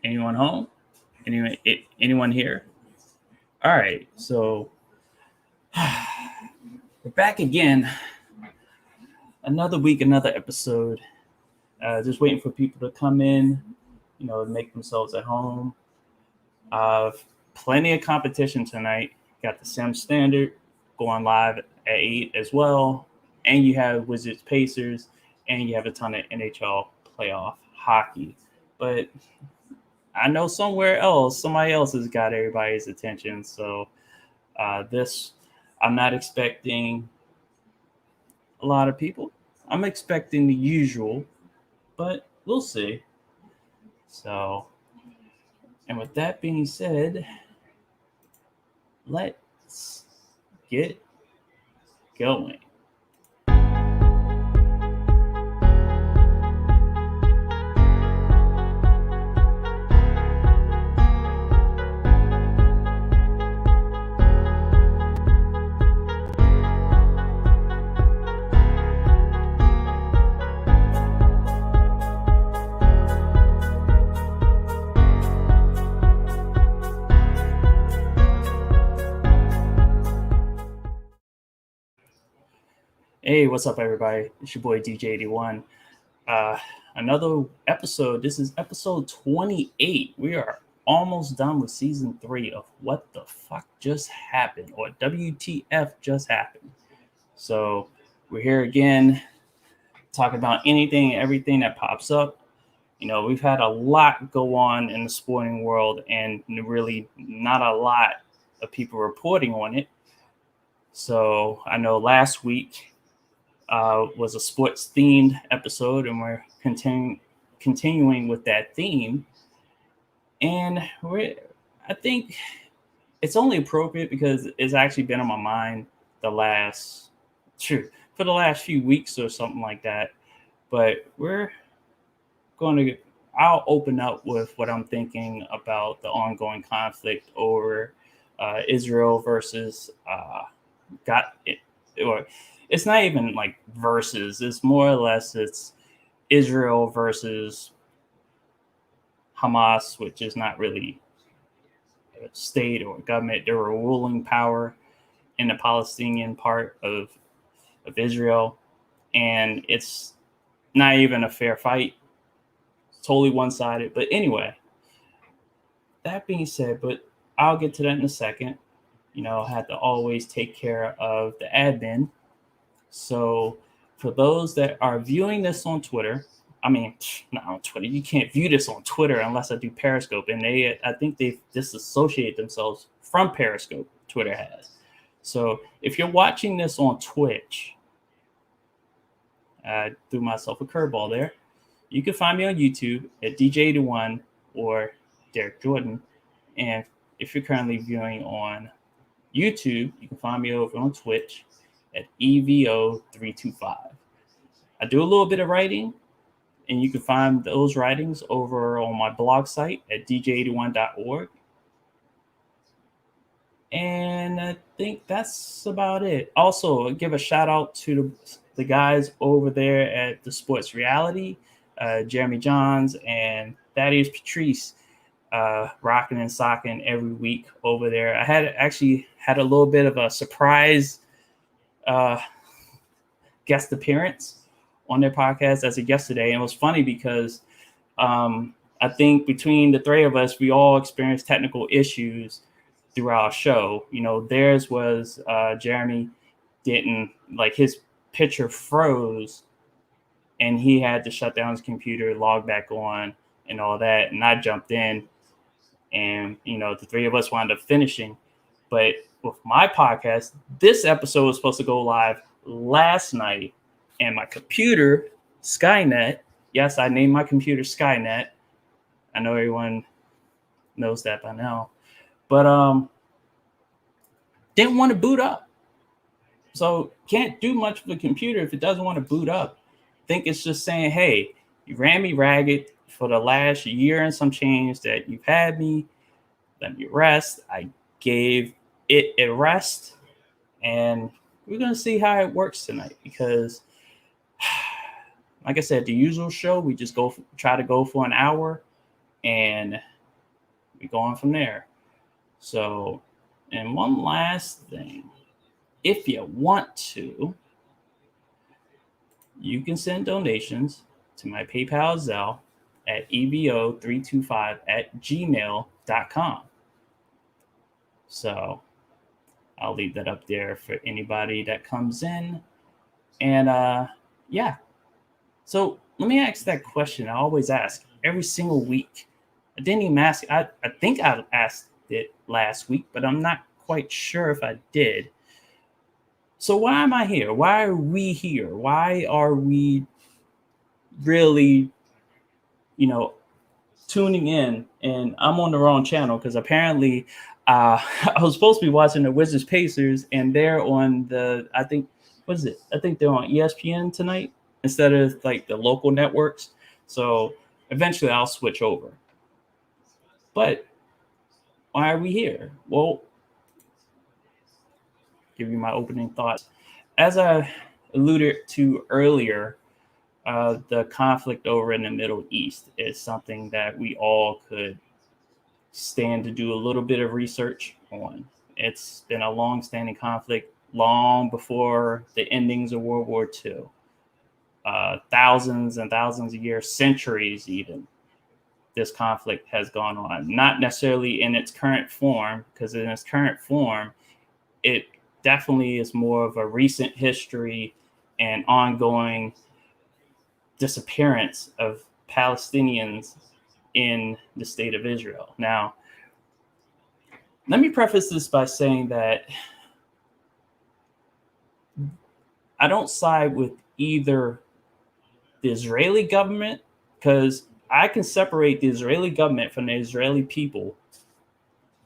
Anyone home? Anyone here? All right, so we're back again. Another week, another episode. Just waiting for people to come in, make themselves at home. Plenty of competition tonight. Got the Sim Standard going live at 8 as well. And you have Wizards Pacers, and you have a ton of NHL playoff hockey. But I know somewhere else, somebody else has got everybody's attention. So I'm not expecting a lot of people. I'm expecting the usual, but we'll see. So, and with that being said, let's get going. Hey, what's up, everybody? It's your boy DJ81. Another episode. This is episode 28. We are almost done with season 3 of What the Fuck Just Happened, or WTF Just Happened. So we're here again, talking about anything, everything that pops up. We've had a lot go on in the sporting world, and really not a lot of people reporting on it. So I know last week was a sports themed episode, and we're continuing with that theme. And I think it's only appropriate because it's actually been on my mind for the last few weeks or something like that. But I'll open up with what I'm thinking about the ongoing conflict over Israel versus it's not even like versus. It's more or less it's Israel versus Hamas, which is not really a state or government. They're a ruling power in the Palestinian part of Israel, and it's not even a fair fight. It's totally one-sided. But anyway, that being said, but I'll get to that in a second. I had to always take care of the admin. So for those that are viewing this on Twitter, not on Twitter. You can't view this on Twitter unless I do Periscope. And I think they've disassociated themselves from Periscope, Twitter has. So if you're watching this on Twitch, I threw myself a curveball there. You can find me on YouTube at DJ81 or Derek Jordan. And if you're currently viewing on YouTube, you can find me over on Twitch at EVO325. I do a little bit of writing, and you can find those writings over on my blog site at dj81.org. And I think that's about it. Also, give a shout out to the guys over there at the Sports Reality, Jeremy Johns and Thaddeus Patrice, rocking and socking every week over there. I had a little bit of a surprise guest appearance on their podcast as of yesterday. And it was funny because I think between the three of us, we all experienced technical issues throughout our show. Theirs was Jeremy didn't, like, his picture froze and he had to shut down his computer, log back on and all that. And I jumped in and, the three of us wound up finishing. But with my podcast, this episode was supposed to go live last night, and my computer, Skynet, yes, I named my computer Skynet. I know everyone knows that by now, but didn't want to boot up. So can't do much for the computer if it doesn't want to boot up. I think it's just saying, hey, you ran me ragged for the last year and some change that you've had me. Let me rest. I gave it a rest, and we're going to see how it works tonight because, like I said, the usual show, we just try to go for an hour, and we go on from there. So, and one last thing, if you want to, you can send donations to my PayPal Zelle at evo325@gmail.com. So I'll leave that up there for anybody that comes in. And yeah. So let me ask that question I always ask every single week. I didn't even ask. I think I asked it last week, but I'm not quite sure if I did. So why am I here? Why are we here? Why are we really, tuning in? And I'm on the wrong channel because apparently I was supposed to be watching the Wizards Pacers, and they're on I think they're on ESPN tonight instead of like the local networks. So eventually I'll switch over. But why are we here? Well, give you my opening thoughts. As I alluded to earlier, the conflict over in the Middle East is something that we all could stand to do a little bit of research on. It's been a long-standing conflict, long before the endings of World War II. Thousands and thousands of years, centuries even, this conflict has gone on. Not necessarily in its current form, because in its current form, it definitely is more of a recent history and ongoing disappearance of Palestinians in the state of Israel. Now, let me preface this by saying that I don't side with either the Israeli government, because I can separate the Israeli government from the Israeli people,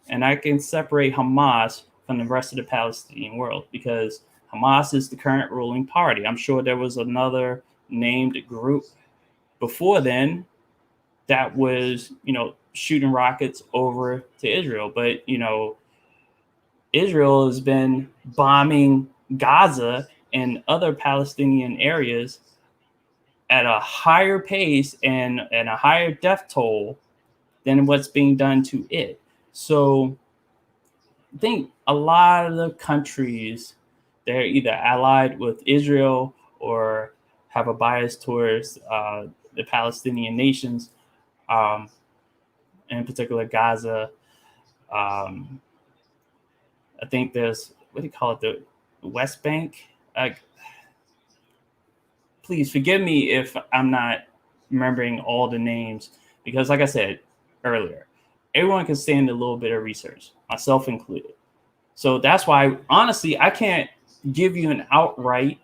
and I can separate Hamas from the rest of the Palestinian world, because Hamas is the current ruling party. I'm sure there was another named group before then that was, shooting rockets over to Israel. But, Israel has been bombing Gaza and other Palestinian areas at a higher pace and a higher death toll than what's being done to it. So I think a lot of the countries, they're either allied with Israel or have a bias towards the Palestinian nations, in particular Gaza. I think there's, what do you call it, the West Bank? Please forgive me if I'm not remembering all the names, because like I said earlier, everyone can stand a little bit of research, myself included. So that's why, honestly, I can't give you an outright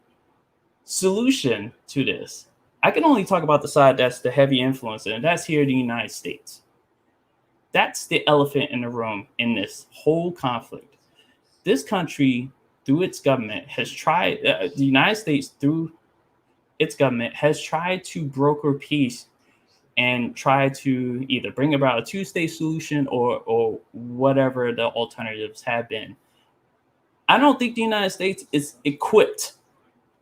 solution to this. I can only talk about the side that's the heavy influencer, and that's here in the United States. That's the elephant in the room in this whole conflict. This country, through its government, has tried, the United States, through its government, has tried to broker peace and try to either bring about a two-state solution or whatever the alternatives have been. I don't think the United States is equipped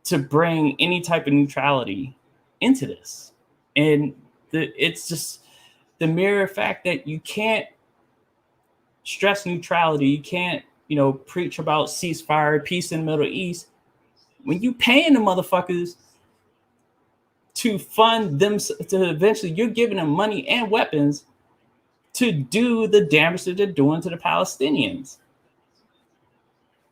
to bring any type of neutrality into this. And it's just the mere fact that you can't stress neutrality, you can't, preach about ceasefire, peace in the Middle East, when you paying the motherfuckers to fund them, to eventually you're giving them money and weapons to do the damage that they're doing to the Palestinians.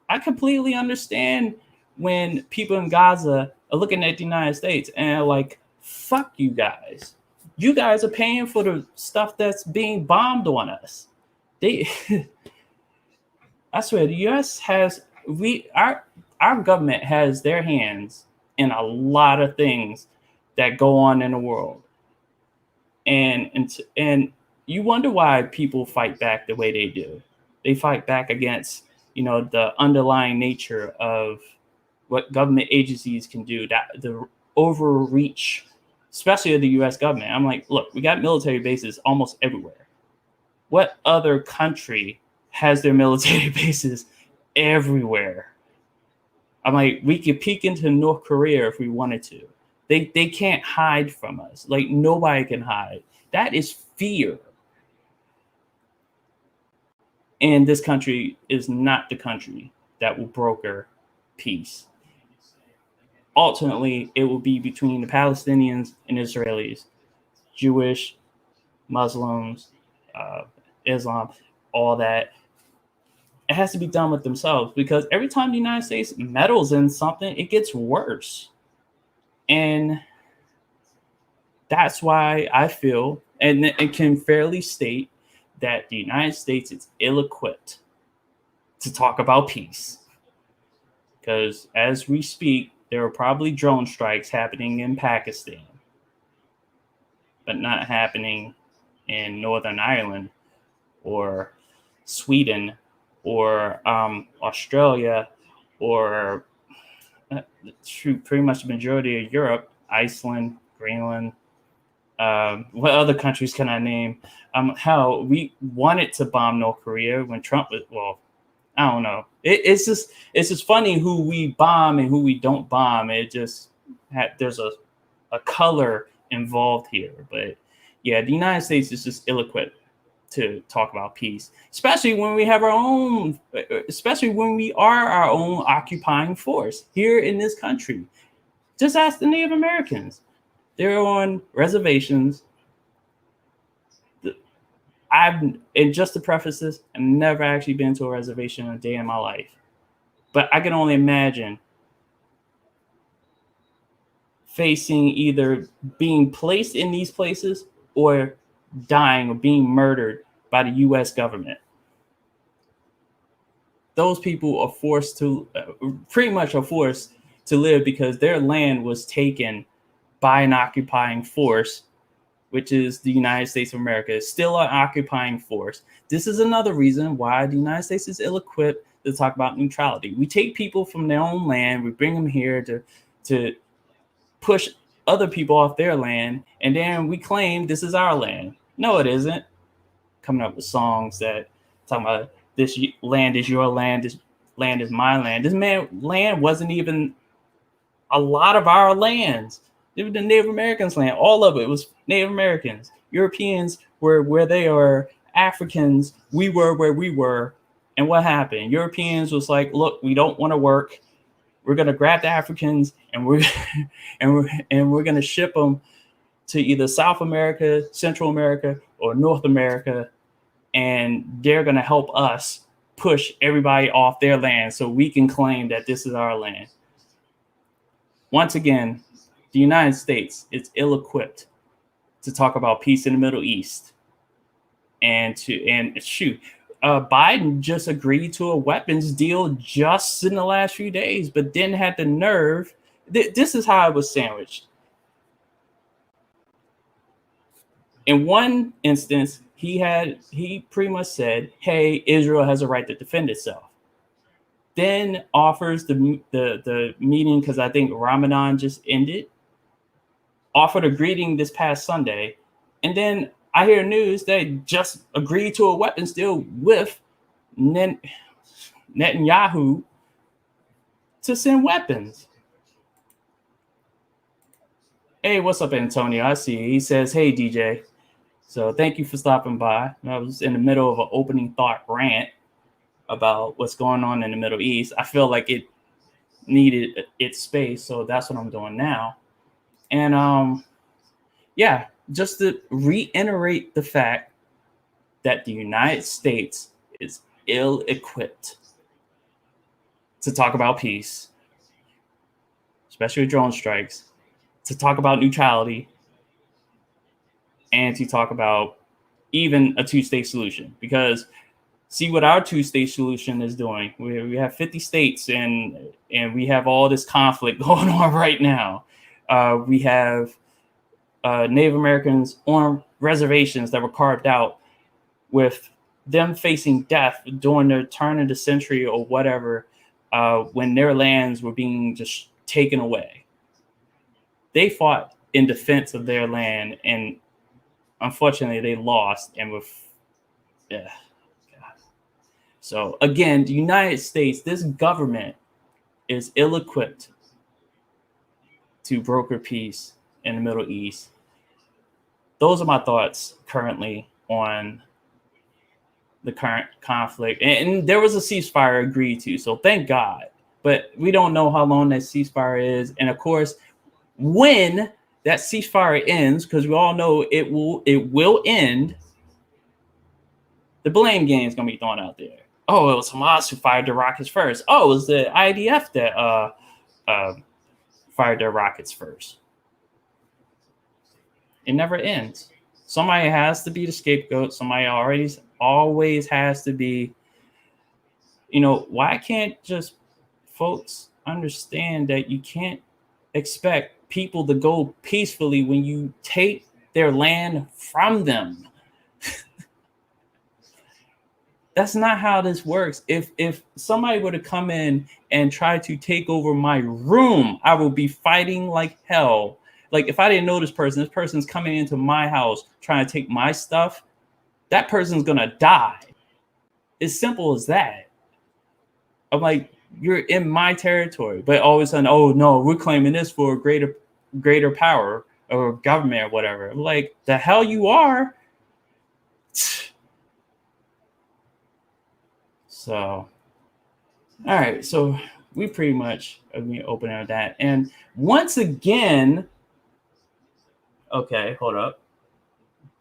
I completely understand when people in Gaza are looking at the United States and are like, fuck you guys. You guys are paying for the stuff that's being bombed on us. I swear, the U.S. has, our government has their hands in a lot of things that go on in the world. And you wonder why people fight back the way they do. They fight back against, the underlying nature of what government agencies can do, that the overreach, especially of the U.S. government. I'm like, look, we got military bases almost everywhere. What other country has their military bases everywhere? I'm like, we could peek into North Korea if we wanted to. They can't hide from us. Like, nobody can hide. That is fear. And this country is not the country that will broker peace. Ultimately, it will be between the Palestinians and Israelis, Jewish, Muslims, uh, Islam, all that. It has to be done with themselves, because every time the United States meddles in something, it gets worse. And that's why I feel, and it can fairly state, that the United States is ill-equipped to talk about peace. Because as we speak, there are probably drone strikes happening in Pakistan, but not happening in Northern Ireland or Sweden or Australia or pretty much the majority of Europe, Iceland, Greenland. What other countries can I name? Hell, we wanted to bomb North Korea when Trump was, well, I don't know. It's just funny who we bomb and who we don't bomb. It just there's a color involved here. But yeah, the United States is just ill-equipped to talk about peace, especially when we have our own, especially when we are our own occupying force here in this country. Just ask the Native Americans. They're on reservations. And just to preface this, I've never actually been to a reservation a day in my life. But I can only imagine facing either being placed in these places or dying or being murdered by the U.S. government. Those people are forced to, pretty much are forced to live because their land was taken by an occupying force, which is the United States of America. It's still an occupying force. This is another reason why the United States is ill-equipped to talk about neutrality. We take people from their own land, we bring them here to push other people off their land, and then we claim this is our land. No, it isn't. Coming up with songs that talking about this land is your land, this land is my land. This land wasn't even a lot of our lands. It was the Native Americans' land. All of it was Native Americans. Europeans were where they are. Africans, we were where we were. And what happened? Europeans was like, look, we don't want to work. We're gonna grab the Africans and we're gonna ship them to either South America, Central America, or North America, and they're gonna help us push everybody off their land so we can claim that this is our land. Once again, the United States is ill-equipped to talk about peace in the Middle East. Biden just agreed to a weapons deal just in the last few days, but then had the nerve. This is how it was sandwiched. In one instance, he pretty much said, "Hey, Israel has a right to defend itself." Then offers the meeting, because I think Ramadan just ended, offered a greeting this past Sunday, and then I hear news that just agreed to a weapons deal with Netanyahu to send weapons. Hey, what's up, Antonio? I see you. He says, "Hey, DJ. So thank you for stopping by." I was in the middle of an opening thought rant about what's going on in the Middle East. I feel like it needed its space, so that's what I'm doing now. And yeah, just to reiterate the fact that the United States is ill-equipped to talk about peace, especially with drone strikes, to talk about neutrality, and to talk about even a two-state solution. Because see what our two-state solution is doing. We have 50 states, and we have all this conflict going on right now. We have Native Americans on reservations that were carved out, with them facing death during their turn of the century or whatever, when their lands were being just taken away. They fought in defense of their land, and unfortunately they lost. And so again, the United States, this government is ill-equipped to broker peace in the Middle East. Those are my thoughts currently on the current conflict. And there was a ceasefire agreed to, so thank God. But we don't know how long that ceasefire is. And of course, when that ceasefire ends, because we all know it will end, the blame game is going to be thrown out there. Oh, it was Hamas who fired the rockets first. Oh, it was the IDF that fired their rockets first. It never ends. Somebody has to be the scapegoat. Somebody always has to be. Why can't just folks understand that you can't expect people to go peacefully when you take their land from them? That's not how this works. If somebody were to come in and try to take over my room, I will be fighting like hell. Like, if I didn't know this person's coming into my house trying to take my stuff, that person's gonna die. It's simple as that. I'm like, you're in my territory, but all of a sudden, oh no, we're claiming this for greater power or government or whatever. I'm like, the hell you are. So, all right, so we pretty much are going to open on that. And once again, okay, hold up.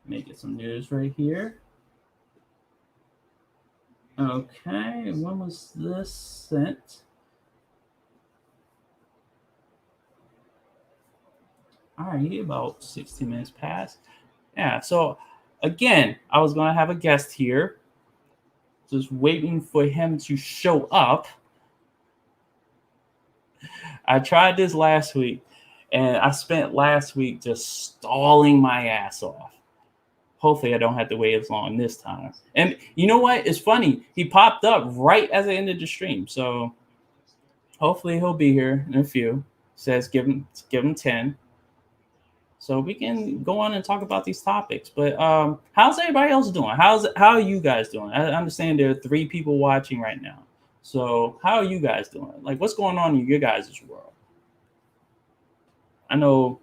Let me get some news right here. Okay, when was this sent? All right, about 60 minutes past. Yeah, so again, I was going to have a guest here. Just waiting for him to show up. I tried this last week, and I spent last week just stalling my ass off. Hopefully, I don't have to wait as long this time. And you know what? It's funny. He popped up right as I ended the stream. So hopefully, he'll be here in a few. Says give him 10. So we can go on and talk about these topics. But how's everybody else doing? How are you guys doing? I understand there are 3 people watching right now. So how are you guys doing? Like, what's going on in your guys' world? I know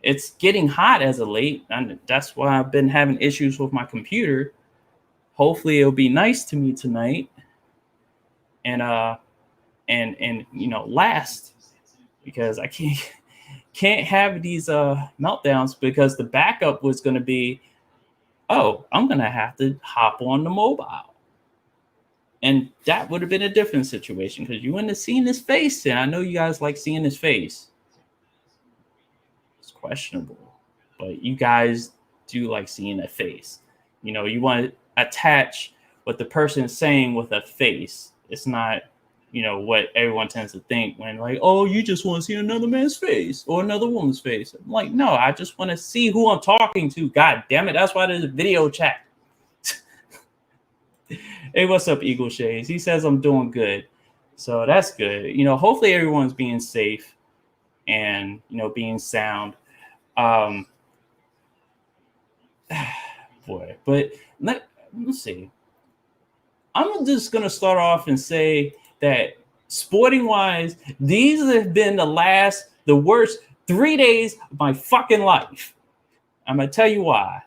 it's getting hot as of late, and that's why I've been having issues with my computer. Hopefully it'll be nice to me tonight. And last, because I can't have these meltdowns, because the backup was going to be, oh, I'm going to have to hop on the mobile. And that would have been a different situation, because you wouldn't have seen his face. And I know you guys like seeing his face. It's questionable, but you guys do like seeing that face. You want to attach what the person is saying with a face. It's not what everyone tends to think when, like, oh, you just want to see another man's face or another woman's face. I'm like, no, I just want to see who I'm talking to. God damn it. That's why there's a video chat. Hey, what's up, Eagle Shades? He says I'm doing good. So that's good. Hopefully everyone's being safe and, being sound. Boy, but let's see. I'm just going to start off and say that sporting wise, these have been the worst 3 days of my fucking life. I'm going to tell you why.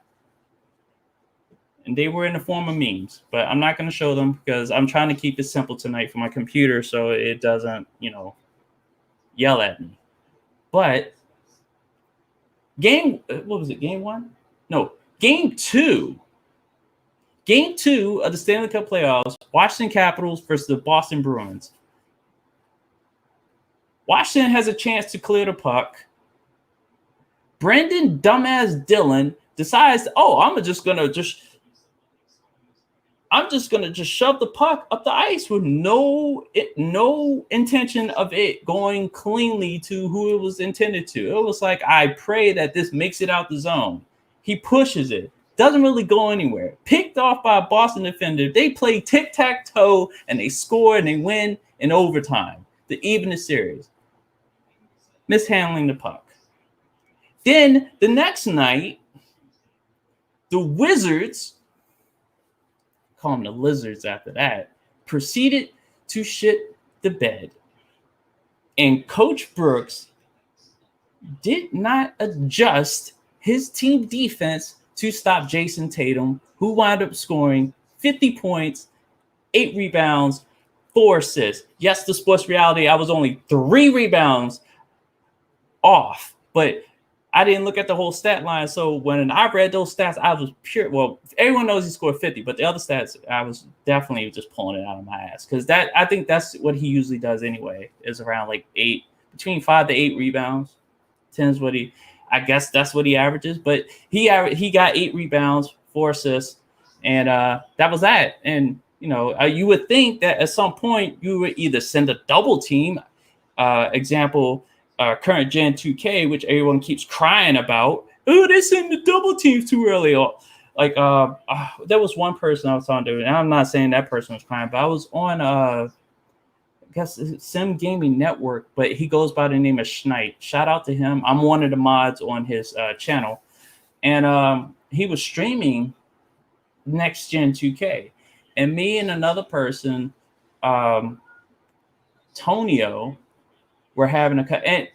And they were in the form of memes, but I'm not going to show them because I'm trying to keep it simple tonight for my computer so it doesn't, yell at me. But what was it? Game 1? No, game 2. Game 2 of the Stanley Cup playoffs, Washington Capitals versus the Boston Bruins. Washington has a chance to clear the puck. Brendan dumbass Dillon decides, I'm just gonna shove the puck up the ice with no intention of it going cleanly to who it was intended to. It was like, I pray that this makes it out the zone. He pushes it. Doesn't really go anywhere. Picked off by a Boston defender. They play tic-tac-toe and they score and they win in overtime to even the series. Mishandling the puck. Then the next night, the Wizards, call them the Lizards after that, proceeded to shit the bed. And Coach Brooks did not adjust his team defense to stop Jason Tatum, who wound up scoring 50 points, 8 rebounds, 4 assists. Yes, the sports reality, I was only 3 rebounds off, but I didn't look at the whole stat line. So when I read those stats, I was pure. Well, everyone knows he scored 50, but the other stats, I was definitely just pulling it out of my ass, because I think that's what he usually does anyway, is around like between 5 to 8 rebounds. 10 is what I guess that's what he averages. But he got 8 rebounds, 4 assists, and that was that. And you would think that at some point you would either send a double team. Example. Current Gen 2K, which everyone keeps crying about. Oh, they send the double teams too early. Like there was one person I was talking to, and I'm not saying that person was crying, but I was on I guess Sim Gaming Network, but he goes by the name of Schneid. Shout out to him. I'm one of the mods on his channel, and he was streaming Next Gen 2K, and me and another person, Tonio, were having and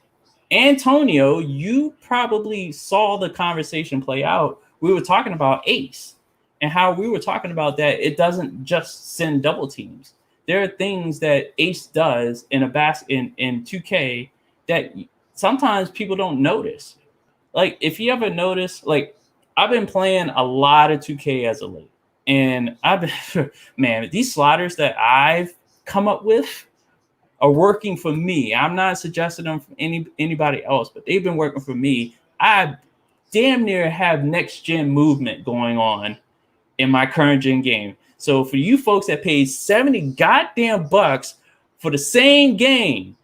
Antonio, you probably saw the conversation play out. We were talking about Ace and how we were talking about that it doesn't just send double teams. There are things that Ace does in in 2K that sometimes people don't notice. Like, if you ever notice, like, I've been playing a lot of 2K as of late, and I've been man, these sliders that I've come up with are working for me. I'm not suggesting them for anybody else, but they've been working for me. I damn near have next gen movement going on in my current gen game. So for you folks that paid 70 goddamn bucks for the same game,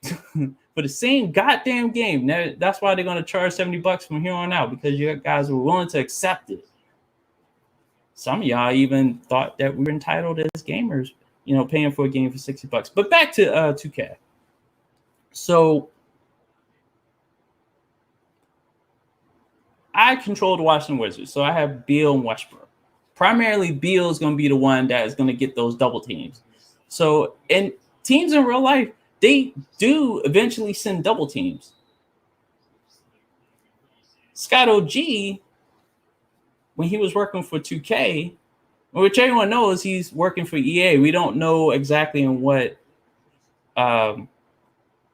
for the same goddamn game, that's why they're going to charge 70 bucks from here on out, because you guys were willing to accept it. Some of y'all even thought that we were entitled as gamers, paying for a game for 60 bucks. But back to 2K. So I control the Washington Wizards. So I have Beal and Westbrook. Primarily, Beal is going to be the one that is going to get those double teams. So, and teams in real life, they do eventually send double teams. Scott OG, when he was working for 2K, which everyone knows he's working for EA. We don't know exactly in what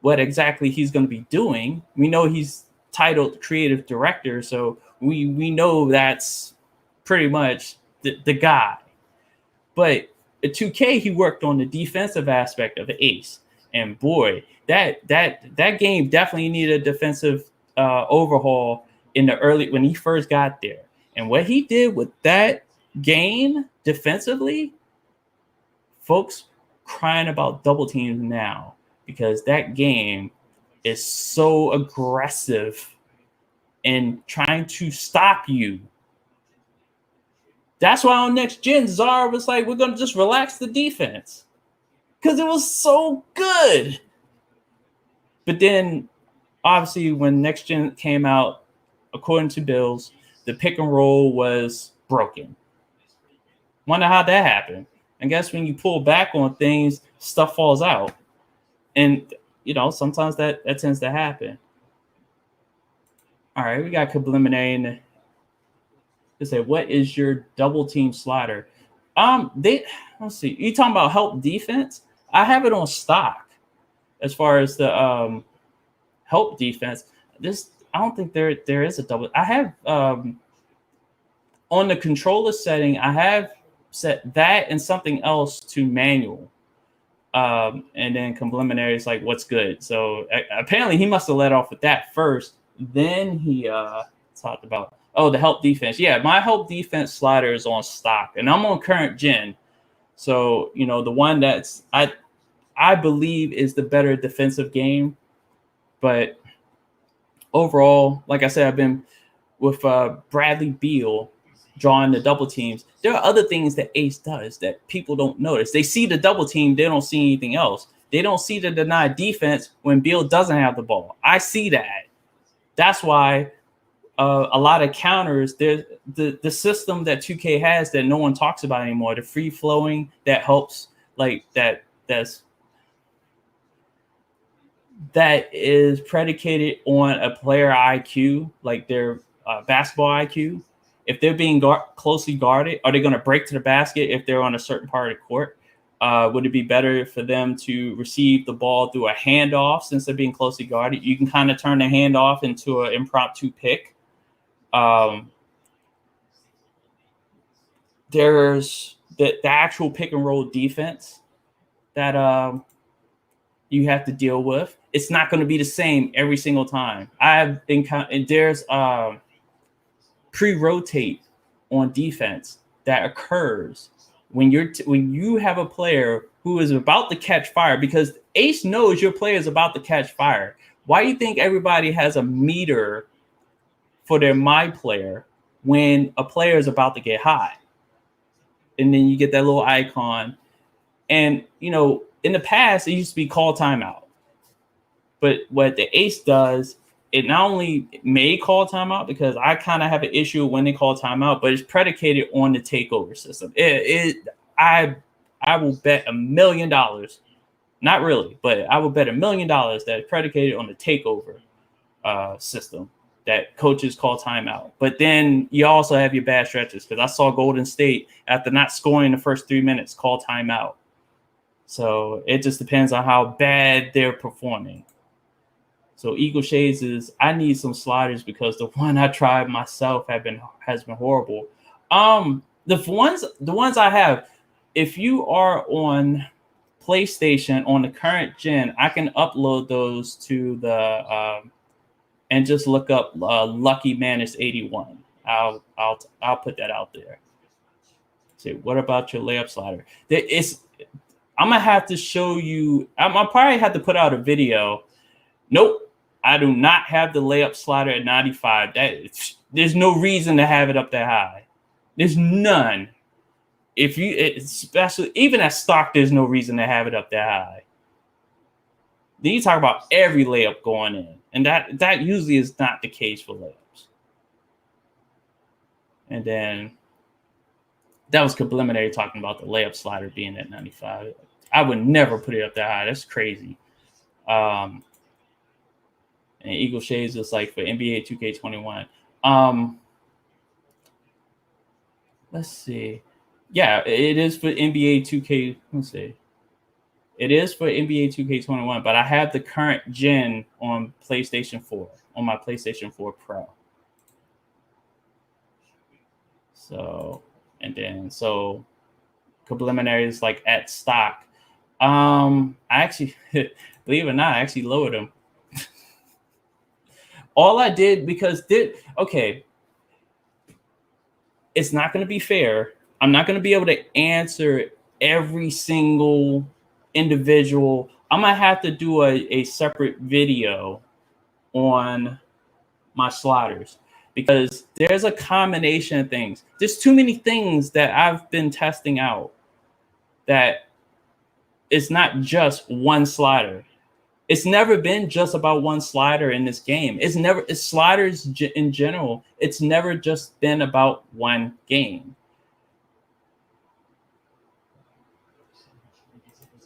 exactly he's going to be doing. We know he's titled creative director, so we know that's pretty much the guy. But at 2K, he worked on the defensive aspect of the Ace, and boy, that game definitely needed a defensive overhaul in the early when he first got there. And what he did with that game defensively, folks crying about double teams now, because that game is so aggressive in trying to stop you. That's why on Next Gen, Zara was like, we're going to just relax the defense, because it was so good. But then, obviously, when Next Gen came out, according to Bills, the pick and roll was broken. Wonder how that happened. I guess when you pull back on things, stuff falls out. And, sometimes that tends to happen. All right, we got Kabliminane. They say, what is your double team slider? Let's see. You talking about help defense? I have it on stock as far as the help defense. I don't think there is a double. I have on the controller setting, I have set that and something else to manual. And then Complimentary is like, what's good? So apparently he must have let off with that first. Then he talked about, the help defense. Yeah, my help defense slider is on stock, and I'm on current gen. So, the one that's I believe is the better defensive game. But overall, like I said, I've been with Bradley Beal drawing the double teams. There are other things that Ace does that people don't notice. They see the double team, they don't see anything else. They don't see the denied defense when Beal doesn't have the ball. I see that. That's why a lot of counters, there's the system that 2K has that no one talks about anymore, the free flowing that helps, like that is predicated on a player IQ, like their basketball IQ. If they're being closely guarded, are they going to break to the basket if they're on a certain part of the court? Would it be better for them to receive the ball through a handoff since they're being closely guarded? You can kind of turn the handoff into an impromptu pick. There's the actual pick and roll defense that you have to deal with. It's not going to be the same every single time. I've encountered, there's pre-rotate on defense that occurs when you have a player who is about to catch fire, because Ace knows your player is about to catch fire. Why do you think everybody has a meter for their my player when a player is about to get hot? And then you get that little icon. And, in the past, it used to be call timeout. But what the Ace does, it not only may call timeout, because I kind of have an issue when they call timeout, but it's predicated on the takeover system. I will bet $1 million, not really, but I will bet $1 million that it's predicated on the takeover system, that coaches call timeout. But then you also have your bad stretches, because I saw Golden State, after not scoring the first 3 minutes, call timeout. So it just depends on how bad they're performing. So Eagle Shades is, I need some sliders, because the one I tried myself has been horrible. The ones I have, if you are on PlayStation on the current gen, I can upload those to the and just look up Lucky Manus 81. I'll put that out there. Say, what about your layup slider? I'm gonna have to show you. I'll probably have to put out a video. Nope, I do not have the layup slider at 95. There's no reason to have it up that high. There's none. Especially even at stock, there's no reason to have it up that high. Then you talk about every layup going in, and that usually is not the case for layups. And then that was preliminary talking about the layup slider being at 95. I would never put it up that high. That's crazy. And Eagle Shades is like for NBA 2K21. Let's see. Yeah, it is for NBA 2K. Let's see. It is for NBA 2K21, but I have the current gen on PlayStation 4, on my PlayStation 4 Pro. So, and then, preliminary is like at stock. I actually, believe it or not, I actually lowered them. All I did, okay, it's not going to be fair. I'm not going to be able to answer every single individual. I'm going to have to do a separate video on my sliders, because there's a combination of things. There's too many things that I've been testing out that it's not just one slider. It's never been just about one slider in this game. It's sliders in general. It's never just been about one game.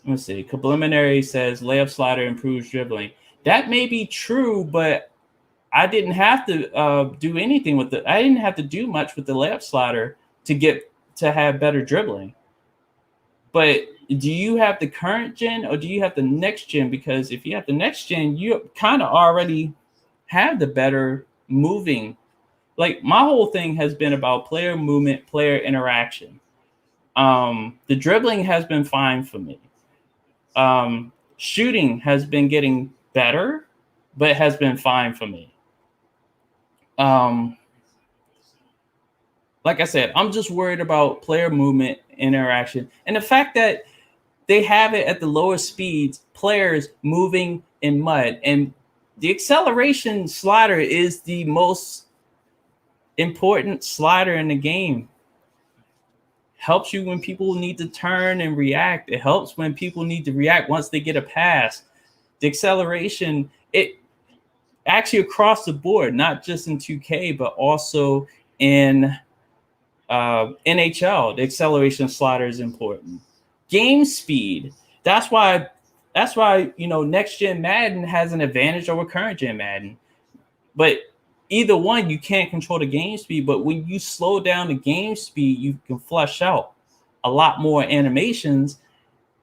Let's see. Preliminary says layup slider improves dribbling. That may be true, but I didn't have to do anything with it. I didn't have to do much with the layup slider to have better dribbling. But do you have the current gen or do you have the next gen? Because if you have the next gen, you kind of already have the better moving. Like, my whole thing has been about player movement, player interaction. The dribbling has been fine for me. Shooting has been getting better, but has been fine for me. Like I said, I'm just worried about player movement, interaction, and the fact that they have it at the lower speeds, players moving in mud. And the acceleration slider is the most important slider in the game. Helps you when people need to turn and react. It helps when people need to react once they get a pass. The acceleration, it actually across the board, not just in 2K, but also in NHL, the acceleration slider is important. Game speed. That's why next gen Madden has an advantage over current gen Madden. But either one, you can't control the game speed, but when you slow down the game speed, you can flush out a lot more animations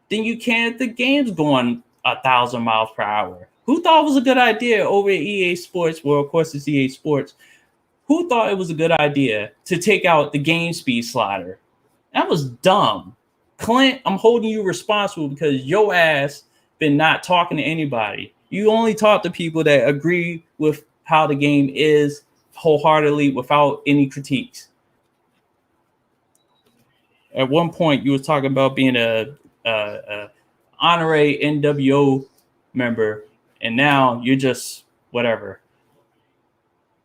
than you can if the game's going 1,000 miles per hour. Who thought it was a good idea over at EA Sports? Well, of course, it's EA Sports. Who thought it was a good idea to take out the game speed slider? That was dumb. Clint, I'm holding you responsible because your ass been not talking to anybody. You only talk to people that agree with how the game is wholeheartedly without any critiques. At one point, you were talking about being a honorary NWO member, and now you're just whatever.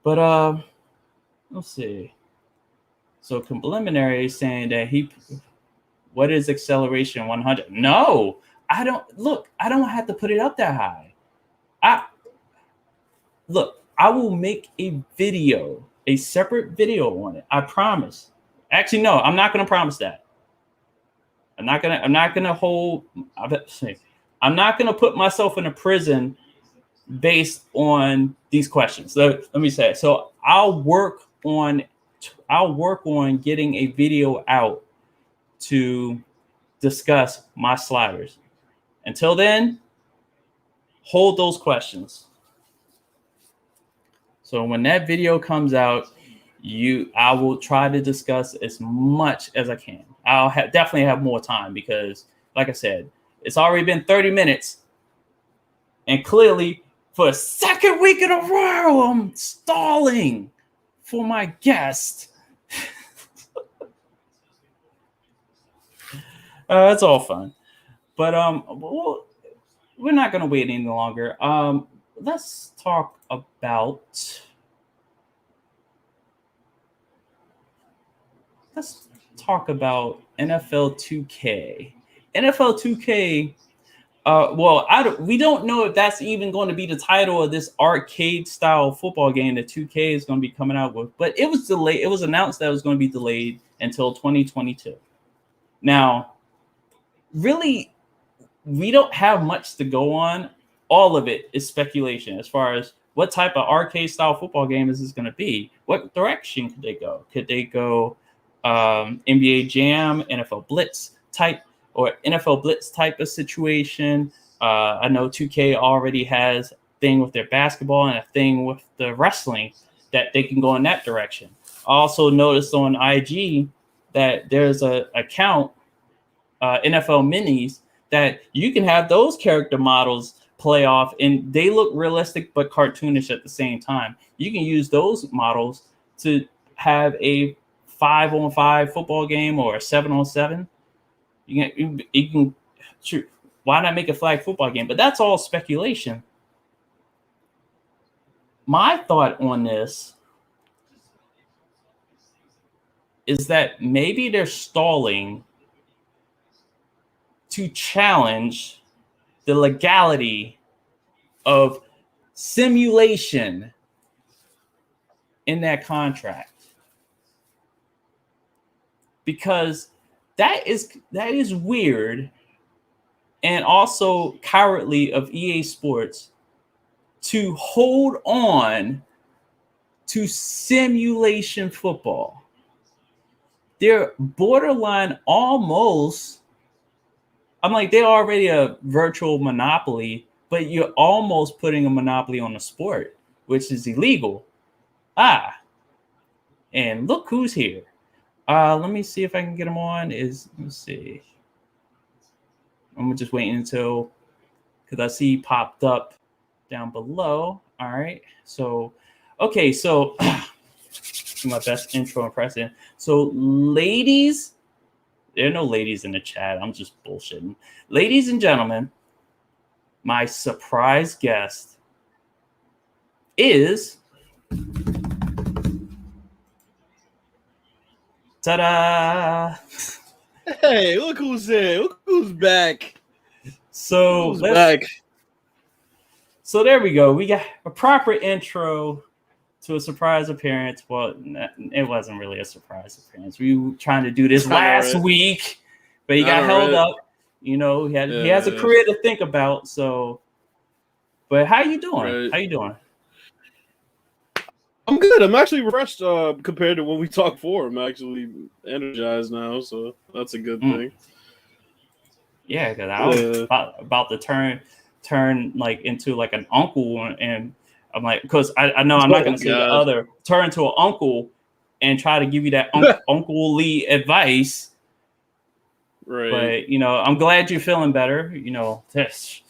But let's see. So preliminary is saying that what is acceleration 100? No, I don't have to put it up that high. I will make a separate video on it. I promise. Actually, no, I'm not going to promise that. I'm not going to put myself in a prison based on these questions. Let me say it. So I'll work on getting a video out to discuss my sliders. Until then, hold those questions. So when that video comes out, I will try to discuss as much as I can. I'll definitely have more time because, like I said, it's already been 30 minutes. And clearly, for a second week in a row, I'm stalling for my guest. That's all fun. But we're not going to wait any longer. Let's talk about NFL 2K. NFL 2K. We don't know if that's even going to be the title of this arcade style football game that 2K is going to be coming out with. But it was delayed. It was announced that it was going to be delayed until 2022. Now, really, we don't have much to go on. All of it is speculation as far as what type of arcade style football game is this going to be. What direction could they go? Could they go NBA Jam, NFL Blitz type, or NFL Blitz type of situation? I know 2K already has a thing with their basketball and a thing with the wrestling that they can go in that direction. I also noticed on IG that there's an account, NFL Minis, that you can have those character models play off, and they look realistic but cartoonish at the same time. You can use those models to have a 5-on-5 football game or a 7-on-7. You can shoot. Why not make a flag football game? But that's all speculation. My thought on this is that maybe they're stalling to challenge the legality of simulation in that contract, because that is weird and also cowardly of EA Sports to hold on to simulation football. They're borderline almost. I'm like, they're already a virtual monopoly, but you're almost putting a monopoly on the sport, which is illegal. And look who's here. Let me see if I can get him on. Let's see. I'm just waiting until, because I see he popped up down below. All right. So, okay. So, my best intro impression. So, ladies. There are no ladies in the chat. I'm just bullshitting. Ladies and gentlemen, my surprise guest is... Ta-da! Hey, look who's here. Look who's back. So there we go. We got a proper intro to a surprise appearance. Well, it wasn't really a surprise appearance. We were trying to do this last week, but he got held up. You know, he has a career to think about. So, but how you doing? Right. How you doing? I'm good. I'm actually refreshed compared to when we talked before. I'm actually energized now, so that's a good thing. Yeah, because I was about to turn like into like an uncle, and I'm like, because I know I'm not going to say the other, turn to an uncle and try to give you that uncle-ly advice. Right. But I'm glad you're feeling better. This,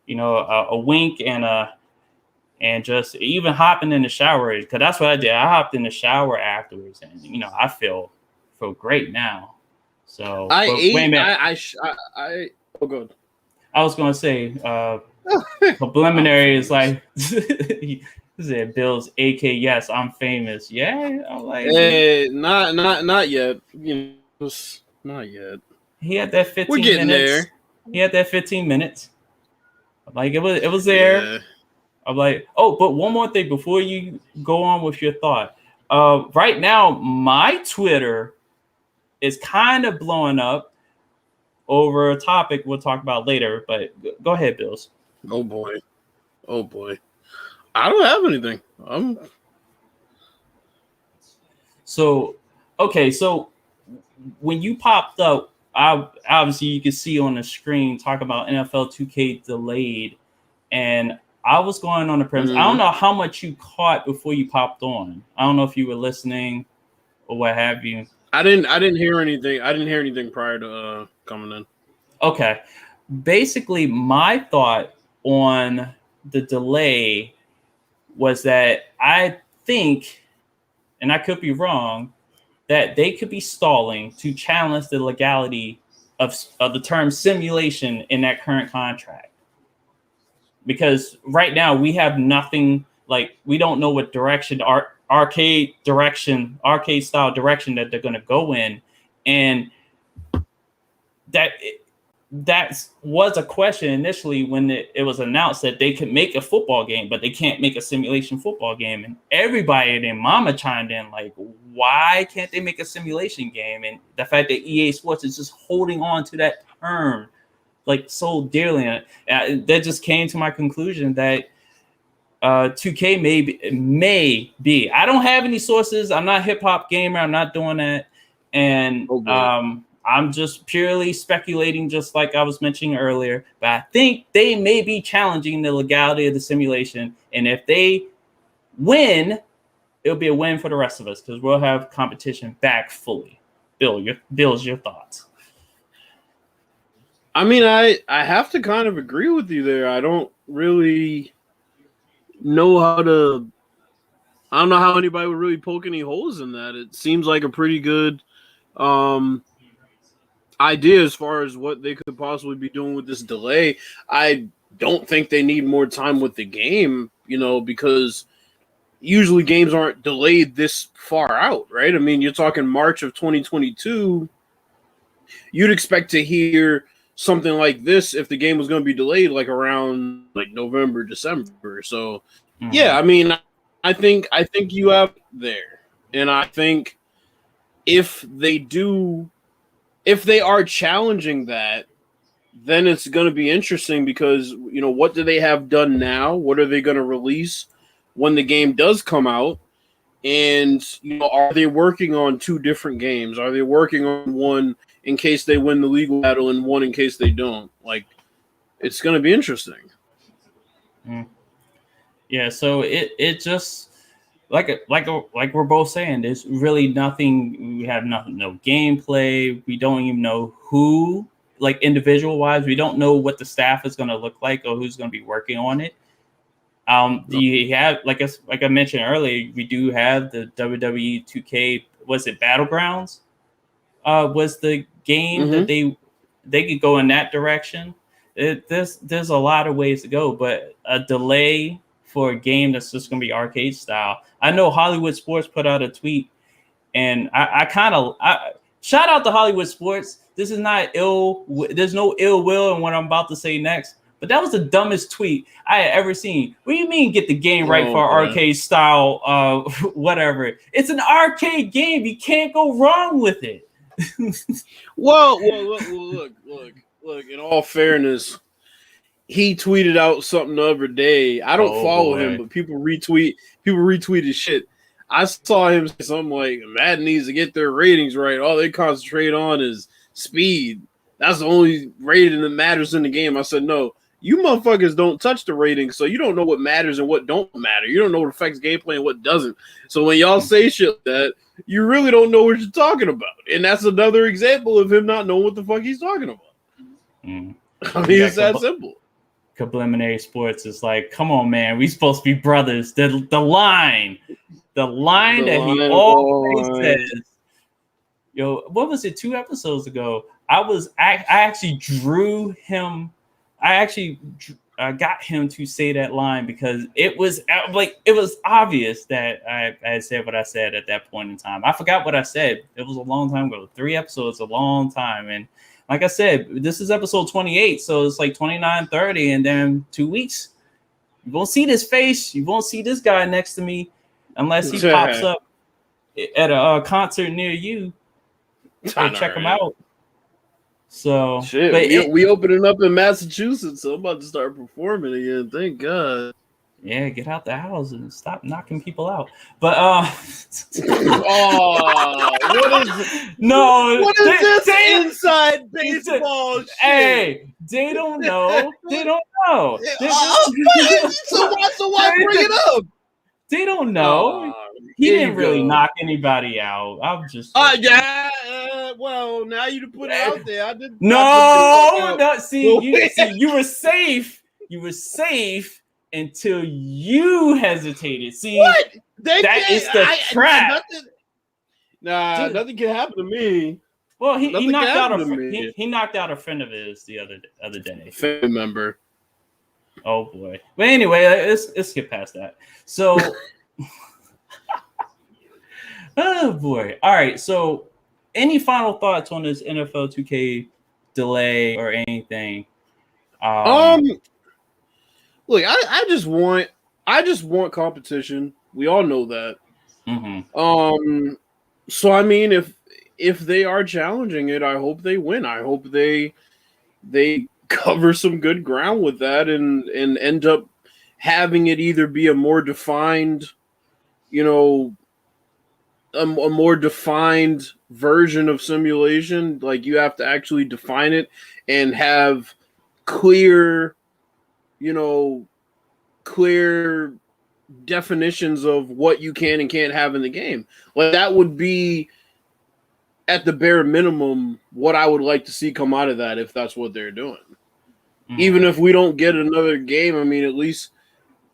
a wink and just even hopping in the shower, because that's what I did. I hopped in the shower afterwards, and I feel great now. So wait a minute. Oh, good. I was gonna say, preliminary is like, he said, "Bill's AK, yes, I'm famous." Yeah, I'm like, hey, not yet. Not yet. He had that 15 We're getting minutes. there. He had that 15 minutes. Like it was there. Yeah. I'm like, oh, but one more thing before you go on with your thought. Right now, my Twitter is kind of blowing up over a topic we'll talk about later. But go ahead, Bills. Oh boy. I don't have anything. So when you popped up, obviously you can see on the screen talk about NFL 2K delayed, and I was going on the premise. I don't know how much you caught before you popped on. I don't know if you were listening or what have you. I didn't hear anything. I didn't hear anything prior to coming in. Okay. Basically, my thought on the delay was that I think, and I could be wrong, that they could be stalling to challenge the legality of the term simulation in that current contract. Because right now we have nothing, like we don't know what direction, arcade style direction that they're going to go in. And that was a question initially when it was announced that they could make a football game, but they can't make a simulation football game. And everybody and their mama chimed in like, why can't they make a simulation game? And the fact that EA Sports is just holding on to that term like so dearly, that just came to my conclusion that 2K may be. I don't have any sources. I'm not a hip hop gamer. I'm not doing that, and I'm just purely speculating, just like I was mentioning earlier. But I think they may be challenging the legality of the simulation, and if they win, it'll be a win for the rest of us because we'll have competition back fully. Bill's your thoughts. I mean, I have to kind of agree with you there. I don't really know I don't know how anybody would really poke any holes in that. It seems like a pretty good idea as far as what they could possibly be doing with this delay. I don't think they need more time with the game, because usually games aren't delayed this far out, right? I mean, you're talking March of 2022. You'd expect to hear something like this if the game was going to be delayed like around like November, December. So yeah, I mean, I think you have there. And I think if they are challenging that, then it's going to be interesting because, what do they have done now? What are they going to release when the game does come out? And, are they working on two different games? Are they working on one in case they win the legal battle and one in case they don't? Like, it's going to be interesting. Yeah, so it just like we're both saying, there's really nothing. We have nothing, no gameplay. We don't even know who, like individual wise, we don't know what the staff is going to look like or who's going to be working on it. You have, like I mentioned earlier, we do have the WWE 2K. Was it Battlegrounds? Was the game that they could go in that direction? There's a lot of ways to go, but a delay for a game that's just going to be arcade style. I know Hollywood Sports put out a tweet, and I shout out to Hollywood Sports. This is not ill. There's no ill will in what I'm about to say next. But that was the dumbest tweet I had ever seen. What do you mean get the game right for arcade style, whatever? It's an arcade game. You can't go wrong with it. Well, look. In all fairness, he tweeted out something the other day. I don't follow him, but people retweet his shit. I saw him say something like Madden needs to get their ratings right. All they concentrate on is speed. That's the only rating that matters in the game. I said, no, you motherfuckers don't touch the ratings, so you don't know what matters and what don't matter. You don't know what affects gameplay and what doesn't. So when y'all say shit like that, you really don't know what you're talking about. And that's another example of him not knowing what the fuck he's talking about. I mean, it's that simple. Subliminary Sports is like, come on, man, we supposed to be brothers. The line that he always says. Yo, what was it? 2 episodes ago, I actually drew him. I actually got him to say that line because it was obvious that I said what I said at that point in time. I forgot what I said. It was a long time ago. 3 episodes, a long time, and like I said, this is episode 28, so it's like 29, 30, and then 2 weeks. You won't see this face. You won't see this guy next to me unless he pops up at a concert near you. Check him out. So, shit, we opening up in Massachusetts, so I'm about to start performing again. Thank God. Yeah, get out the house and stop knocking people out. But what is this inside baseball shit? Hey, they don't know. They don't know. So why bring it up? They don't know. He didn't really knock anybody out. I'm just well, now you put it out there. I didn't. No. See, you were safe. You were safe until you hesitated. See, what? That is the trap. Nothing can happen to me. Well, he knocked out he knocked out a friend of his the other day. Family member. Oh boy. But anyway, let's skip past that. So, oh boy. All right. So, any final thoughts on this NFL 2K delay or anything? Look, I just want competition. We all know that. Mm-hmm. So I mean, if they are challenging it, I hope they win. I hope they cover some good ground with that and end up having it either be a more defined, a more defined version of simulation. Like you have to actually define it and have clear definitions of what you can and can't have in the game. Like that would be at the bare minimum what I would like to see come out of that if that's what they're doing. Even if we don't get another game, I mean, at least,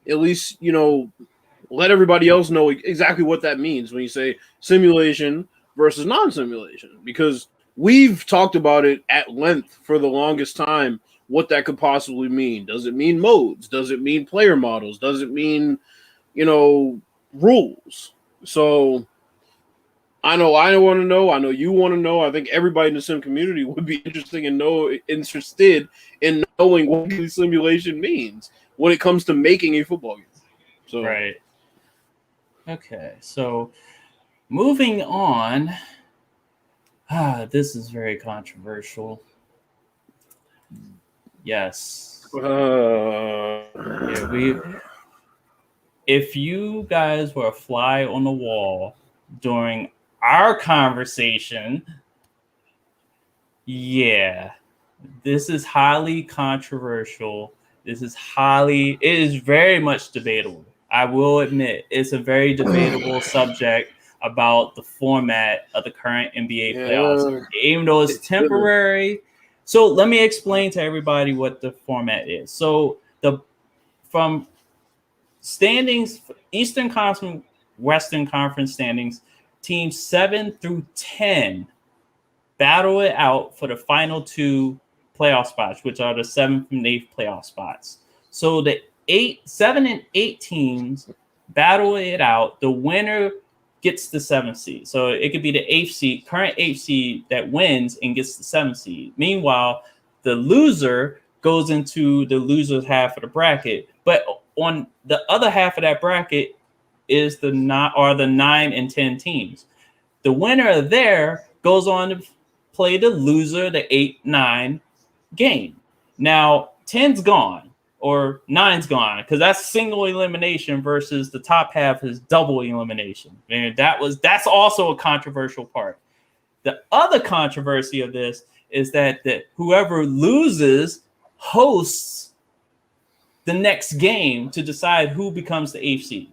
let everybody else know exactly what that means when you say simulation versus non-simulation, because we've talked about it at length for the longest time, what that could possibly mean. Does it mean modes? Does it mean player models? Does it mean, rules? So I know I want to know. I know you want to know. I think everybody in the sim community would be interested in knowing what simulation means when it comes to making a football game. So right. Okay. So moving on. This is very controversial. Yes. If you guys were a fly on the wall during our conversation, this is highly controversial. It is very much debatable. I will admit it's a very debatable subject about the format of the current NBA playoffs, even though it's temporary. So let me explain to everybody what the format is. So from standings, Eastern Conference, Western Conference standings, teams 7 through 10 battle it out for the final 2 playoff spots, which are the 7th and 8th playoff spots. So the 7 and 8 teams battle it out. The winner gets the 7th seed. So it could be the 8th seed, current 8th seed that wins and gets the 7th seed. Meanwhile, the loser goes into the loser's half of the bracket. But on the other half of that bracket is the 9 and 10 teams. The winner there goes on to play the loser, the 8-9 game. Now, 10's gone or 9's gone because that's single elimination versus the top half is double elimination. And that's also a controversial part. The other controversy of this is that whoever loses hosts the next game to decide who becomes the 8th seed.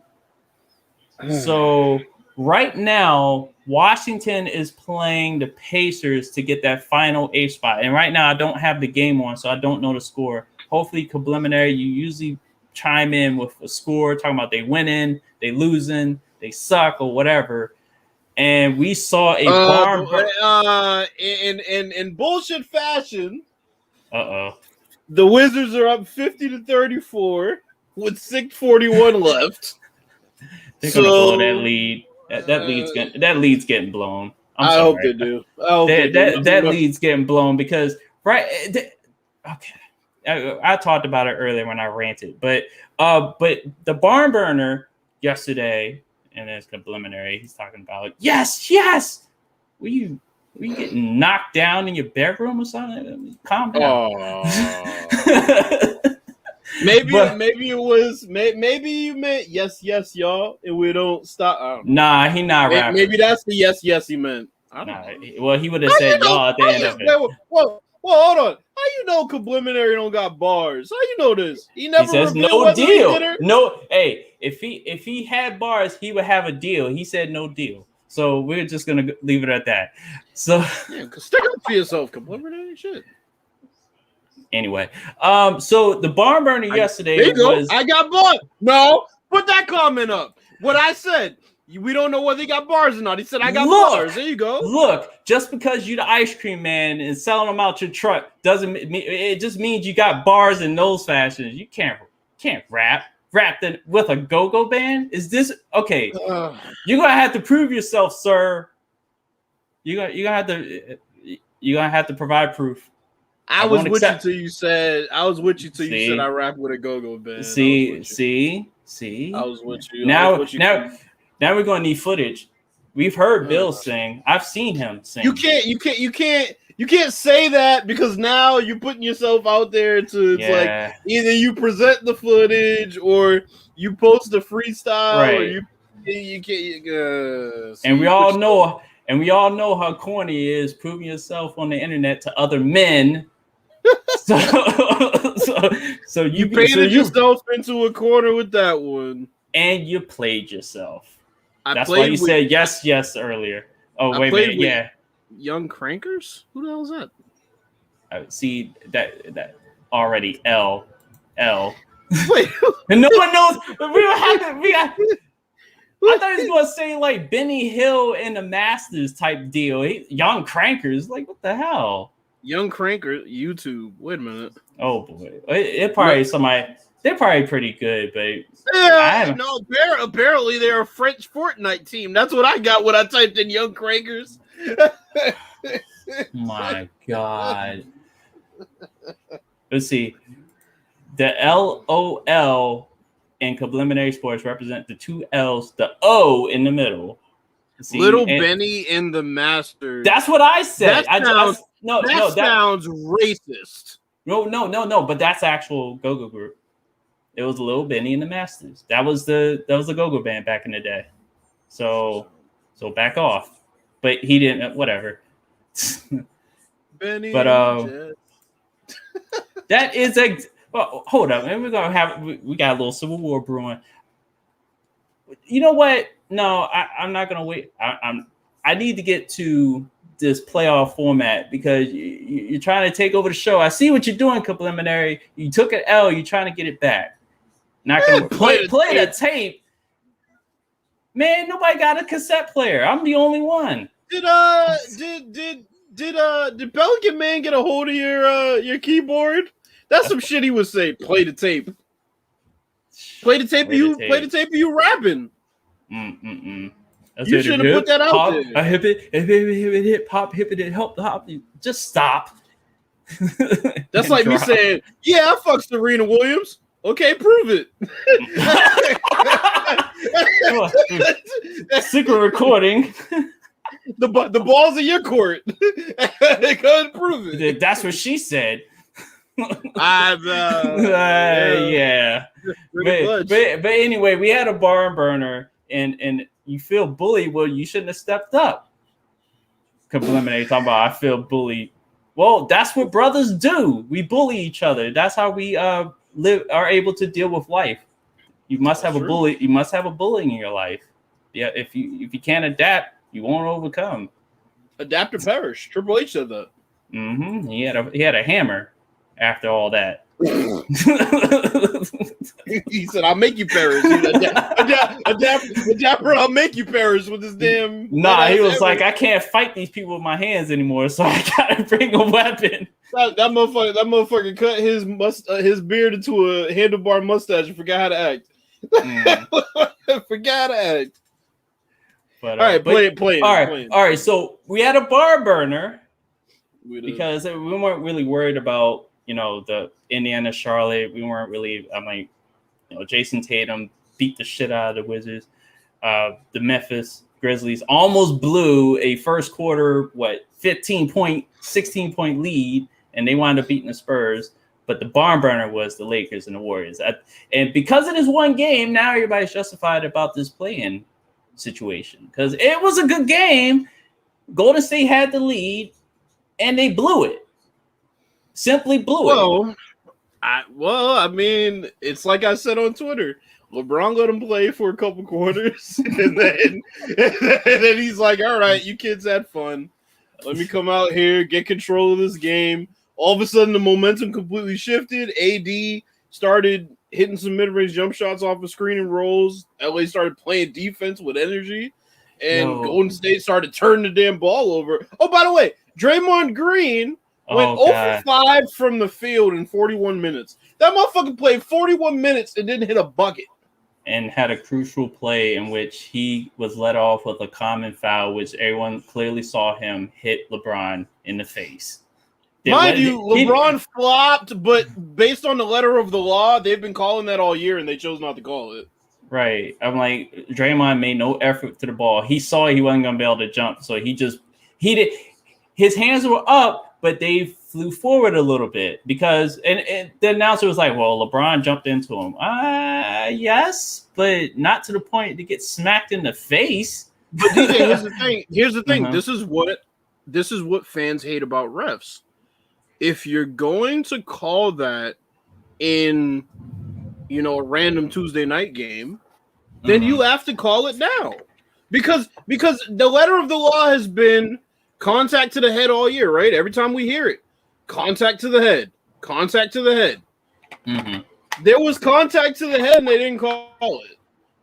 So right now, Washington is playing the Pacers to get that final 8th spot. And right now, I don't have the game on, so I don't know the score. Hopefully, preliminary, you usually chime in with a score, talking about they winning, they losing, they suck, or whatever. And we saw a barn in bullshit fashion. Uh-oh. The Wizards are up 50-34 with 6:41 left. They're gonna blow that lead. That lead's getting blown. I hope they do. That lead's getting blown because okay. I talked about it earlier when I ranted, but the barn burner yesterday, and it's preliminary. He's talking about yes. Were you getting knocked down in your bedroom or something? Calm down. Maybe you meant yes, y'all, and we don't stop. Nah, he not rapping. Maybe that's the yes he meant. Well, he would have said y'all at the end of it. Well, hold on. How you know Preliminary don't got bars? How you know this? He never says no deal. No, hey, if he had bars, he would have a deal. He said no deal. So we're just gonna leave it at that. So stick up for yourself, Preliminary shit. Anyway, so the barn burner yesterday was. I got bars. No, put that comment up. What I said. We don't know whether he got bars or not. He said, I got bars. There you go. Look, just because you're the ice cream man and selling them out your truck doesn't mean it just means you got bars in those fashions. You can't rap with a go-go band. Is this okay? You're gonna have to prove yourself, sir. You're gonna have to provide proof. I was with you till you said I rap with a go-go band. See. I was with you. Now we're gonna need footage. We've heard Bill sing. I've seen him sing. You can't say that because now you're putting yourself out there to like either you present the footage or you post the freestyle, right? Or you can't. And we all know how corny it is proving yourself on the internet to other men. so you painted yourself into a corner with that one, and you played yourself. That's why you said yes earlier. Oh, wait a minute. Yeah. Young Crankers? Who the hell is that? See that already L. Wait. And no one knows. I thought he was going to say like Benny Hill in the Masters type deal. Young Crankers. Like, what the hell? Young Cranker, YouTube. Wait a minute. Oh, boy. It probably somebody. They're probably pretty good, but apparently they're a French Fortnite team. That's what I got when I typed in Young Crankers. My God. Let's see. The LOL in preliminary sports represent the two L's, the O in the middle. See, Little Benny in the Masters. That's what I said. That sounds racist. No, but that's actual go-go group. It was Lil Benny and the Masters. That was the go-go band back in the day. So back off. But he didn't. Whatever. Benny. But that is well. Hold up, and we're gonna have we got a little civil war brewing. You know what? No, I'm not gonna wait. I need to get to this playoff format because you're trying to take over the show. I see what you're doing, preliminary. You took an L. You're trying to get it back. Not gonna play the tape. Man, nobody got a cassette player. I'm the only one. Did Pelican Man get a hold of your keyboard? That's some shit he would say. Play the tape. Play the tape of you rapping. You should have put that out there. A hip hop, hop. Just stop. That's like me saying, yeah, I fuck Serena Williams. Okay, prove it. Secret recording. The ball's in your court. They couldn't prove it. That's what she said. Yeah. Pretty much. But anyway, we had a barn burner, and you feel bullied. Well, you shouldn't have stepped up. Lemonade talking about I feel bullied. Well, that's what brothers do. We bully each other. That's how we are able to deal with life. You must have a bully. You must have a bully in your life. Yeah, if you can't adapt, you won't overcome. Adapt or perish. Triple H said that. Mm-hmm. He had a hammer after all that. He said, "I'll make you perish." Adapt, I'll make you perish with this damn. Nah, he was like, I can't fight these people with my hands anymore, so I gotta bring a weapon. That motherfucker cut his beard into a handlebar mustache and forgot how to act. Forgot how to act. But, all right, play it. All right. So we had a bar burner because we weren't really worried about the Indiana Charlotte. We weren't really. I'm like, Jason Tatum beat the shit out of the Wizards. The Memphis Grizzlies almost blew a first quarter 16 point lead, and they wound up beating the Spurs. But the barn burner was the Lakers and the Warriors. And because of this one game, now everybody's justified about this play-in situation because it was a good game. Golden State had the lead, and they blew it. Simply blew it. I mean, it's like I said on Twitter. LeBron let him play for a couple quarters, and then he's like, "All right, you kids had fun. Let me come out here, get control of this game." All of a sudden, the momentum completely shifted. AD started hitting some mid-range jump shots off of screen and rolls. LA started playing defense with energy, and Golden State started turning the damn ball over. Oh, by the way, Draymond Green went 0 for 5 from the field in 41 minutes. That motherfucker played 41 minutes and didn't hit a bucket. And had a crucial play in which he was let off with a common foul, which everyone clearly saw him hit LeBron in the face. Mind you, LeBron flopped, but based on the letter of the law, they've been calling that all year, and they chose not to call it. Right. I'm like, Draymond made no effort to the ball. He saw he wasn't going to be able to jump, so he did. His hands were up, but they flew forward a little bit because, and the announcer was like, well, LeBron jumped into him. Yes, but not to the point to get smacked in the face. But DJ, here's the thing. This is what fans hate about refs. If you're going to call that in, a random Tuesday night game, then you have to call it now. Because the letter of the law has been contact to the head all year, right? Every time we hear it, contact to the head, contact to the head. There was contact to the head, and they didn't call it.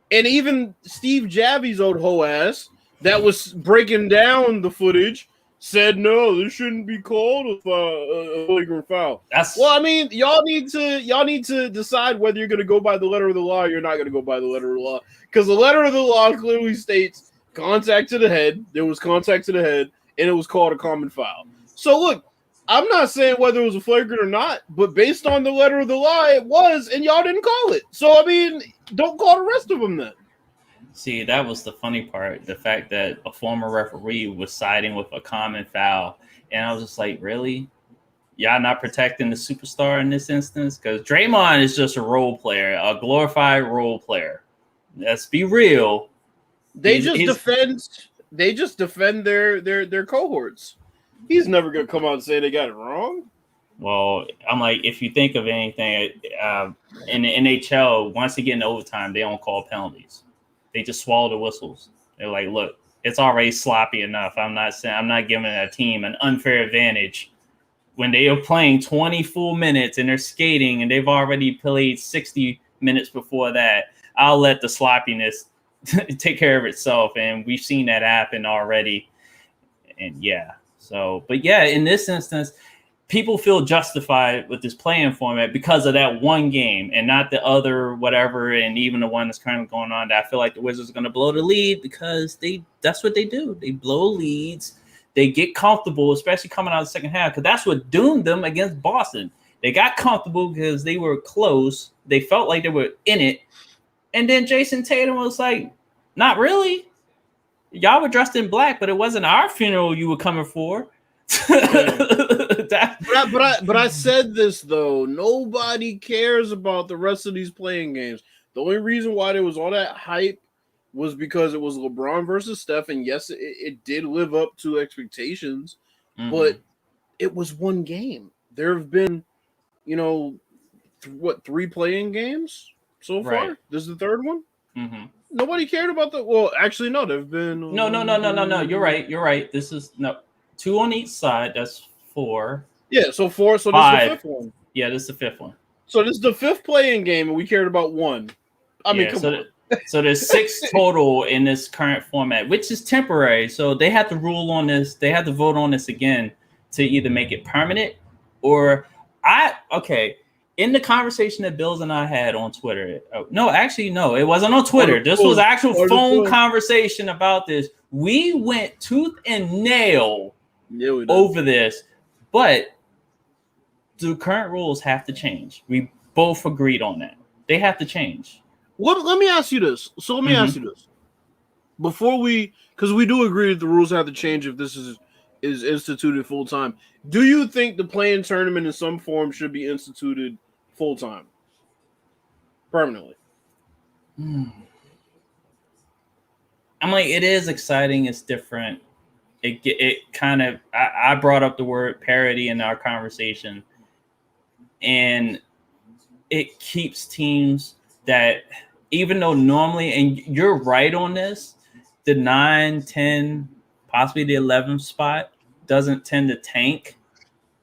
And even Steve Javi's old hoe ass that was breaking down the footage said, no, this shouldn't be called a flagrant foul. Well, I mean, y'all need to decide whether you're going to go by the letter of the law or you're not going to go by the letter of the law. Because the letter of the law clearly states contact to the head. There was contact to the head, and it was called a common foul. So, look, I'm not saying whether it was a flagrant or not, but based on the letter of the law, it was, and y'all didn't call it. So, I mean, don't call the rest of them then. See, that was the funny part, the fact that a former referee was siding with a common foul. And I was just like, really? Y'all not protecting the superstar in this instance? Because Draymond is just a role player, a glorified role player. Let's be real. They just defend their cohorts. He's never going to come out and say they got it wrong. Well, I'm like, if you think of anything, in the NHL, once they get into overtime, they don't call penalties. They just swallow the whistles. They're like, look, it's already sloppy enough. I'm not giving a team an unfair advantage when they are playing 20 full minutes and they're skating and they've already played 60 minutes before that. I'll let the sloppiness take care of itself. And we've seen that happen already. And in this instance, people feel justified with this play-in format because of that one game and not the other whatever, and even the one that's currently going on that I feel like the Wizards are going to blow the lead because that's what they do. They blow leads. They get comfortable, especially coming out of the second half, because that's what doomed them against Boston. They got comfortable because they were close. They felt like they were in it. And then Jason Tatum was like, not really. Y'all were dressed in black, but it wasn't our funeral you were coming for. But I said this though. Nobody cares about the rest of these playing games. The only reason why there was all that hype was because it was LeBron versus Steph, and yes, it did live up to expectations, but it was one game. There have been, you know, 3 playing games so far? Right. This is the third one? Mm-hmm. Nobody cared about the. Well, actually, no. There've been No. You're right. This is 2 on each side. That's 4. Yeah, so 4. So 5. this is the 5th one. Yeah, this is the 5th one. So this is the 5th playing game, and we cared about 1. I mean, come on. So there's 6 total in this current format, which is temporary. So they have to rule on this. They have to vote on this again to either make it permanent or in the conversation that Bills and I had on Twitter. No, it wasn't on Twitter. This was actual phone conversation about this. We went tooth and nail over this, but the current rules have to change. We both agreed on that. They have to change. Let me ask you this. So let me ask you this. Because we do agree that the rules have to change if this is instituted full time. Do you think the play-in tournament in some form should be instituted full time, permanently? I'm like, it is exciting. It's different. It kind of. I brought up the word parity in our conversation, and it keeps teams that, even though normally, and you're right on this, the 9, 10, possibly the 11th spot doesn't tend to tank.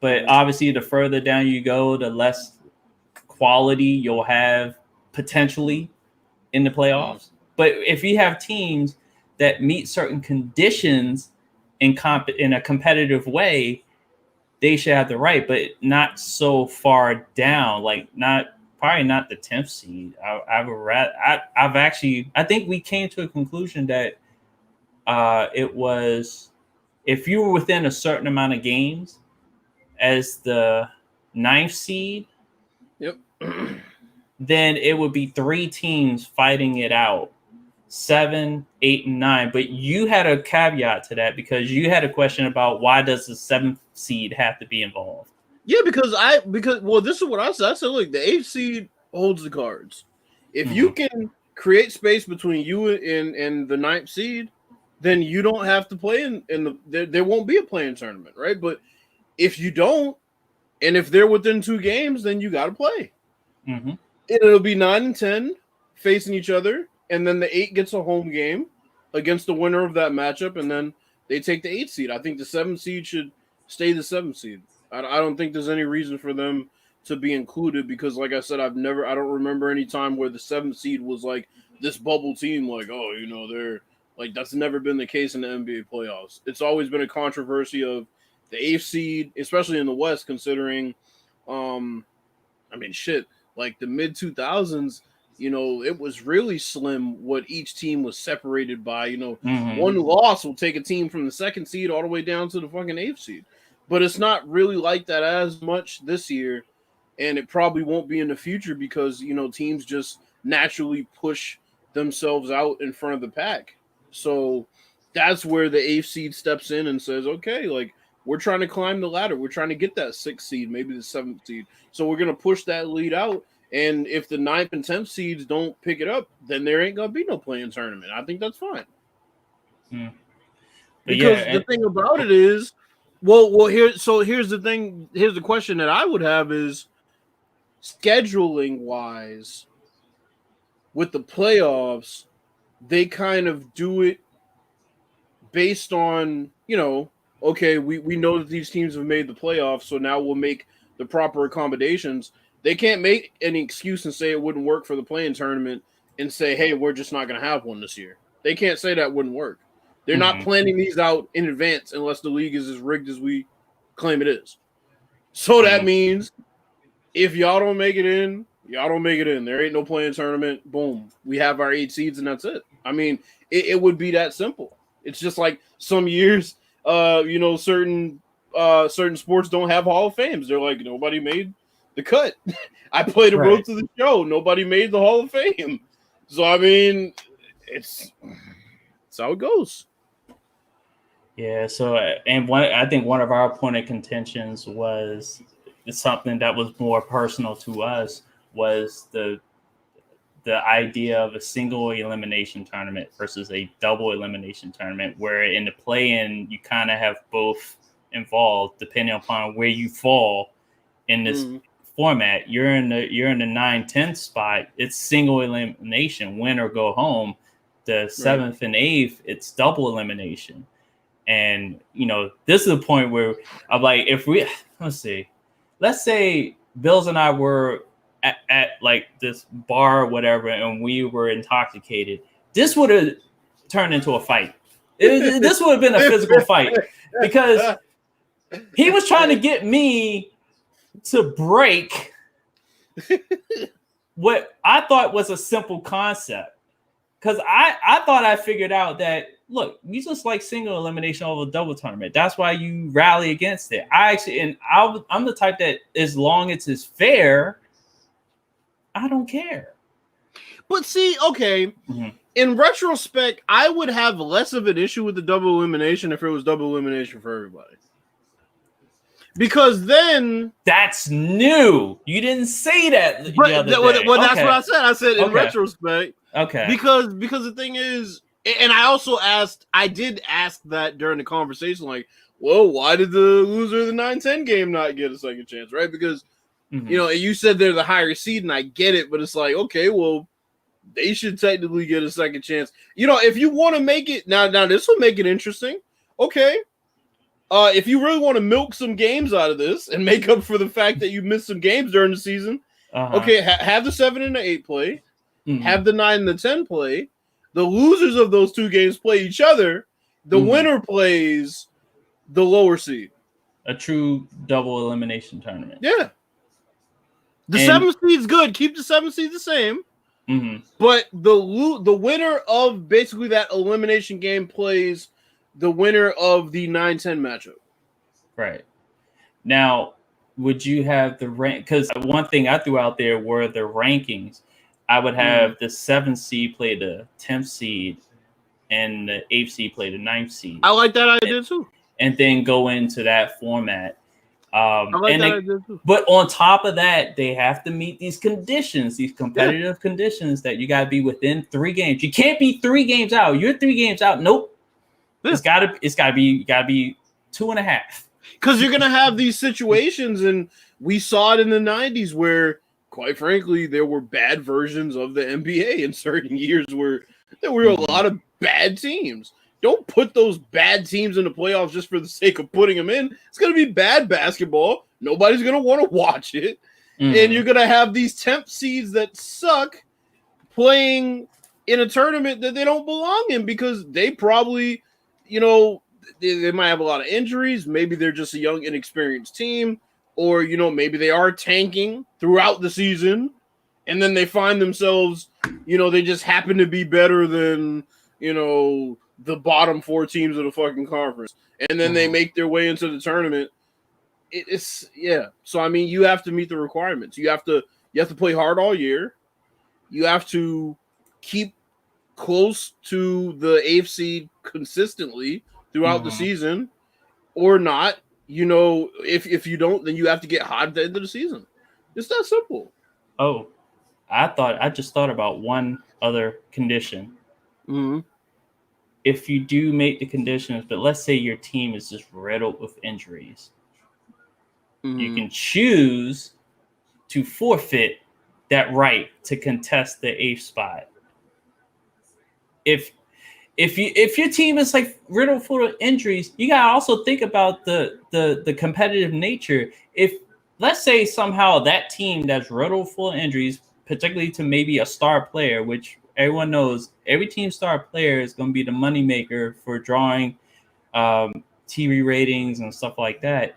But obviously, the further down you go, the less quality you'll have potentially in the playoffs. But if you have teams that meet certain conditions in a competitive way, they should have the right, but not so far down, like probably not the 10th seed. I think we came to a conclusion that it was, if you were within a certain amount of games as the 9th seed, then it would be 3 teams fighting it out, 7, 8, and 9. But you had a caveat to that because you had a question about why does the 7th seed have to be involved? Yeah, because this is what I said. I said, look, the 8th seed holds the cards. If you can create space between you and the 9th seed, then you don't have to play there won't be a play-in tournament, right? But if you don't, and if they're within 2 games, then you got to play. And it'll be 9 and 10 facing each other, and then the 8 gets a home game against the winner of that matchup, and then they take the 8th seed. I think the 7th seed should stay the 7th seed. I don't think there's any reason for them to be included because, like I said, I don't remember any time where the 7th seed was like this bubble team, like, oh, they're like, that's never been the case in the NBA playoffs. It's always been a controversy of the 8th seed, especially in the West, considering, like the mid 2000s, it was really slim what each team was separated by. One loss will take a team from the 2nd seed all the way down to the fucking 8th seed. But it's not really like that as much this year, and it probably won't be in the future because, teams just naturally push themselves out in front of the pack. So that's where the 8th seed steps in and says, okay, like, we're trying to climb the ladder. We're trying to get that 6th seed, maybe the 7th seed. So we're going to push that lead out. And if the 9th and 10th seeds don't pick it up, then there ain't going to be no play-in tournament. I think that's fine. Because the thing about it is, here's the thing. Here's the question that I would have is, scheduling wise, with the playoffs, they kind of do it based on, okay, we know that these teams have made the playoffs, so now we'll make the proper accommodations. They can't make any excuse and say it wouldn't work for the play-in tournament and say, hey, we're just not going to have one this year. They can't say that wouldn't work. They're not planning these out in advance unless the league is as rigged as we claim it is. So that means if y'all don't make it in, y'all don't make it in. There ain't no play-in tournament. Boom. We have our 8 seeds and that's it. I mean, it would be that simple. It's just like some years, certain sports don't have Hall of Fames. They're like, nobody made the cut. I played a road to the show. Nobody made the Hall of Fame. So, I mean, it's how it goes. Yeah. So, I think one of our point of contentions was something that was more personal to us was the idea of a single elimination tournament versus a double elimination tournament, where in the play-in you kind of have both involved depending upon where you fall in this format. You're in the 9-10 spot. It's single elimination, win or go home. The 7th and 8th, it's double elimination. And this is the point where I'm like, let's say Bills and I were at like this bar or whatever, and we were intoxicated. This would have turned into a fight. This would have been a physical fight because he was trying to get me to break what I thought was a simple concept. Because I thought I figured out that, look, you just like single elimination over double tournament. That's why you rally against it. I'm the type that as long as it's fair, I don't care. But see, okay, in retrospect, I would have less of an issue with the double elimination if it was double elimination for everybody. Because then that's new. You didn't say that. That's what I said. I said in retrospect. Okay. Because the thing is, and I did ask that during the conversation, like, well, why did the loser of the 9-10 game not get a second chance, right? Because you said they're the higher seed, and I get it, but it's like, okay, well, they should technically get a second chance. If you want to make it now, this will make it interesting. Okay. If you really want to milk some games out of this and make up for the fact that you missed some games during the season, okay, have the 7 and the 8 play, have the 9 and the 10 play. The losers of those two games play each other. The winner plays the lower seed. A true double elimination tournament. Yeah. The 7 seed's good. Keep the 7 seed the same. But the winner of basically that elimination game plays the winner of the 9-10 matchup. Right. Now, would you have the rank? Because one thing I threw out there were the rankings. I would have the 7th seed play the 10th seed and the 8th seed play the 9th seed. I like that idea too. And then go into that format. I like that idea too. But on top of that, they have to meet these conditions, these competitive conditions that you got to be within 3 games. You can't be 3 games out. You're 3 games out. Nope. It's gotta be 2.5. Because you're gonna have these situations, and we saw it in the 90s where, quite frankly, there were bad versions of the NBA in certain years where there were a lot of bad teams. Don't put those bad teams in the playoffs just for the sake of putting them in. It's gonna be bad basketball. Nobody's gonna want to watch it, and you're gonna have these temp seeds that suck playing in a tournament that they don't belong in because they probably. They might have a lot of injuries. Maybe they're just a young, inexperienced team. Or, maybe they are tanking throughout the season. And then they find themselves, they just happen to be better than, the bottom 4 teams of the fucking conference. And then they make their way into the tournament. So, I mean, you have to meet the requirements. You have to play hard all year. You have to keep close to the 8th seed consistently throughout the season, or not. If you don't, then you have to get hot at the end of the season. It's that simple. Oh, I just thought about one other condition. If you do make the conditions, but let's say your team is just riddled with injuries, you can choose to forfeit that right to contest the 8th spot. If your team is like riddled full of injuries, you gotta also think about the competitive nature. If let's say somehow that team that's riddled full of injuries, particularly to maybe a star player, which everyone knows every team star player is going to be the moneymaker for drawing TV ratings and stuff like that.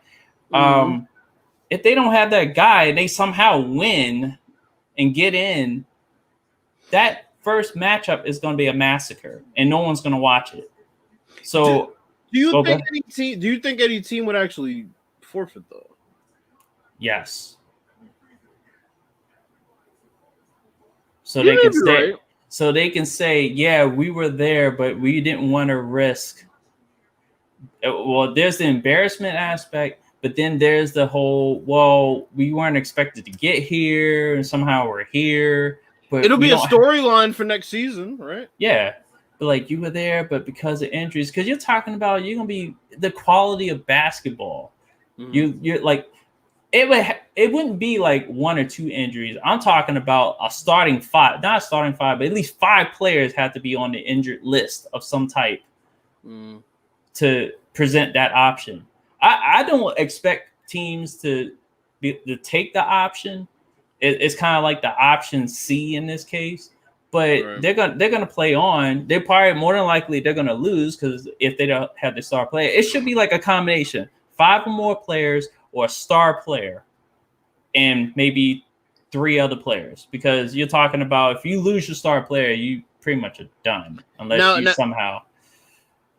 If they don't have that guy and they somehow win and get in, that first matchup is going to be a massacre, and no one's going to watch it. So, do you think any team would actually forfeit though? Yes. So they can say, yeah, we were there, but we didn't want to risk well, there's the embarrassment aspect, but then there's the whole, well, we weren't expected to get here, and somehow we're here. But It'll we be a don't storyline for next season, right? yeah. But like you were there, but because of injuries, because you're talking about you're gonna be the quality of basketball. You're like it wouldn't be like one or two injuries. I'm talking about a starting five, not a starting five, but at least 5 players have to be on the injured list of some type to present that option. I don't expect teams to take the option. It's kind of like the option C in this case, but Right. they're gonna play on. They're probably more than likely they're gonna lose because if they don't have the star player, it should be like a combination: 5 or more players or a star player, and maybe 3 other players. Because you're talking about if you lose your star player, you pretty much are done unless you somehow.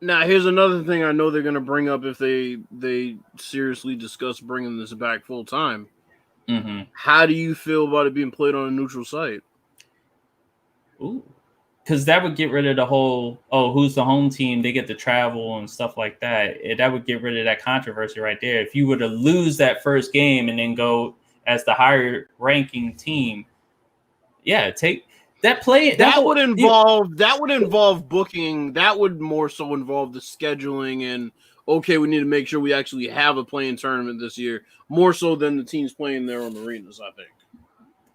Now, here's another thing I know they're going to bring up if they seriously discuss bringing this back full time. How do you feel about it being played on a neutral site? Ooh, because that would get rid of the whole, who's the home team? They get to travel and stuff like that. That would get rid of that controversy right there. If you were to lose that first game and then go as the higher ranking team, take that play. That would involve booking. That would more so involve the scheduling and okay, we need to make sure we actually have a play-in tournament this year, more so than the teams playing their own arenas, I think.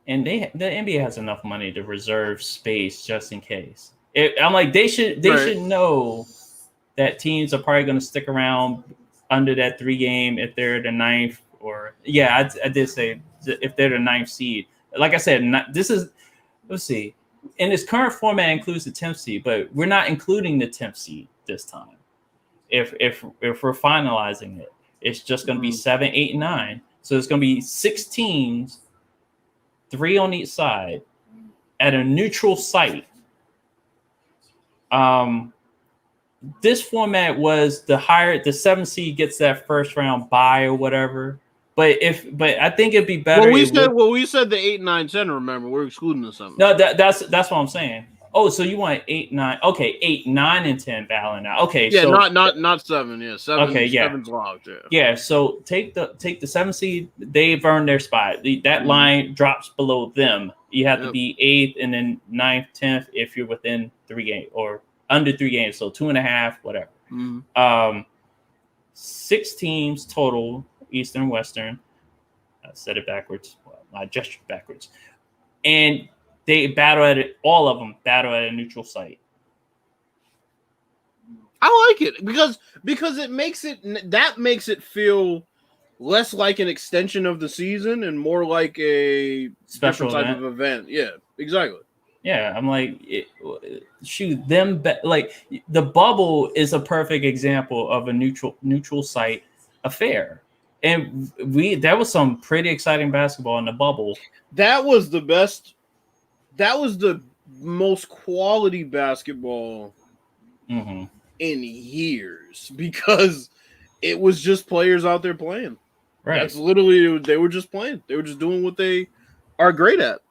And the NBA has enough money to reserve space just in case. I'm like they should know that teams are probably going to stick around under that 3 game if they're the 9th or I did say if they're the 9th seed. Like I said, let's see. In this current format includes the 10th seed, but we're not including the 10th seed this time. If we're finalizing it, it's just going to be 7, 8, and 9. So it's going to be 6 teams, 3 on each side, at a neutral site. This format was the 7th seed gets that first round bye or whatever. But I think it'd be better. We said the 8, 9, 10. Remember, we're excluding the 7. No, that's what I'm saying. Oh, so you want 8, 9? Okay, 8, 9, and 10 battling now. Okay, yeah, so not 7. Yeah, 7. Okay, yeah, 7's logged. Yeah, so take the 7th seed. They've earned their spot. That line drops below them. You have to be 8th and then 9th, 10th if you're within 3 games or under 3 games. So 2.5, whatever. 6 teams total. Eastern, Western. I said it backwards. Well, I gestured backwards. And they battle at it. All of them battle at a neutral site. I like it because it makes it feel less like an extension of the season and more like a special type of event. Yeah, exactly. Yeah, I'm like, like the bubble is a perfect example of a neutral site affair. And there was some pretty exciting basketball in the bubble. That was the best. That was the most quality basketball in years because it was just players out there playing. Right. That's literally, they were just playing. They were just doing what they are great at.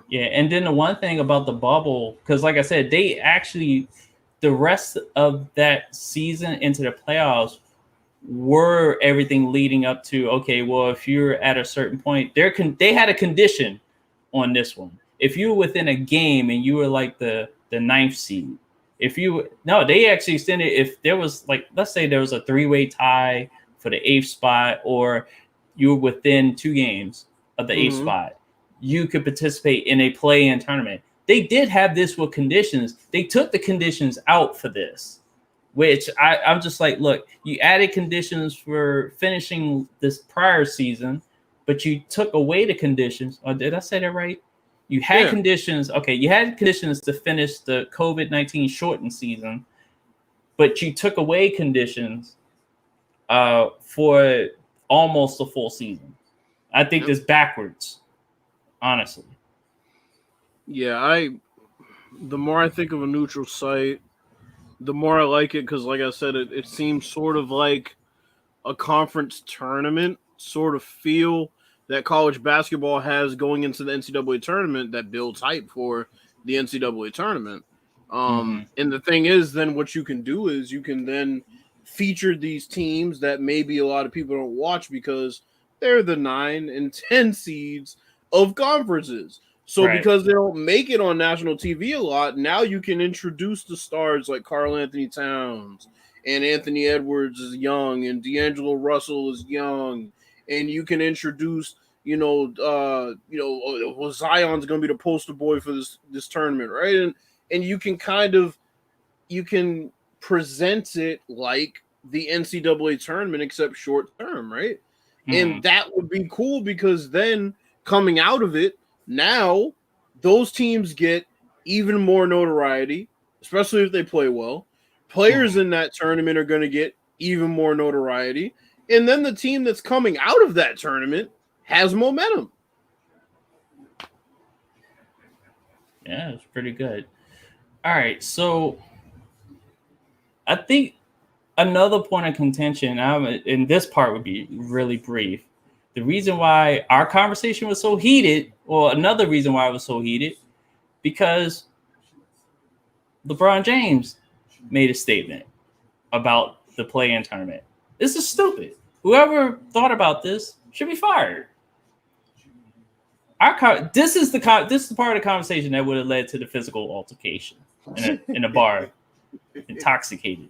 Yeah, and then the one thing about the bubble, because like I said, they actually, the rest of that season into the playoffs were everything leading up to, okay, well, if you're at a certain point, they had a condition on this one. If you were within a game and you were like the 9th seed, they actually extended, if there was like, let's say there was a 3-way tie for the 8th spot, or you were within 2 games of the 8th spot, you could participate in a play-in tournament. They did have this with conditions. They took the conditions out for this, which I'm just like, look, you added conditions for finishing this prior season, but you took away the conditions. Or did I say that right? You had conditions. Okay, you had conditions to finish the COVID-19 shortened season, but you took away conditions for almost a full season. I think that's backwards, honestly. Yeah, the more I think of a neutral site, the more I like it because, like I said, it seems sort of like a conference tournament sort of feel that college basketball has going into the NCAA tournament that builds hype for the NCAA tournament. And the thing is, then what you can do is you can then featured these teams that maybe a lot of people don't watch because they're the 9 and 10 seeds of conferences. So because they don't make it on national TV a lot, now you can introduce the stars like Karl Anthony Towns and Anthony Edwards is young and D'Angelo Russell is young, and you can introduce Zion's going to be the poster boy for this tournament, right? And you can present it like the NCAA tournament except short term, right? And that would be cool because then coming out of it, now those teams get even more notoriety, especially if they play well. Players in that tournament are going to get even more notoriety. And then the team that's coming out of that tournament has momentum. Yeah, it's pretty good. All right, so I think another point of contention, and this part would be really brief. The reason why our conversation was so heated, or another reason why it was so heated, because LeBron James made a statement about the play-in tournament. This is stupid. Whoever thought about this should be fired. This is the part of the conversation that would have led to the physical altercation in a bar, intoxicated,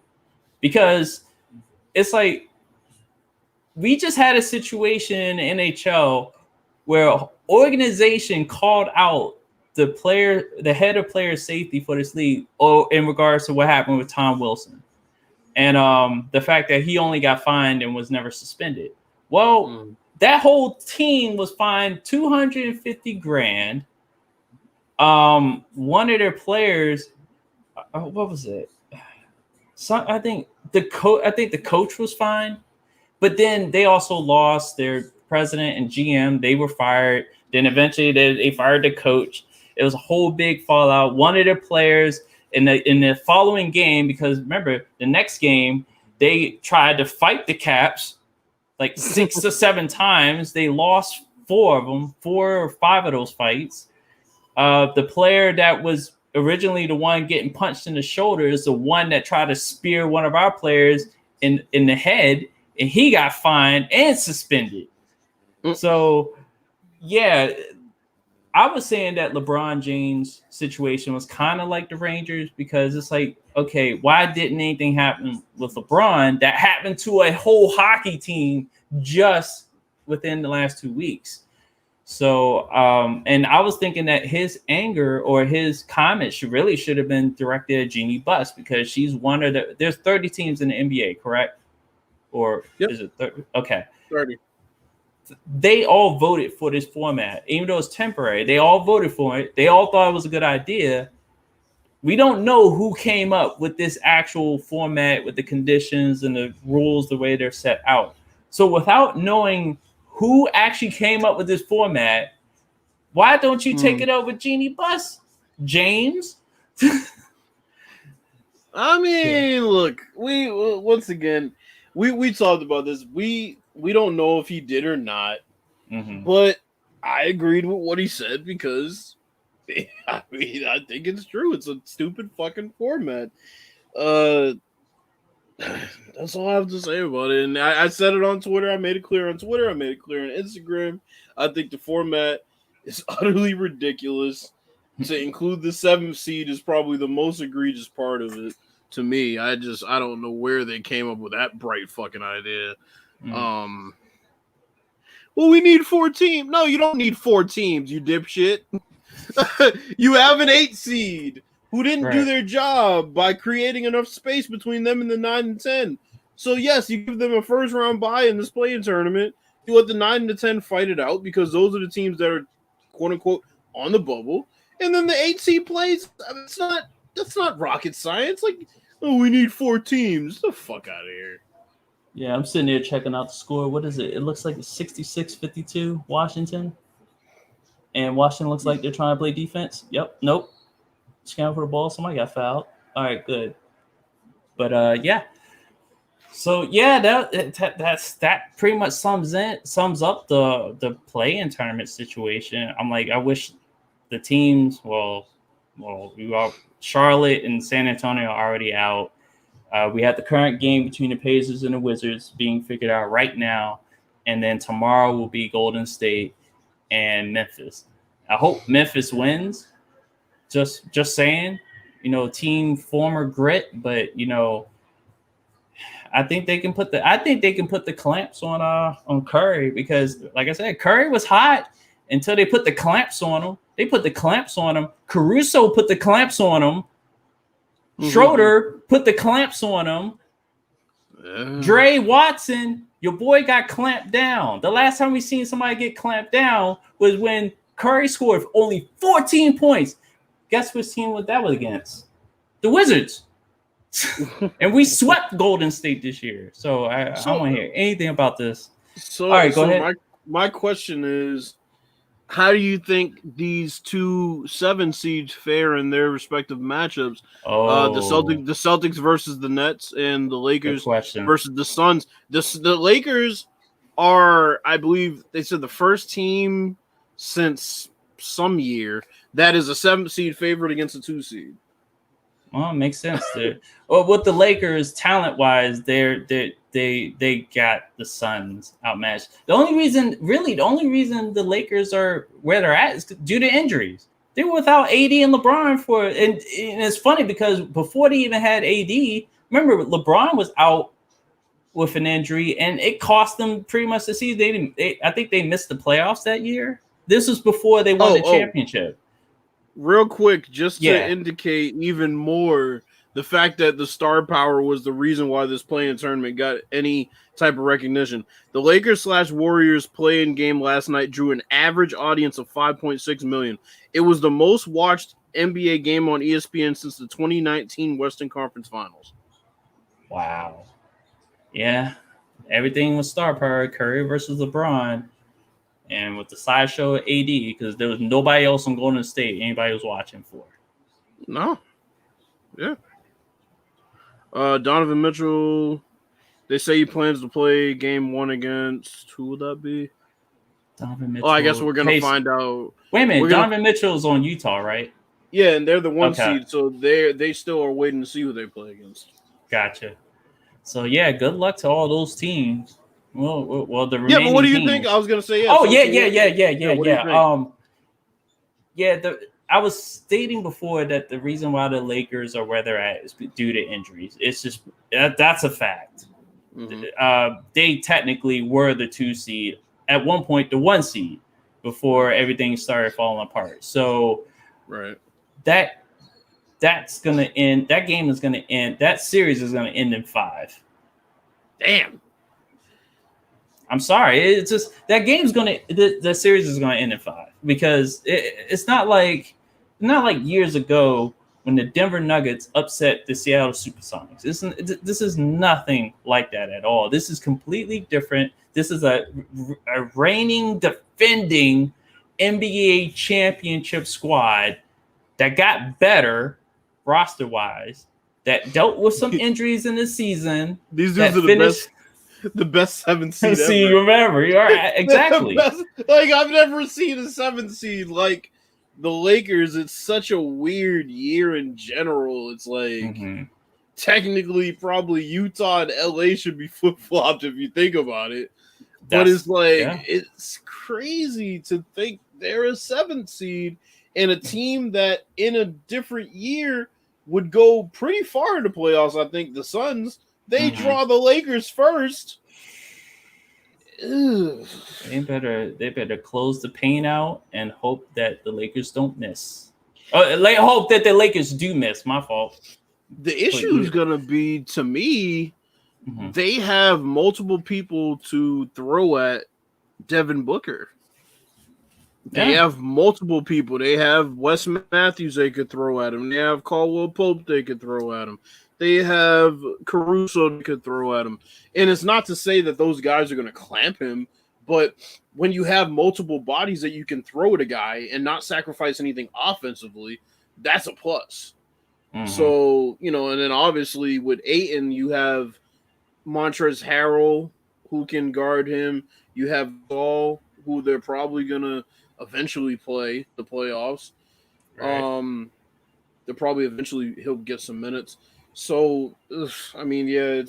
because it's like we just had a situation in the NHL where an organization called out the head of player safety for this league, in regards to what happened with Tom Wilson, and the fact that he only got fined and was never suspended. Well, that whole team was fined $250,000. One of their players, what was it? I think the coach was fined, but then they also lost their president and GM. They were fired. Then eventually they fired the coach. It was a whole big fallout. One of their players in the following game, because remember the next game they tried to fight the Caps like 6 or 7 times. They lost 4 or 5 of those fights. The player that was originally the one getting punched in the shoulder is the one that tried to spear one of our players in the head, and he got fined and suspended. So, yeah, I was saying that LeBron James' situation was kind of like the Rangers, because it's like, okay, why didn't anything happen with LeBron that happened to a whole hockey team just within the last 2 weeks? So, and I was thinking that his anger or his comments should have been directed at Jeannie Buss, because she's one of there's 30 teams in the NBA, correct? Or is it 30? Okay. 30. They all voted for this format, even though it's temporary. They all voted for it. They all thought it was a good idea. We don't know who came up with this actual format with the conditions and the rules, the way they're set out. So without knowing who actually came up with this format, why don't you take it up with Jeannie Buss, James? I mean, look, we once again, we talked about this. We don't know if he did or not, but I agreed with what he said because I mean, I think it's true. It's a stupid fucking format. That's all I have to say about it. And I said it on Twitter. I made it clear on Twitter. I made it clear on Instagram. I think the format is utterly ridiculous. To include the 7th seed is probably the most egregious part of it to me. I don't know where they came up with that bright fucking idea. Well, we need 4 teams. No, you don't need 4 teams, you dipshit. You have an 8 seed who didn't do their job by creating enough space between them and the 9 and 10. So, yes, you give them a first-round bye in this play-in tournament. You let the 9 and the 10 fight it out because those are the teams that are, quote-unquote, on the bubble. And then the 8 seed plays. That's not rocket science. Like, oh, we need 4 teams. Get the fuck out of here. Yeah, I'm sitting there checking out the score. What is it? It looks like it's 66-52 Washington. And Washington looks like they're trying to play defense. Yep. Nope. Scramble for the ball. Somebody got fouled. All right, good. But yeah. So yeah, that pretty much sums up the play-in tournament situation. I'm like, I wish the teams, well, Charlotte and San Antonio are already out. We have the current game between the Pacers and the Wizards being figured out right now, and then tomorrow will be Golden State and Memphis. I hope Memphis wins. Just saying, team former grit, but I think they can put the clamps on Curry because, like I said, Curry was hot until they put the clamps on him. They put the clamps on him. Caruso put the clamps on him. Schroeder put the clamps on him. Dre Watson, your boy got clamped down. The last time we seen somebody get clamped down was when Curry scored only 14 points. Guess which team that was against? The Wizards. And we swept Golden State this year. So I don't want to hear anything about this. So, all right, go ahead. My question is, how do you think these 2 7 seeds fare in their respective matchups? The Celtics versus the Nets and the Lakers versus the Suns. The Lakers are, I believe, they said the first team since some year that is a 7 seed favorite against a 2 seed. Well, it makes sense. Well, with the Lakers, talent-wise, they got the Suns outmatched. The only reason the Lakers are where they're at is due to injuries. They were without AD and LeBron and it's funny because before they even had AD, remember LeBron was out with an injury, and it cost them pretty much the season. I think they missed the playoffs that year. This was before they won the championship. Real quick, just to indicate even more the fact that the star power was the reason why this play-in tournament got any type of recognition. The Lakers/Warriors play-in game last night drew an average audience of 5.6 million. It was the most watched NBA game on ESPN since the 2019 Western Conference Finals. Wow. Yeah. Everything was star power. Curry versus LeBron. And with the sideshow of AD, because there was nobody else on Golden State anybody was watching for. No. Yeah. Donovan Mitchell, they say he plans to play game 1 against, who would that be? Donovan Mitchell. I guess we're going to find out. Wait a minute. Donovan Mitchell's on Utah, right? Yeah, and they're the 1 seed, so they still are waiting to see who they play against. Gotcha. So, yeah, good luck to all those teams. Well, the remaining but what do you teams. think? I was gonna say, I was stating before that the reason why the Lakers are where they're at is due to injuries. It's just that's a fact. They technically were the 2 seed at one point, the 1 seed before everything started falling apart. So, right, that's gonna end. That game is gonna end. That series is gonna end in 5. Damn. I'm sorry. It's just that game's the series is gonna end in 5 because it's not like years ago when the Denver Nuggets upset the Seattle SuperSonics. This is nothing like that at all. This is completely different. This is a reigning, defending NBA championship squad that got better roster-wise, that dealt with some injuries in the season. These dudes are the best 7 seed ever. Remember, you are exactly. I've never seen a 7 seed like the Lakers. It's such a weird year in general. It's like technically probably Utah and LA should be flip-flopped if you think about it. But it's like it's crazy to think they're a 7 seed and a team that in a different year would go pretty far in the playoffs. I think the Suns, they draw the Lakers first. Ugh. They better close the paint out and hope that the Lakers don't miss. Hope that the Lakers do miss. My fault. The issue is going to be, to me, they have multiple people to throw at Devin Booker. They have multiple people. They have Wes Matthews they could throw at him. They have Caldwell Pope they could throw at him. They have Caruso they could throw at him. And it's not to say that those guys are going to clamp him, but when you have multiple bodies that you can throw at a guy and not sacrifice anything offensively, that's a plus. So, and then obviously with Ayton, you have Montrezl Harrell who can guard him. You have Saul, who they're probably going to eventually play the playoffs. Right. They'll probably eventually he'll get some minutes. So, I mean, yeah,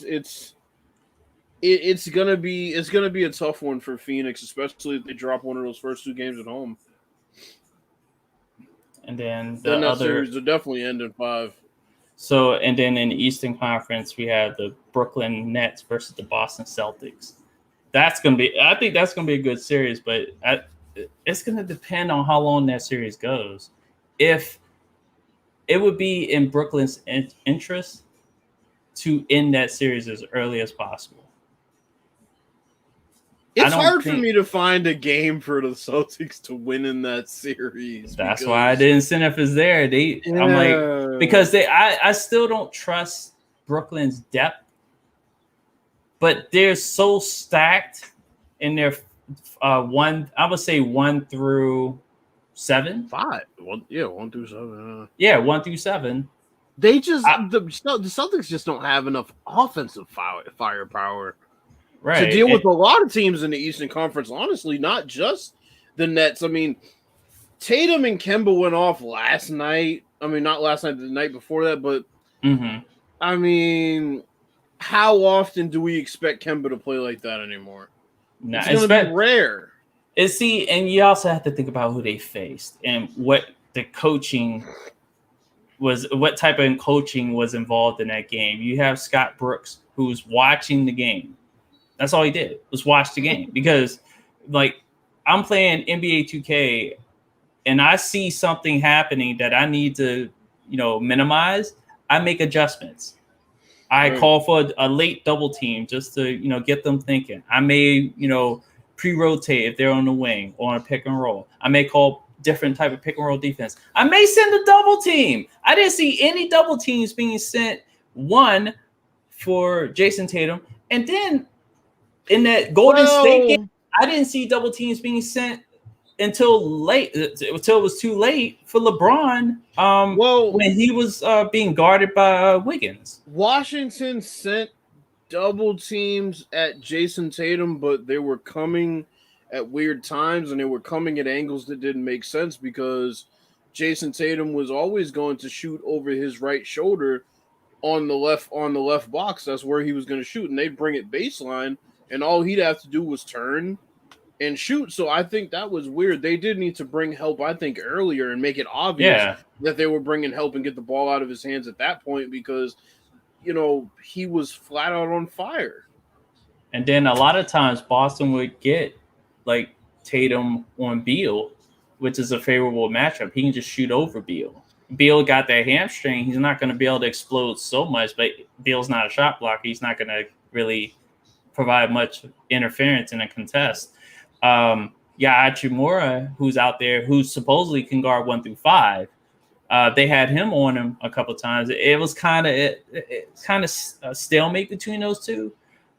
it's gonna be a tough one for Phoenix, especially if they drop one of those first two games at home. And then the Then that other, series will definitely end in 5. so and then in the Eastern Conference we have the Brooklyn Nets versus the Boston Celtics. That's gonna be, I think that's gonna be a good series, but it's gonna depend on how long that series goes. If it would be in Brooklyn's interest to end that series as early as possible. I It's don't hard for think me to find a game for the Celtics to win in that series that's why because the incentive is there. I'm like, because I still don't trust Brooklyn's depth, but they're so stacked in their I would say 1 through 7. 5. 1 through 7. Yeah, 1 through 7. They just I, the Celtics just don't have enough offensive firepower to right. deal with a lot of teams in the Eastern Conference. Honestly, not just the Nets. I mean, Tatum and Kemba went off last night. I mean, not last night, the night before that. But I mean, how often do we expect Kemba to play like that anymore? Nah, It's going to be rare. And you also have to think about who they faced and what the coaching was, what type of coaching was involved in that game. You have Scott Brooks, who's watching the game. That's all he did, was watch the game. Because, like, I'm playing NBA 2K and I see something happening that I need to, minimize. I make adjustments. I call for a late double team just to, get them thinking. I may, pre-rotate if they're on the wing or on a pick and roll. I may call different type of pick and roll defense. I may send a double team. I didn't see any double teams being sent, one for Jason Tatum. And then in that Golden State game, I didn't see double teams being sent until it was too late for LeBron when he was being guarded by Wiggins. Washington sent double teams at Jason Tatum, but they were coming at weird times and they were coming at angles that didn't make sense because Jason Tatum was always going to shoot over his right shoulder on the left box. That's where he was going to shoot, and they'd bring it baseline, and all he'd have to do was turn and shoot. So I think that was weird. They did need to bring help, I think, earlier and make it obvious that they were bringing help and get the ball out of his hands at that point because he was flat out on fire. And then a lot of times Boston would get like Tatum on Beal, which is a favorable matchup. He can just shoot over Beal. Beal got that hamstring. He's not going to be able to explode so much, but Beal's not a shot blocker. He's not going to really provide much interference in a contest. Achimura, who's out there, who supposedly can guard 1 through 5. They had him on him a couple of times. It was kind of a stalemate between those two.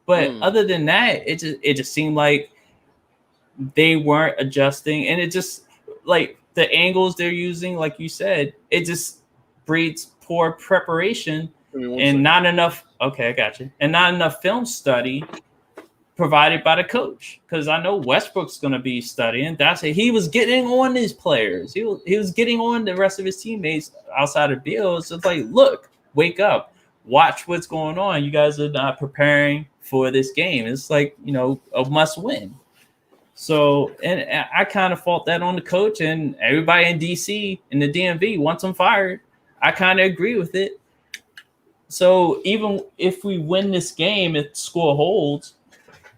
But other than that, it just seemed like they weren't adjusting, and it just like the angles they're using, like you said, it just breeds poor preparation and not enough. Okay, I got you. And not enough film study provided by the coach, because I know Westbrook's going to be studying. That's it. He was getting on his players. He was getting on the rest of his teammates outside of Beal. So it's like, look, wake up, watch what's going on. You guys are not preparing for this game. It's like, a must win. So, and I kind of fault that on the coach, and everybody in DC and the DMV wants him fired. I kind of agree with it. So even if we win this game, if the score holds,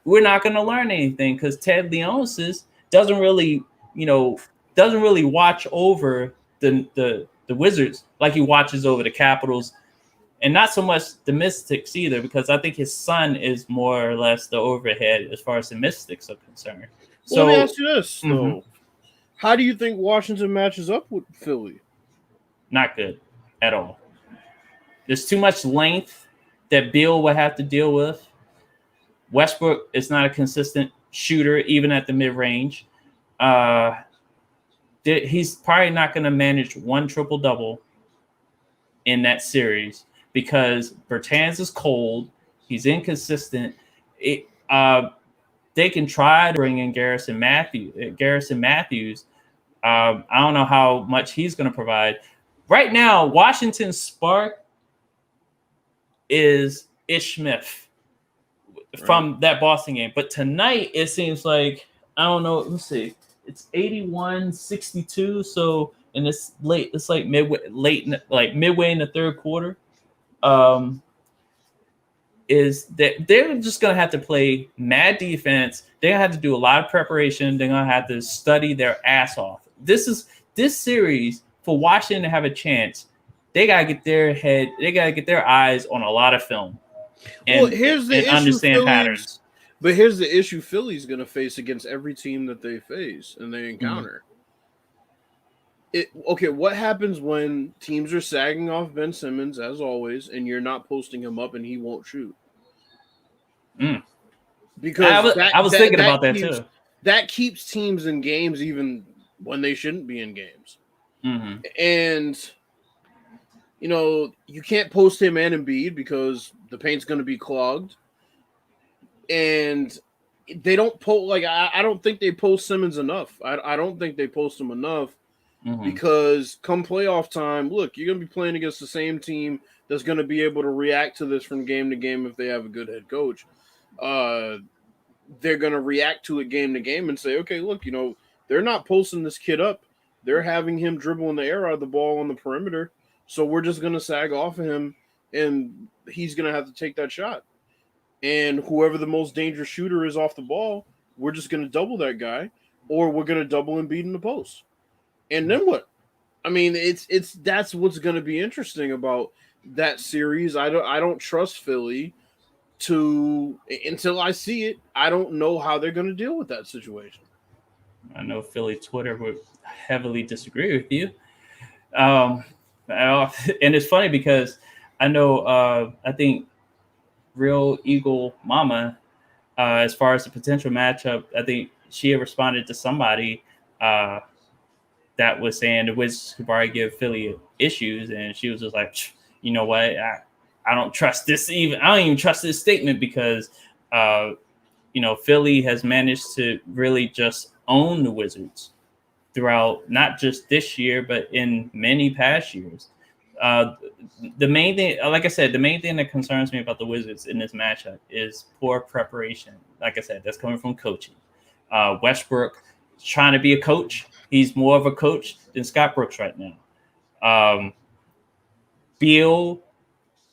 we're not going to learn anything because Ted Leonsis doesn't really watch over the Wizards like he watches over the Capitals, and not so much the Mystics either, because I think his son is more or less the overhead as far as the Mystics are concerned. So let me ask you this, though. How do you think Washington matches up with Philly? Not good at all. There's too much length that Beal will have to deal with. Westbrook is not a consistent shooter, even at the mid-range. He's probably not going to manage one triple-double in that series because Bertans is cold. He's inconsistent. They can try to bring in Garrison Matthews. I don't know how much he's going to provide. Right now, Washington's spark is Ish Smith from that Boston game. But tonight, it seems like, I don't know, let's see. It's 81-62. So, and it's late. It's like midway in the third quarter. Is that they're just gonna have to play mad defense. They're gonna have to do a lot of preparation. They're gonna have to study their ass off. This series for Washington to have a chance. They gotta get their eyes on a lot of film. And, here's the issue, understand patterns. But here's the issue Philly's gonna face against every team that they face and they encounter. What happens when teams are sagging off Ben Simmons as always, and you're not posting him up and he won't shoot? Because I was thinking about that too. That keeps teams in games even when they shouldn't be in games. And you can't post him and Embiid because the paint's going to be clogged. And they don't post I don't think they post Simmons enough. I don't think they post him enough. Because come playoff time, look, you're going to be playing against the same team that's going to be able to react to this from game to game if they have a good head coach. They're going to react to it game to game and say, okay, look, they're not posting this kid up. They're having him dribble in the air out of the ball on the perimeter. So we're just going to sag off of him, and he's going to have to take that shot. And whoever the most dangerous shooter is off the ball, we're just going to double that guy, or we're going to double Embiid in the post. And then what? I mean, that's what's going to be interesting about that series. I don't trust Philly until I see it. I don't know how they're going to deal with that situation. I know Philly Twitter would heavily disagree with you. And it's funny because I know I think Real Eagle Mama, as far as the potential matchup, I think she had responded to somebody that was saying the Wizards could probably give Philly issues, and she was just like, you know what, I don't trust this I don't even trust this statement because Philly has managed to really just own the Wizards throughout not just this year but in many past years. The main thing, like I said, the main thing that concerns me about the Wizards in this matchup is poor preparation. Like I said, that's coming from coaching. Westbrook trying to be a coach. He's more of a coach than Scott Brooks right now. Beal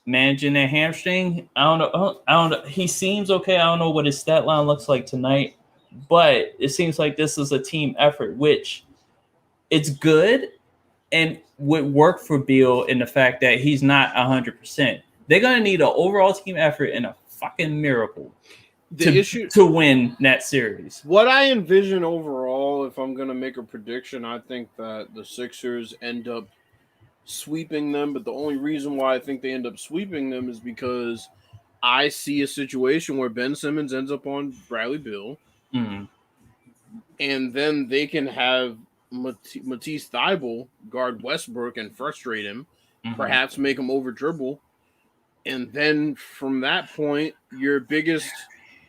managing that hamstring. I don't know. He seems okay. I don't know what his stat line looks like tonight, but it seems like this is a team effort, which it's good and would work for Beal in the fact that he's not 100%. They're going to need an overall team effort and a fucking miracle to win that series. What I envision overall, if I'm going to make a prediction, I think that the Sixers end up sweeping them. But the only reason why I think they end up sweeping them is because I see a situation where Ben Simmons ends up on Bradley Beal. And then they can have Matisse Thybulle guard Westbrook and frustrate him, perhaps make him over dribble. And then from that point, your biggest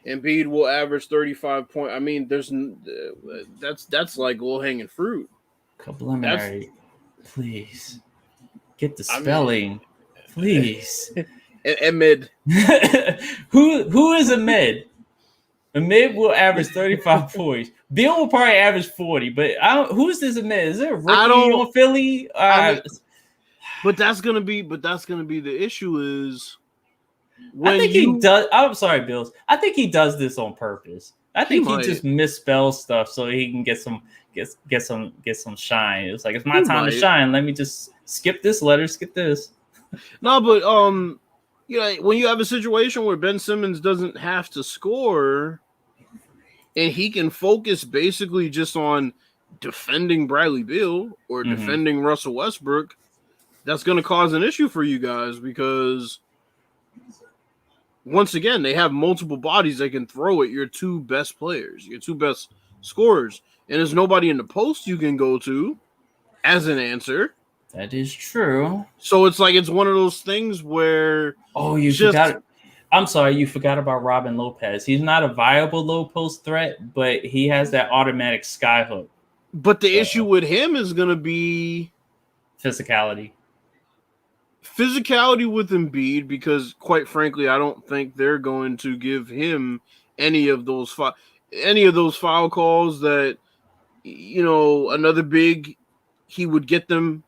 Embiid will average 35 points. I mean, that's like low hanging fruit. Preliminary, please get the spelling, please. Emid. Who is Emid? Emid will average 35 points. Beal will probably average 40, but who's this Emid? Is there a rookie on Philly? But that's gonna be the issue is. He does. I'm sorry, Bills. I think he does this on purpose. I think he just misspells stuff so he can get some shine. It's like, it's my time to shine. Let me just skip this letter, skip this. No, but when you have a situation where Ben Simmons doesn't have to score and he can focus basically just on defending Bradley Beal or defending Russell Westbrook, that's going to cause an issue for you guys because once again, they have multiple bodies they can throw at your two best players, your two best scorers, and there's nobody in the post you can go to as an answer. That is true. So it's like it's one of those things where forgot. I'm sorry, you forgot about Robin Lopez. He's not a viable low post threat, but he has that automatic skyhook. But the issue with him is going to be physicality. physicality with Embiid, because quite frankly, I don't think they're going to give him any of those foul calls that, another big, he would get them,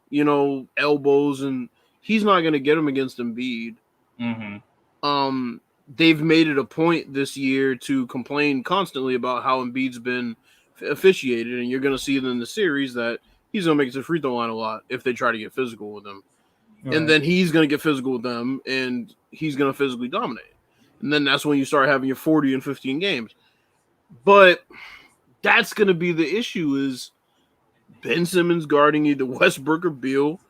elbows, and he's not going to get them against Embiid. Mm-hmm. They've made it a point this year to complain constantly about how Embiid's been officiated, and you're going to see it in the series that he's going to make it to the free throw line a lot if they try to get physical with him. Right. And then he's going to get physical with them, and he's going to physically dominate. And then that's when you start having your 40 and 15 games. But that's going to be the issue, is Ben Simmons guarding either Westbrook or Beal,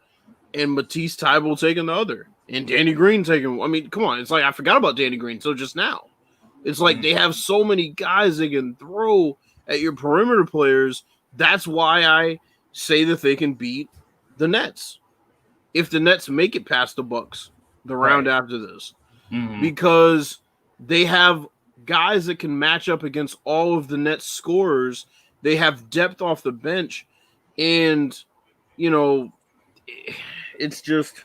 and Matisse Thybulle taking the other, and Danny Green taking. I mean, come on, it's like I forgot about Danny Green until just now. It's like they have so many guys they can throw at your perimeter players. That's why I say that they can beat the Nets if the Nets make it past the Bucks the round after this, because they have guys that can match up against all of the Nets scorers. They have depth off the bench, and it's just,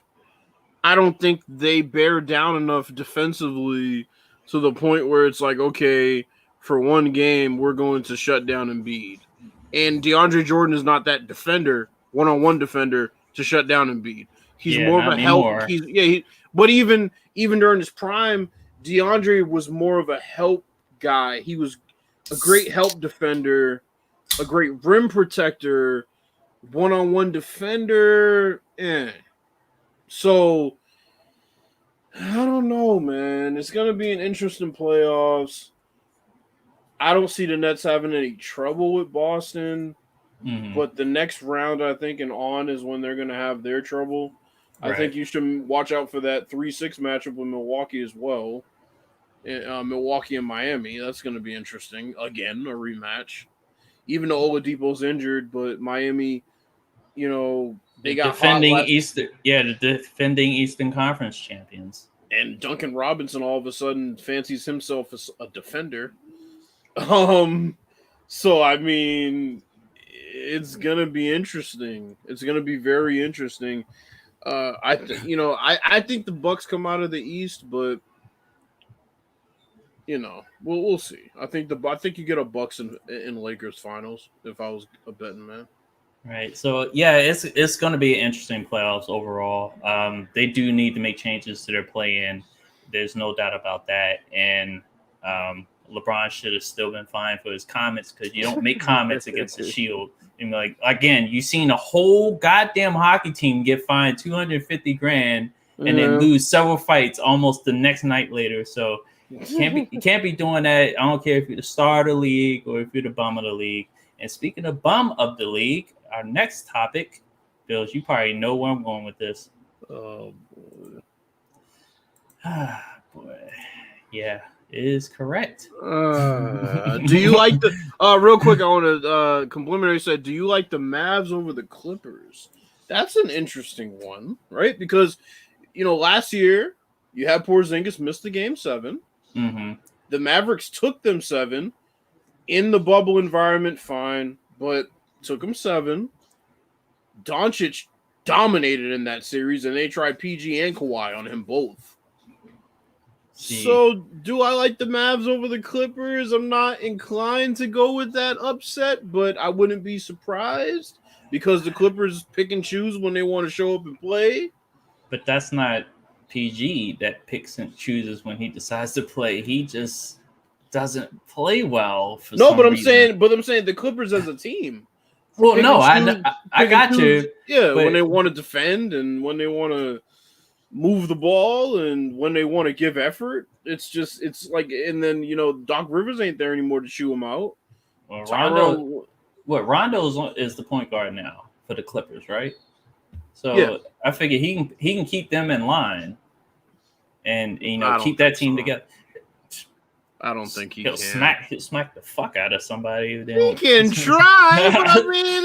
I don't think they bear down enough defensively to the point where it's like, okay, for one game, we're going to shut down Embiid. And DeAndre Jordan is not that defender, one-on-one defender, to shut down Embiid. He's more of a help. But even during his prime, DeAndre was more of a help guy. He was a great help defender, a great rim protector, one-on-one defender. So I don't know, man. It's going to be an interesting playoffs. I don't see the Nets having any trouble with Boston, but the next round, I think, and on is when they're going to have their trouble. Right. I think you should watch out for that 3-6 matchup with Milwaukee as well. Milwaukee and Miami. That's going to be interesting. Again, a rematch. Even though Oladipo's injured, but Miami, they got the defending Eastern Conference champions. And Duncan Robinson all of a sudden fancies himself as a defender. So I mean, it's gonna be interesting. It's gonna be very interesting. I think the Bucks come out of the East, but we'll see. I think you get a Bucks in Lakers finals if I was a betting man. Right. So yeah, it's going to be an interesting playoffs overall. They do need to make changes to their play-in. There's no doubt about that. And LeBron should have still been fined for his comments, because you don't make comments against the Shield. And again, you've seen a whole goddamn hockey team get fined $250,000 and then lose several fights almost the next night later. So you can't be doing that. I don't care if you're the star of the league or if you're the bum of the league. And speaking of bum of the league, our next topic, Bills, you probably know where I'm going with this. Oh, boy. Boy. Yeah, it is correct. Do you like the real quick, I want to complimentary said, do you like the Mavs over the Clippers? That's an interesting one, right? Because, last year you had Porzingis miss the game 7. The Mavericks took them 7 in the bubble environment, fine, but took them 7. Doncic dominated in that series, and they tried PG and Kawhi on him both. So, do I like the Mavs over the Clippers? I'm not inclined to go with that upset, but I wouldn't be surprised, because the Clippers pick and choose when they want to show up and play. But that's not PG that picks and chooses when he decides to play. He just doesn't play well for some reason. I'm saying the Clippers as a team. Well, no, I got you. Yeah, when they want to defend and when they want to move the ball and when they want to give effort, it's like, and then Doc Rivers ain't there anymore to chew him out. Well, Rondo is the point guard now for the Clippers, right? So I figure he can keep them in line, and keep that team together. I don't think he'll smack the fuck out of somebody. He can try, but I mean,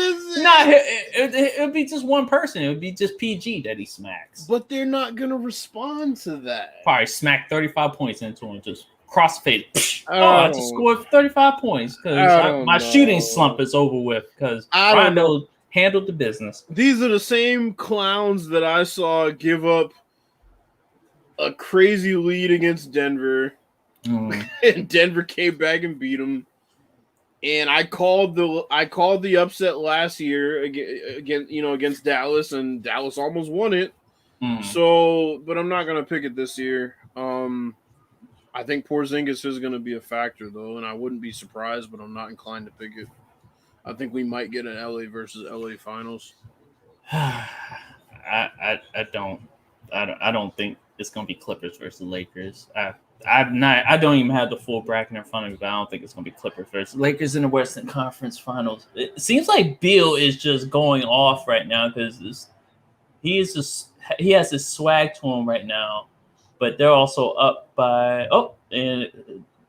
it'll be just one person. It would be just PG that he smacks. But they're not gonna respond to that. Probably smack 35 points into him, just crossfade. I just scored 35 points because my shooting slump is over with because Rondo handled the business. These are the same clowns that I saw give up a crazy lead against Denver, and Denver came back and beat them. And I called the upset last year against Dallas, and Dallas almost won it. So, but I'm not gonna pick it this year. I think Porzingis is gonna be a factor though, and I wouldn't be surprised, but I'm not inclined to pick it. I think we might get an LA versus LA finals. I don't think it's gonna be Clippers versus Lakers. I don't even have the full bracket in front of me, but I don't think it's gonna be Clippers versus Lakers in the Western Conference Finals. It seems like Beal is just going off right now because he has this swag to him right now, but they're also up by and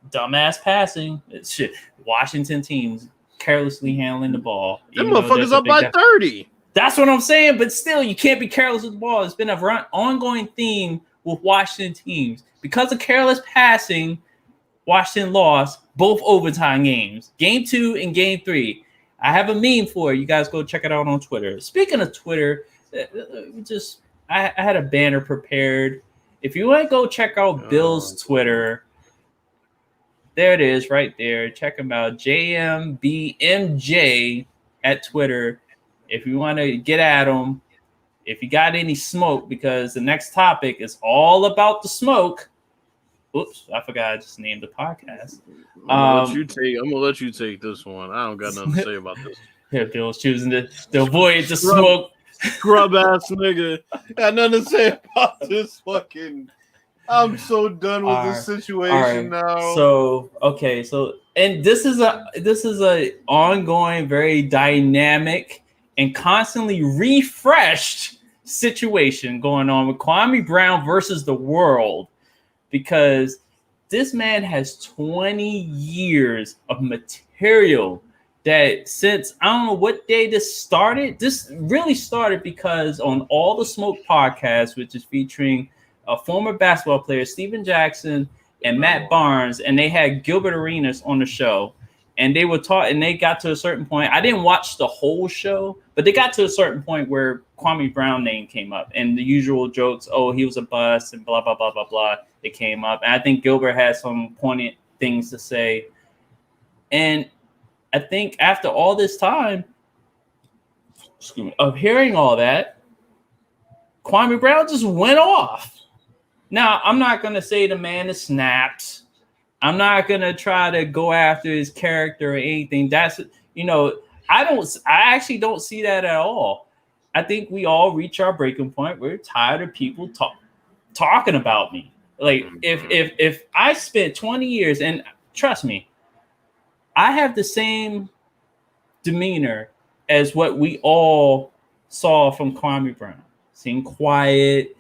dumbass passing. Shit, Washington teams carelessly handling the ball. Them motherfuckers up by 30. That's what I'm saying, but still, you can't be careless with the ball. It's been an ongoing theme with Washington teams. Because of careless passing, Washington lost both overtime games, Game 2 and Game 3. I have a meme for it. You guys go check it out on Twitter. Speaking of Twitter, I had a banner prepared. If you want to go check out Bill's Twitter, there it is right there. Check him out, JMBMJ at Twitter. If you want to get at him, if you got any smoke, because the next topic is all about the smoke. Oops, I forgot I just named the podcast. I'm gonna let you take this one. I don't got nothing to say about this. Yeah, Bill's choosing to avoid the smoke. Scrub ass nigga. Got nothing to say about this fucking. I'm so done with this situation now. So and this is a ongoing, very dynamic and constantly refreshed situation going on with Kwame Brown versus the world, because this man has 20 years of material that, since I don't know what day this really started because on All the Smoke podcast, which is featuring a former basketball player, Steven Jackson and Matt Barnes, and they had Gilbert Arenas on the show. And they were taught, and they got to a certain point. I didn't watch the whole show, but they got to a certain point where Kwame Brown name came up, and the usual jokes, he was a bust, and blah, blah, blah, blah, blah, it came up. And I think Gilbert had some poignant things to say. And I think after all this time of hearing all that, Kwame Brown just went off. Now, I'm not going to say the man is snapped. I'm not going to try to go after his character or anything. That's, I actually don't see that at all. I think we all reach our breaking point. We're tired of people talking about me. Like, if I spent 20 years, and trust me, I have the same demeanor as what we all saw from Kwame Brown. Seemed quiet,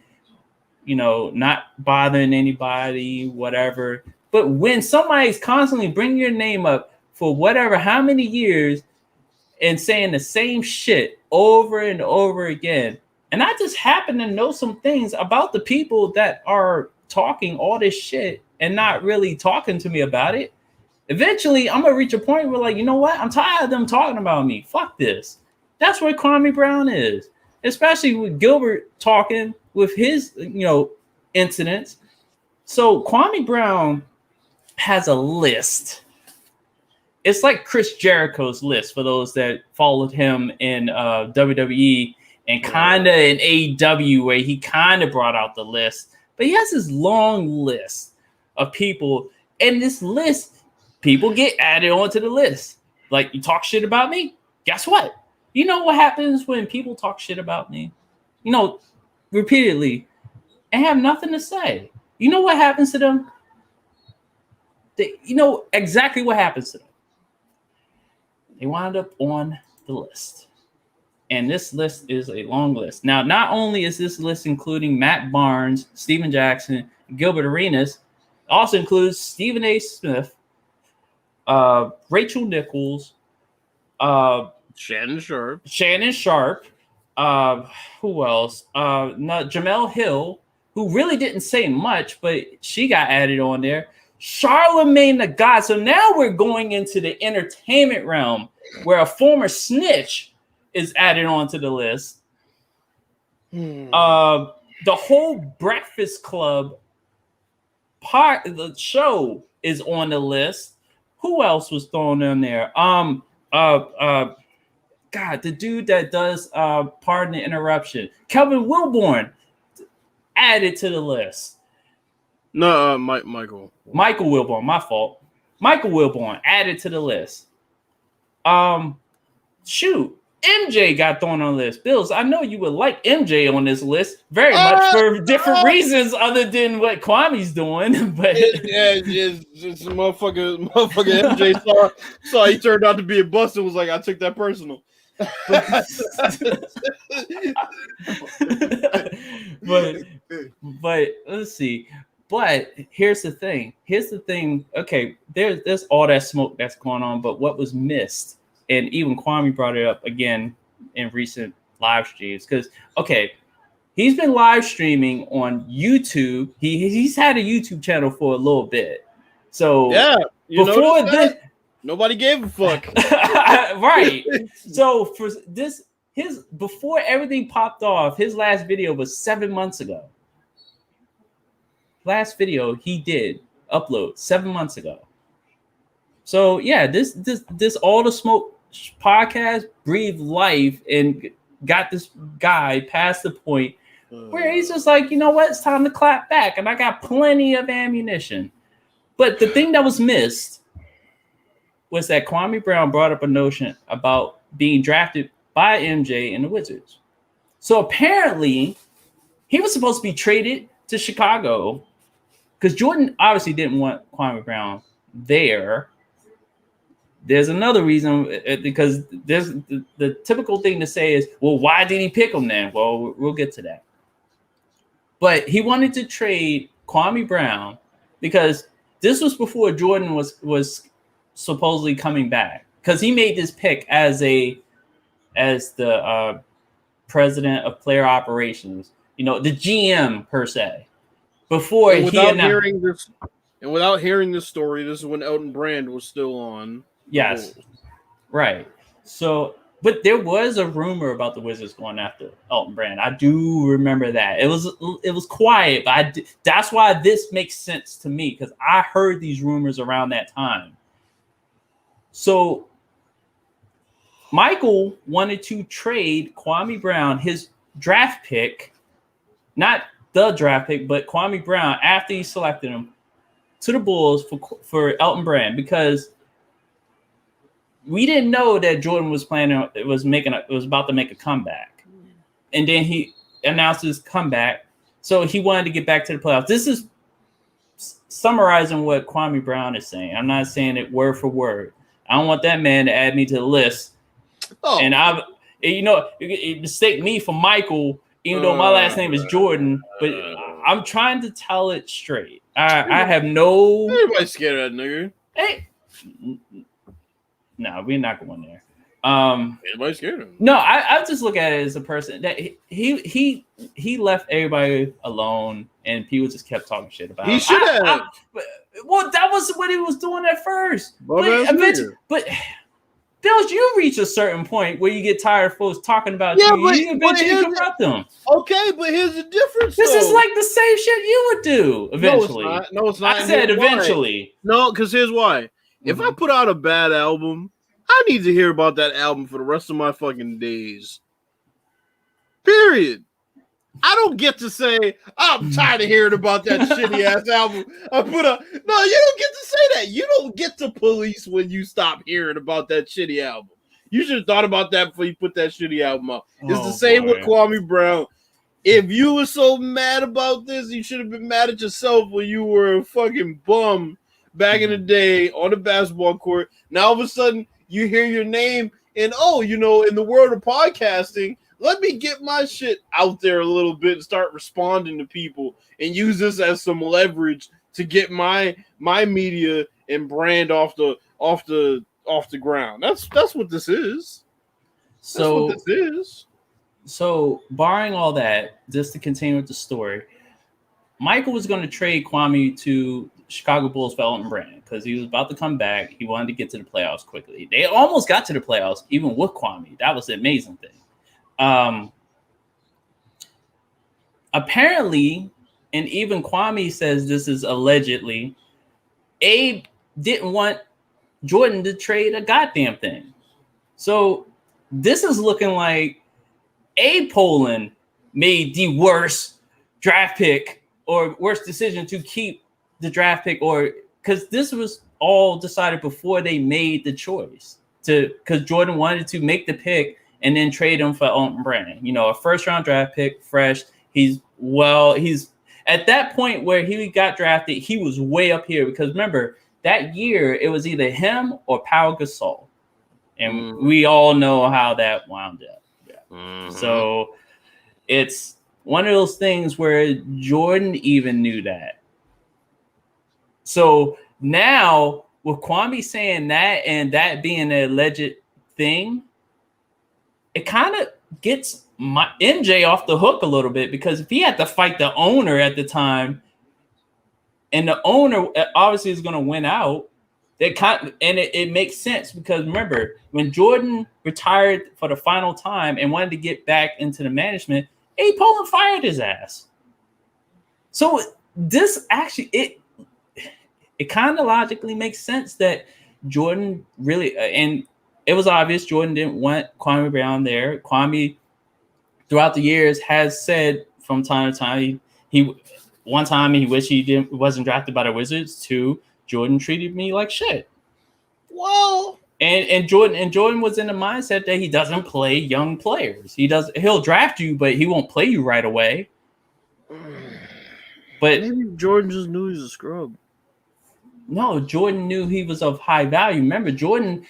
not bothering anybody, whatever. But when somebody's constantly bringing your name up for how many years and saying the same shit over and over again, and I just happen to know some things about the people that are talking all this shit and not really talking to me about it, eventually I'm going to reach a point where, like, you know what? I'm tired of them talking about me. Fuck this. That's where Kwame Brown is, especially with Gilbert talking with his, incidents. So Kwame Brown has a list. It's like Chris Jericho's list for those that followed him in WWE and kind of in AEW, where he kind of brought out the list. But he has this long list of people, and this list, people get added onto the list. Like, you talk shit about me? Guess what? You know what happens when people talk shit about me? Repeatedly, and have nothing to say. You know what happens to them? You know exactly what happens to them. They wind up on the list. And this list is a long list. Now, not only is this list including Matt Barnes, Steven Jackson, Gilbert Arenas, it also includes Stephen A. Smith, Rachel Nichols, Shannon Sharp. Who else? Jamel Hill, who really didn't say much, but she got added on there. Charlemagne the God. So now we're going into the entertainment realm where a former snitch is added onto the list. The whole Breakfast Club the show is on the list. Who else was thrown in there? God, the dude that does Pardon the Interruption, Kelvin Wilborn, added to the list. No, Michael Wilborn, my fault. Michael Wilborn added to the list. Shoot, MJ got thrown on the list. Bills, I know you would like MJ on this list very much for different reasons other than what Kwame's doing. But it's motherfucker MJ saw he turned out to be a bust and was like, I took that personal. but let's see. But here's the thing. Okay, there's all that smoke that's going on, but what was missed, and even Kwame brought it up again in recent live streams, because he's been live streaming on YouTube. He's had a YouTube channel for a little bit. So yeah, before this, nobody gave a fuck. Right. So for this, before everything popped off, his last video was 7 months ago. Last video he did upload 7 months ago. So yeah, this All the Smoke podcast breathed life and got this guy past the point where he's just like, you know what, it's time to clap back, and I got plenty of ammunition. But the thing that was missed was that Kwame Brown brought up a notion about being drafted by MJ and the Wizards. So apparently he was supposed to be traded to Chicago because Jordan obviously didn't want Kwame Brown there. There's another reason, because there's the typical thing to say is, well, why did he pick him then? Well, we'll get to that. But he wanted to trade Kwame Brown because this was before Jordan was supposedly coming back, because he made this pick as the president of player operations, the GM per se. Before without hearing this story, this is when Elton Brand was still on. Yes, right. So, but there was a rumor about the Wizards going after Elton Brand. I do remember that. It was quiet, but that's why this makes sense to me, because I heard these rumors around that time. So Michael wanted to trade Kwame Brown, his draft pick, not the draft pick, but Kwame Brown, after he selected him, to the Bulls for Elton Brand, because we didn't know that Jordan was about to make a comeback, and then he announced his comeback. So he wanted to get back to the playoffs. This is summarizing what Kwame Brown is saying. I'm not saying it word for word. I don't want that man to add me to the list. Oh. And it mistake me for Michael, even though my last name is Jordan. But I'm trying to tell it straight. I have no. Everybody scared of that nigga. Hey. No, we're not going there. Everybody's scared of him. No, I just look at it as a person that he left everybody alone, and people just kept talking shit about him. He should have. Well, that was what he was doing at first. But Bills, you reach a certain point where you get tired of folks talking about you. You eventually confront them. Okay, but here's the difference. This is like the same shit you would do eventually. No, it's not. I said eventually. No, because here's why. If I put out a bad album, I need to hear about that album for the rest of my fucking days. Period. I don't get to say, I'm tired of hearing about that shitty ass album. No, you don't get to say that. You don't get to police when you stop hearing about that shitty album. You should have thought about that before you put that shitty album out. It's the same with Kwame Brown. If you were so mad about this, you should have been mad at yourself when you were a fucking bum back in the day on the basketball court. Now all of a sudden you hear your name and in the world of podcasting, let me get my shit out there a little bit and start responding to people and use this as some leverage to get my media and brand off the ground. That's what this is. So barring all that, just to continue with the story, Michael was going to trade Kwame to Chicago Bulls for Elton Brand because he was about to come back. He wanted to get to the playoffs quickly. They almost got to the playoffs, even with Kwame. That was the amazing thing. Apparently, and even Kwame says this is allegedly, Abe didn't want Jordan to trade a goddamn thing. So this is looking like Abe Poland made the worst draft pick or worst decision to keep the draft pick, or because this was all decided before they made the choice because Jordan wanted to make the pick and then trade him for Elton Brand. You know, a first round draft pick, fresh. He's at that point where he got drafted, he was way up here because remember that year it was either him or Pau Gasol. And we all know how that wound up. Yeah. Mm-hmm. So it's one of those things where Jordan even knew that. So now with Kwame saying that and that being an alleged thing, it kind of gets my MJ off the hook a little bit because if he had to fight the owner at the time, and the owner obviously is going to win out, it makes sense because remember when Jordan retired for the final time and wanted to get back into the management, Abe Poland fired his ass. So this actually it kind of logically makes sense that Jordan really and it was obvious Jordan didn't want Kwame Brown there. Kwame throughout the years has said from time to time he one time he wished he wasn't drafted by the Wizards. 2, Jordan treated me like shit. Well, and Jordan was in the mindset that he doesn't play young players. He'll draft you, but he won't play you right away. But maybe Jordan just knew he was a scrub. No, Jordan knew he was of high value. Remember, Jordan.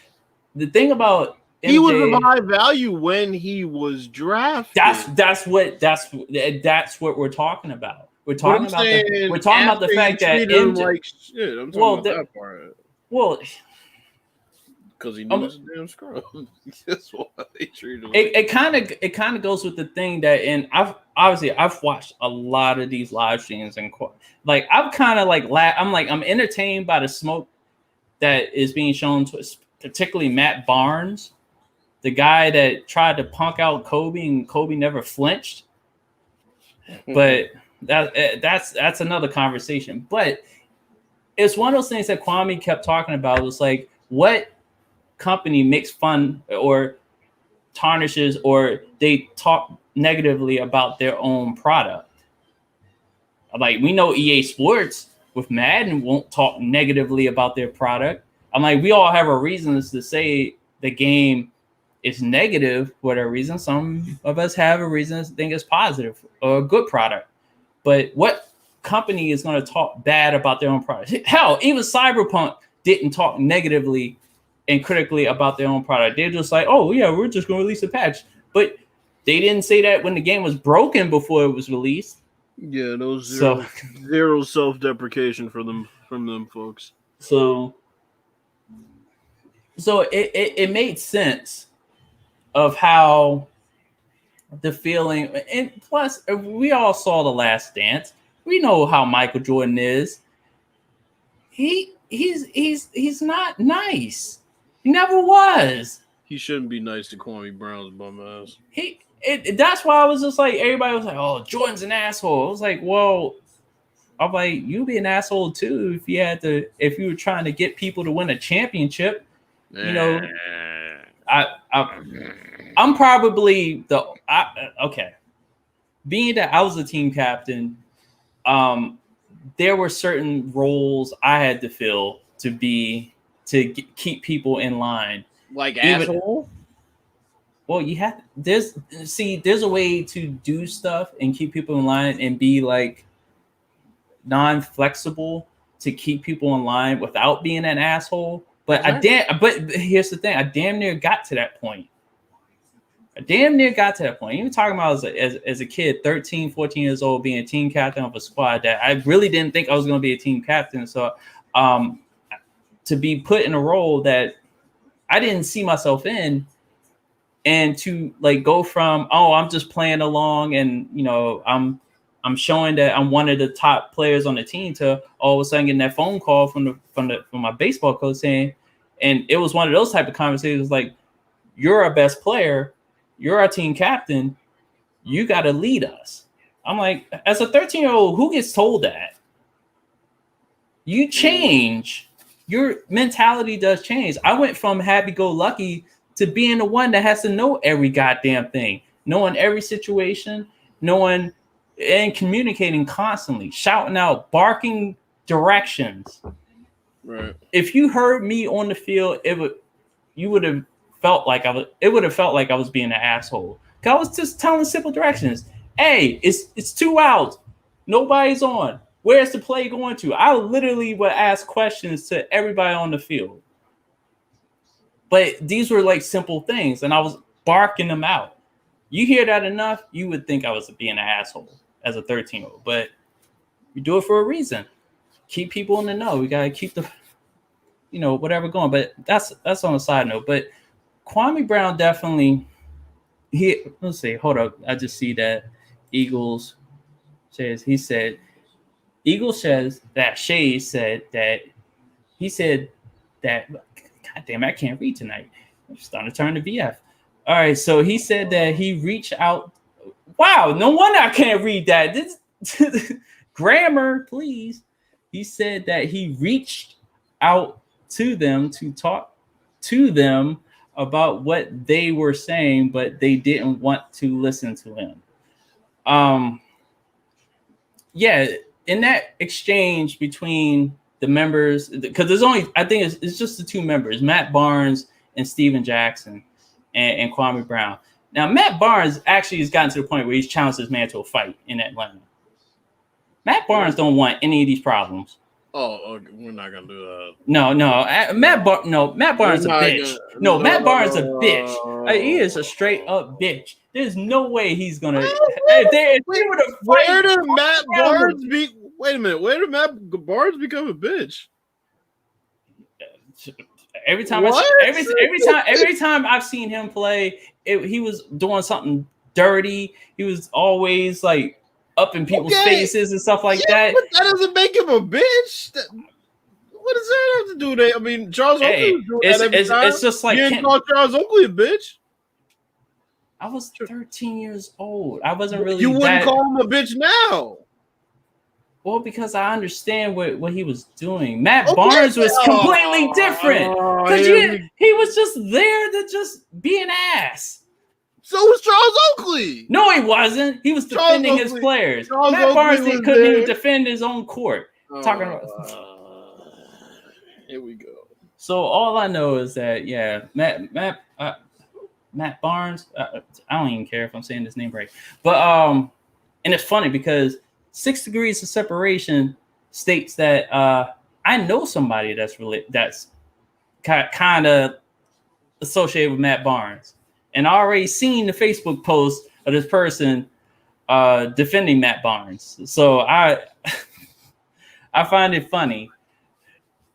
The thing about MJ, he was of high value when he was drafted. That's what we're talking about. We're talking about the fact that MJ, like shit. I'm talking about that part. Well, because he knew he was a damn scrub. That's why they treated him. It kind of goes with the thing that, and I've watched a lot of these live streams and like I'm kind of like I'm entertained by the smoke that is being shown to us, particularly Matt Barnes, the guy that tried to punk out Kobe and Kobe never flinched. But that's another conversation. But it's one of those things that Kwame kept talking about. It was like, what company makes fun or tarnishes or they talk negatively about their own product? Like, we know EA Sports with Madden won't talk negatively about their product. I'm like, we all have our reasons to say the game is negative for whatever reason. Some of us have a reason to think it's positive or a good product. But what company is going to talk bad about their own product? Hell, even Cyberpunk didn't talk negatively and critically about their own product. They're just like, oh, yeah, we're just going to release a patch. But they didn't say that when the game was broken before it was released. Yeah, those zero self-deprecation from them folks. So it made sense of how the feeling, and plus we all saw The Last Dance. We know how Michael Jordan is. He's not nice. He never was. He shouldn't be nice to Kwame Brown's bum ass. That's why I was just like, everybody was like, oh, Jordan's an asshole. I was like, well, I'm like, you'd be an asshole too if you were trying to get people to win a championship. You know, I'm probably okay. Being that I was a team captain, there were certain roles I had to fill to keep people in line. Like asshole? Well, there's a way to do stuff and keep people in line and be like non-flexible to keep people in line without being an asshole. But but here's the thing, I damn near got to that point. Even talking about as a kid, 13, 14 years old, being a team captain of a squad that I really didn't think I was going to be a team captain. So to be put in a role that I didn't see myself in, and to like go from, oh, I'm just playing along and, you know, I'm showing that I'm one of the top players on the team, to all of a sudden getting that phone call from my baseball coach saying, and it was one of those type of conversations like, you're our best player, you're our team captain, you got to lead us. I'm like, as a 13-year-old, who gets told that? You change. Your mentality does change. I went from happy-go-lucky to being the one that has to know every goddamn thing, knowing every situation, knowing and communicating constantly, shouting out, barking directions. Right. If you heard me on the field, you would have felt like it would have felt like I was being an asshole. I was just telling simple directions. Hey, it's 2 outs. Nobody's on. Where's the play going to? I literally would ask questions to everybody on the field. But these were like simple things, and I was barking them out. You hear that enough, you would think I was being an asshole as a 13-year-old. But you do it for a reason. Keep people in the know. We gotta keep the whatever going. But that's on a side note. But Kwame Brown definitely let's see, hold up. I just see that Eagles says Eagles says that Shay said that he said that God damn, I can't read tonight. I'm starting to turn to VF. All right, so he said that he reached out. Wow, no wonder I can't read that. This grammar, please. He said that he reached out to them to talk to them about what they were saying, but they didn't want to listen to him. Yeah, in that exchange between the members, because there's only, I think it's just the 2 members, Matt Barnes and Steven Jackson and Kwame Brown. Now, Matt Barnes actually has gotten to the point where he's challenged this man to a fight in Atlanta. Matt Barnes don't want any of these problems. Oh, okay. We're not gonna do that. No, Matt Barnes is a bitch. Matt Barnes is a bitch. He is a straight up bitch. There's no way he's gonna. If they were to fight, where did Matt Barnes be? Wait a minute. Where did Matt Barnes become a bitch? Every time I've seen him play, he was doing something dirty. He was always like up in people's faces and stuff like that. But that doesn't make him a bitch. What does that have to do with it? I mean, Charles Oakley was doing that every time. It's just like you didn't call Charles Oakley a bitch. I was 13 years old. I wasn't really. You wouldn't call him a bitch now. Well, because I understand what he was doing. Matt Barnes was completely different. Because he was just there to just be an ass. So was Charles Oakley. No, he wasn't. He was defending his players. Matt Barnes couldn't even defend his own court. Talking about. Here we go. So all I know is that Matt Barnes. I don't even care if I'm saying his name right. But and it's funny because 6 degrees of separation states that I know somebody that's kind of associated with Matt Barnes. And I already seen the Facebook post of this person defending Matt Barnes. So I find it funny.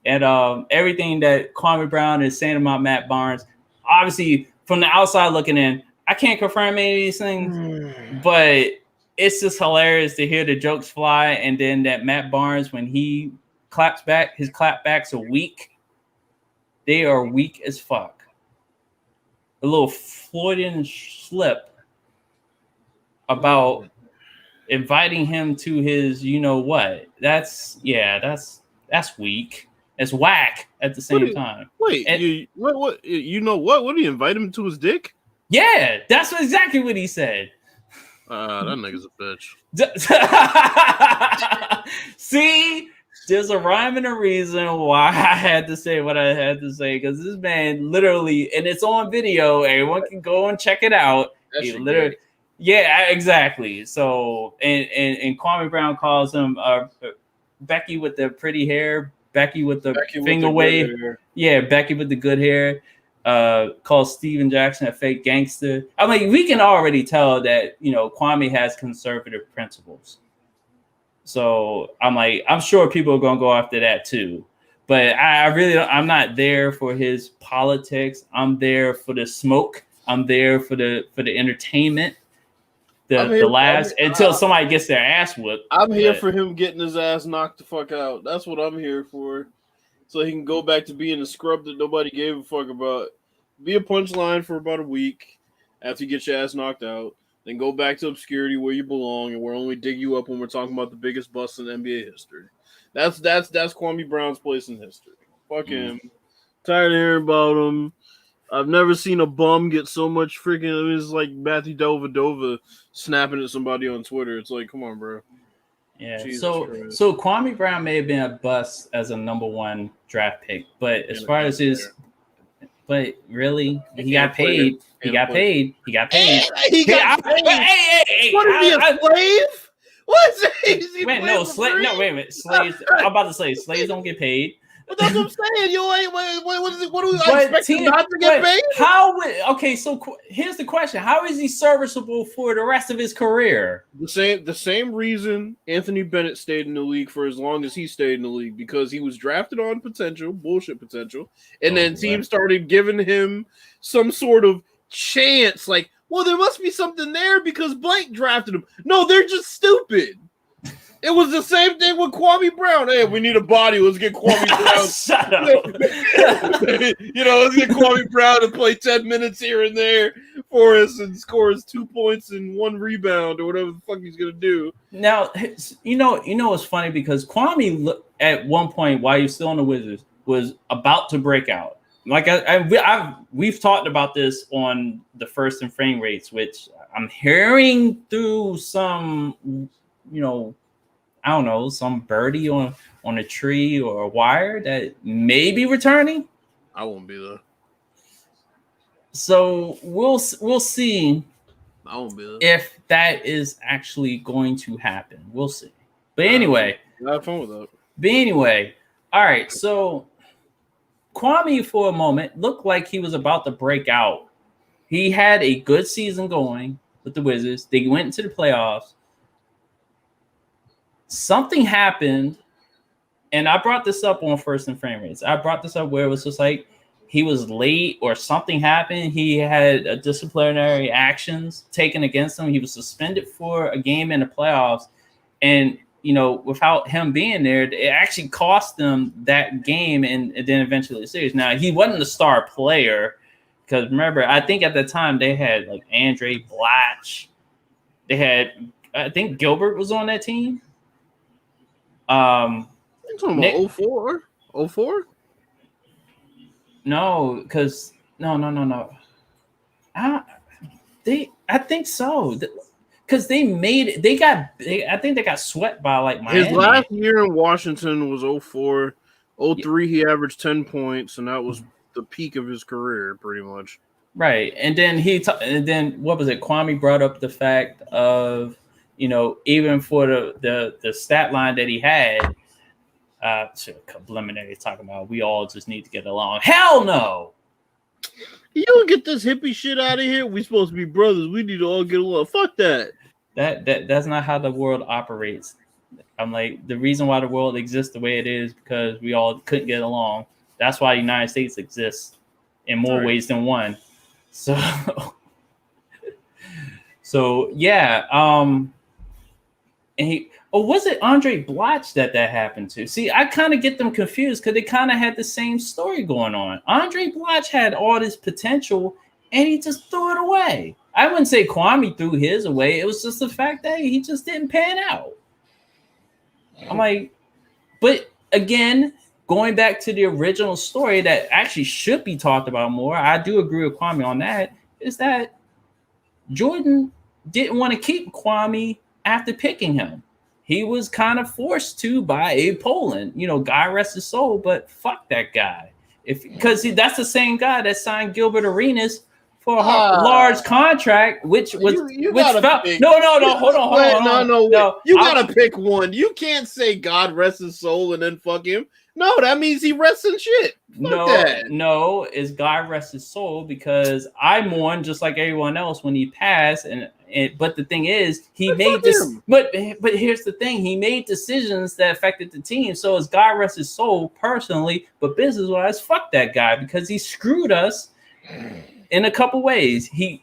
And everything that Kwame Brown is saying about Matt Barnes, obviously from the outside looking in, I can't confirm any of these things, but it's just hilarious to hear the jokes fly. And then that Matt Barnes, when he claps back, his clapbacks are weak. They are weak as fuck. A little Freudian slip about inviting him to his, you know what? That's weak. It's whack at the same time. Wait, what? You know what? What did he invite him to his dick? Yeah, that's exactly what he said. That nigga's a bitch. See, there's a rhyme and a reason why I had to say what I had to say, because this man literally, and it's on video. Everyone can go and check it out. He literally, yeah, exactly. So, and Kwame Brown calls him Becky with the pretty hair, Becky with the finger wave. Yeah, Becky with the good hair. Calls Steven Jackson a fake gangster. I mean, we can already tell that, Kwame has conservative principles. So I'm sure people are gonna go after that too. But I'm not there for his politics. I'm there for the smoke. I'm there for the entertainment. The laughs until somebody gets their ass whooped. I'm here for him getting his ass knocked the fuck out. That's what I'm here for. So he can go back to being a scrub that nobody gave a fuck about. Be a punchline for about a week after you get your ass knocked out. then go back to obscurity where you belong, and we'll only dig you up when we're talking about the biggest bust in NBA history. That's Kwame Brown's place in history. Fuck him. Tired of hearing about him. I've never seen a bum get so much freaking. It's like Matthew Dellavedova snapping at somebody on Twitter. It's like, come on, bro. Yeah. Jesus so Christ. Kwame Brown may have been a bust as a number 1 draft pick, but as far as his, but really, he got paid. He got paid. He got paid. He got paid. Hey! What is he, a slave? What's he? Wait, no, wait a minute. Slaves. I'm about to say slaves don't get paid. But that's what I'm saying. You ain't. What do we expect him not to get paid? How would? Okay, so here's the question: how is he serviceable for the rest of his career? The same reason Anthony Bennett stayed in the league for as long as he stayed in the league, because he was drafted on bullshit potential, and then teams started giving him some sort of chance. Like, well, there must be something there because blank drafted him. No, they're just stupid. It was the same thing with Kwame Brown. Hey, we need a body. Let's get Kwame Brown. Shut up. Let's get Kwame Brown to play 10 minutes here and there for us and scores 2 points and 1 rebound or whatever the fuck he's gonna do. Now, you know what's funny, because Kwame at one point while he was still on the Wizards was about to break out. Like we've talked about this on the First and Frame Rates, which I'm hearing through some, I don't know, some birdie on a tree or a wire that may be returning. I won't be there. So we'll see. I won't be there. If that is actually going to happen. We'll see. But anyway. Have fun with that. But anyway. All right. So Kwame, for a moment, looked like he was about to break out. He had a good season going with the Wizards. They went into the playoffs. Something happened, and I brought this up on First and Frame Rates. I brought this up where it was just like he was late or something happened. He had disciplinary actions taken against him. He was suspended for a game in the playoffs, and without him being there, it actually cost them that game and then eventually the series. Now, he wasn't the star player because remember, I think at the time they had like Andre Blatch. They had, I think Gilbert was on that team. You're talking about 04? 04? No, because no. I think so. Because they made it. I think they got swept by like Miami. His last year in Washington was 04. 03, he averaged 10 points, and that was the peak of his career, pretty much. Right, and then and then what was it? Kwame brought up the fact of even for the stat line that he had, preliminary talking about we all just need to get along. Hell no. You don't get this hippie shit out of here. We supposed to be brothers. We need to all get along. Fuck that. That's not how the world operates. I'm like, the reason why the world exists the way it is because we all couldn't get along. That's why the United States exists in more ways than one. So yeah. And was it Andre Blatch that happened to? See, I kind of get them confused because they kind of had the same story going on. Andre Blatch had all this potential, and he just threw it away. I wouldn't say Kwame threw his away. It was just the fact that he just didn't pan out. I'm like, but again, going back to the original story that actually should be talked about more, I do agree with Kwame on that, is that Jordan didn't want to keep Kwame after picking him. He was kind of forced to by Abe Poland. God rest his soul, but fuck that guy. Because that's the same guy that signed Gilbert Arenas for a large contract, which was no. Hold on. No. You gotta pick one. You can't say God rest his soul and then fuck him. No, that means he rests in shit. No, is God rest his soul because I mourn just like everyone else when he passed, but the thing is, he made this. But here's the thing: he made decisions that affected the team. So is God rest his soul personally, but business wise, fuck that guy because he screwed us in a couple ways. He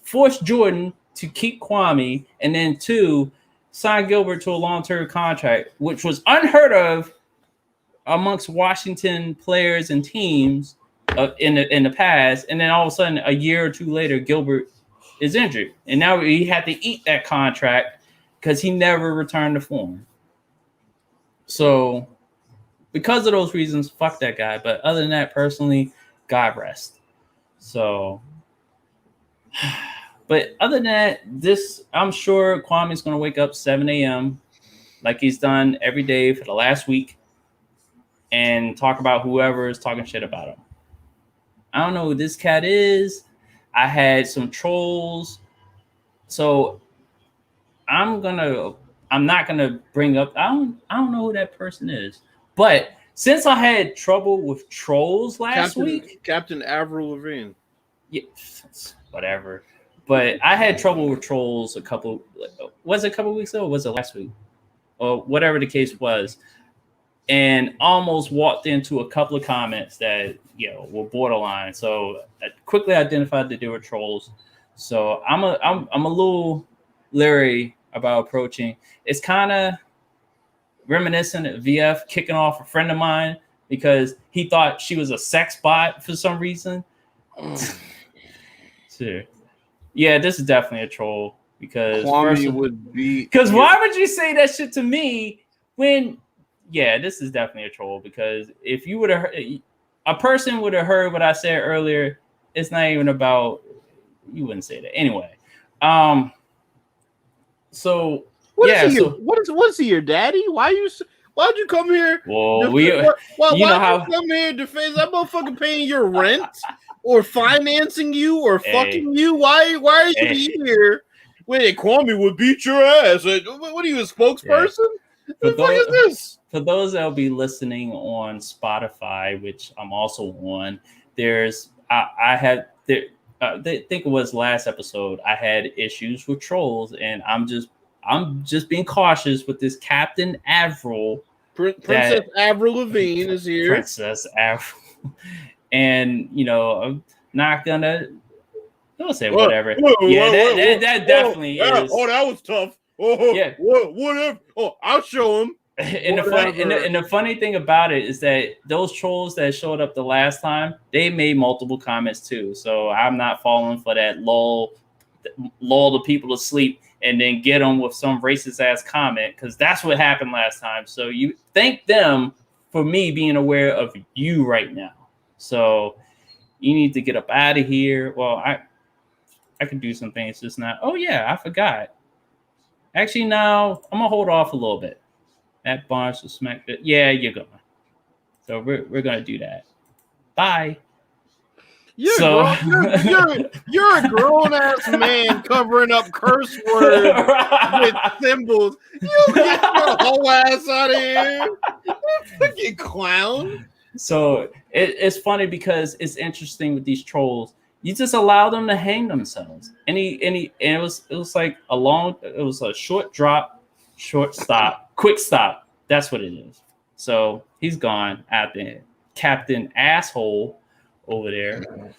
forced Jordan to keep Kwame, and then 2, sign Gilbert to a long-term contract, which was unheard of amongst Washington players and teams in the past. And then all of a sudden, a year or 2 later, Gilbert is injured, and now he had to eat that contract because he never returned to form. So, because of those reasons, fuck that guy. But other than that, personally, God rest. So, but other than that, I'm sure Kwame's going to wake up 7 a.m. like he's done every day for the last week and talk about whoever is talking shit about him. I don't know who this cat is. I had some trolls. So I'm not gonna bring up. I don't know who that person is. But since I had trouble with trolls last week, Captain Avril Lavigne. Yeah, whatever. But I had trouble with trolls was it a couple weeks ago or was it last week? Or whatever the case was. And almost walked into a couple of comments that, were borderline. So I quickly identified that they were trolls. So I'm a little leery about approaching. It's kind of reminiscent of VF kicking off a friend of mine because he thought she was a sex bot for some reason. So, yeah, this is definitely a troll because Kwame would be. Because why would you say that shit to me when? Yeah, this is definitely a troll because if you would have, a person would have heard what I said earlier. It's not even about. You wouldn't say that anyway. So what is he your daddy? Why'd you come here? Well, why'd you come here to face that motherfucker paying your rent or financing you or fucking you? Why are you here? Wait, Kwame would beat your ass. What are you, a spokesperson? What the fuck is this? For those that will be listening on Spotify, which I'm also on, I think it was last episode. I had issues with trolls, and I'm just being cautious with this Captain Avril. Princess Avril Lavigne is here. Princess Avril, and I'm not gonna. Don't say whatever. That definitely is. Oh, that was tough. Oh, yeah. Whatever. Oh, I'll show him. And the funny thing about it is that those trolls that showed up the last time, they made multiple comments too. So I'm not falling for that lull the people to sleep and then get them with some racist ass comment because that's what happened last time. So you thank them for me being aware of you right now. So you need to get up out of here. Well, I can do some things just now. Oh yeah, I forgot. Actually, no, I'm gonna hold off a little bit. That Barnes will smack it. Yeah, you're going. So we're gonna do that. Bye. You're a grown ass man covering up curse words with symbols. You get your whole ass out of here, you fucking clown. So it's funny because it's interesting with these trolls. You just allow them to hang themselves. And it was like it was a short drop, short stop, quick stop. That's what it is. So he's gone at the Captain Asshole over there.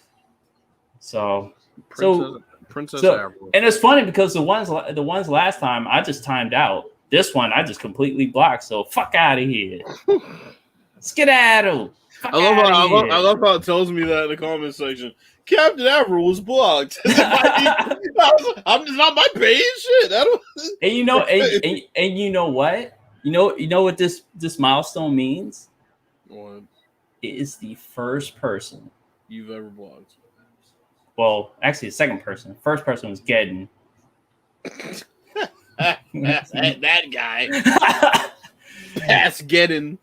So Princess Avril. And it's funny because the ones last time I just timed out. This one I just completely blocked. So fuck out of here. Skedaddle. I love how it tells me that in the comment section. Captain Avril was blocked. I'm just not my page shit. And you know, and you know what? You know what this milestone means? What? It is the first person you've ever blocked. Well, actually, the second person. First person was Geddon. that guy. Past Geddon.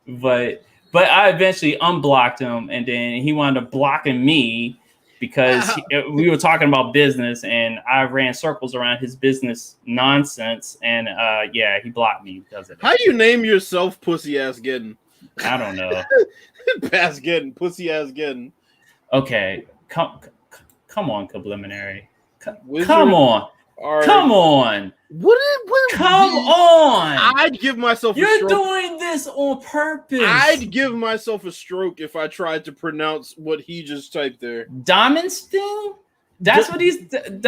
But I eventually unblocked him, and then he wound up blocking me because we were talking about business, and I ran circles around his business nonsense, and he blocked me because of it. How do you name yourself Pussy Ass Geddon? I don't know. Past Geddon, Pussy Ass Geddon. Okay, come on, Subliminary. Come on. Come on. Come on. I'd give myself a stroke. You're doing this on purpose. I'd give myself a stroke if I tried to pronounce what he just typed there. Dimensting? That's what he said.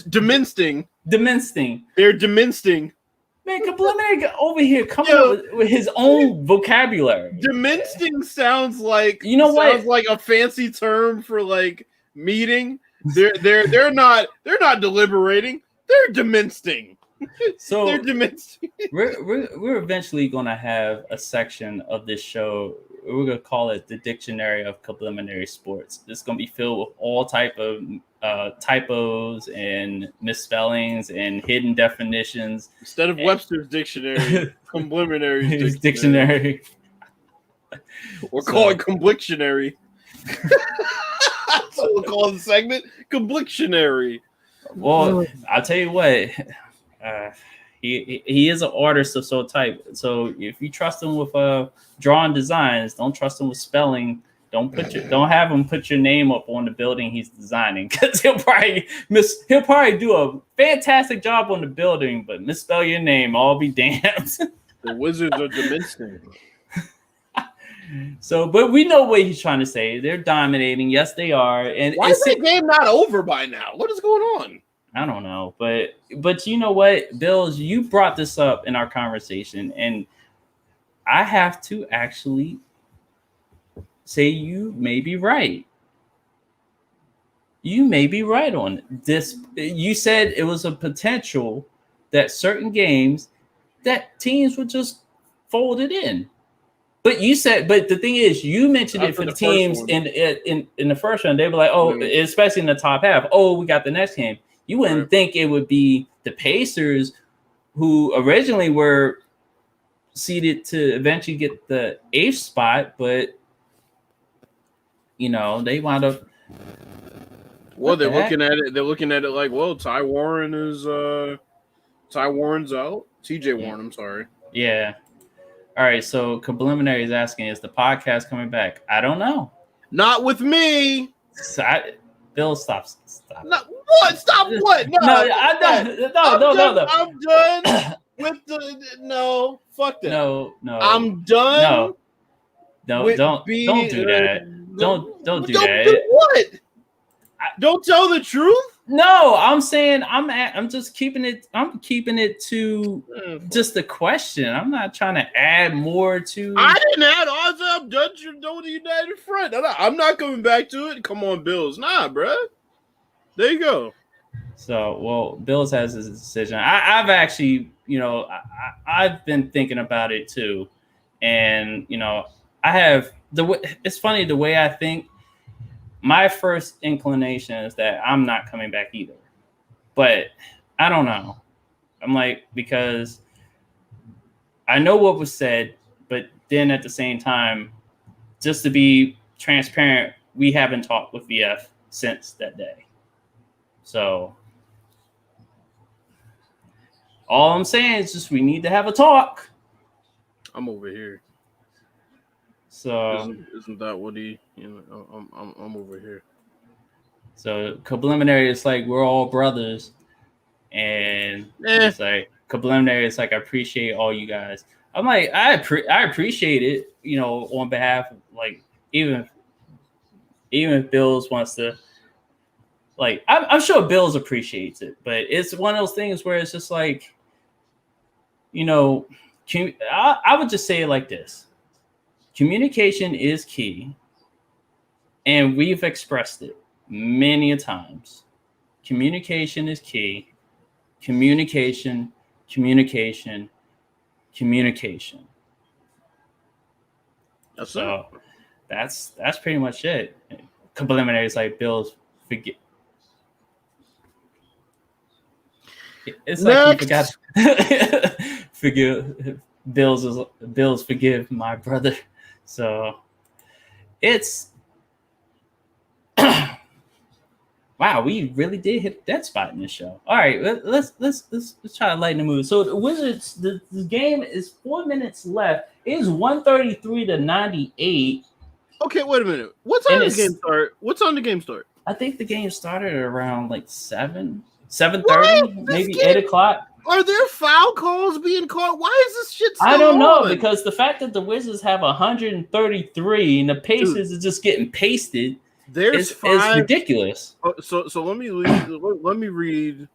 Demensting. They're demensting. Man, Subliminary get over here coming up with his own vocabulary. Demensting sounds like sounds like a fancy term for like meeting. They're not deliberating. They're demensting. So they're demensting. we're eventually gonna have a section of this show. We're gonna call it the Dictionary of Complementary Sports. It's gonna be filled with all type of typos and misspellings and hidden definitions. Instead of Webster's dictionary, complementary dictionary. We're calling complictionary. That's what we'll call the segment. Complictionary. Well, I'll tell you what. He is an artist of so type. So if you trust him with drawing designs, don't trust him with spelling. Don't have him put your name up on the building he's designing, because he'll probably do a fantastic job on the building, but misspell your name. I'll be damned. The Wizards are demensing. So, but we know what he's trying to say. They're dominating. Yes, they are. And why is the game not over by now? What is going on? I don't know, but you know what, Bills, you brought this up in our conversation, and I have to actually say you may be right. You may be right on this. You said it was a potential that certain games that teams would just fold it in. But you said, but the thing is, you mentioned it for the teams in the first round. They were like, oh, especially in the top half. Oh, we got the next game. You wouldn't think it would be the Pacers, who originally were seeded to eventually get the 8th spot, but they wound up. Well, they're looking at it. They're looking at it like, well, Ty Warren's out. TJ Warren, I'm sorry. Yeah. All right. So Preliminary is asking, is the podcast coming back? I don't know. Not with me. Bill, stop. No, what? Stop what? No. I'm done with the no. Fuck that. No. I'm done. No. Don't do that. Don't do that. Do what? Don't tell the truth. No, I'm saying I'm just keeping it. I'm keeping it to just a question. I'm not trying to add more to. I didn't add odds. I'm done. You're done with the United Front. I'm not coming back to it. Come on, Bills. Nah, bro. There you go. So, well, Bills has his decision. I've actually, I've been thinking about it too, and I have it's funny the way I think. My first inclination is that I'm not coming back either, but I don't know. I'm like, because I know what was said, but then at the same time, just to be transparent, we haven't talked with VF since that day. So all I'm saying is just we need to have a talk. I'm over here. So isn't that what he? I'm over here. So preliminary is like we're all brothers, and it's like preliminary is like I appreciate all you guys. I'm like I appreciate it, on behalf of like even if Bills wants to, like I'm sure Bills appreciates it, but it's one of those things where it's just like, I would just say it like this. Communication is key, and we've expressed it many a times. Communication is key. Communication. That's pretty much it. Preliminaries like Bills forget. It's like you forgot. Forgive Bills forgive my brother. So it's wow, we really did hit that spot in this show. All right, let's try to lighten the mood. So the Wizards, the game is 4 minutes left. It is 133-98. Okay, wait a minute. What time did the game start? What time did the game start? I think the game started around like 7:30, maybe 8 o'clock. Are there foul calls being called? Why is this shit still I don't know, on? because the fact that the Wizards have 133 and the Pacers is just getting pasted is ridiculous. So let me read.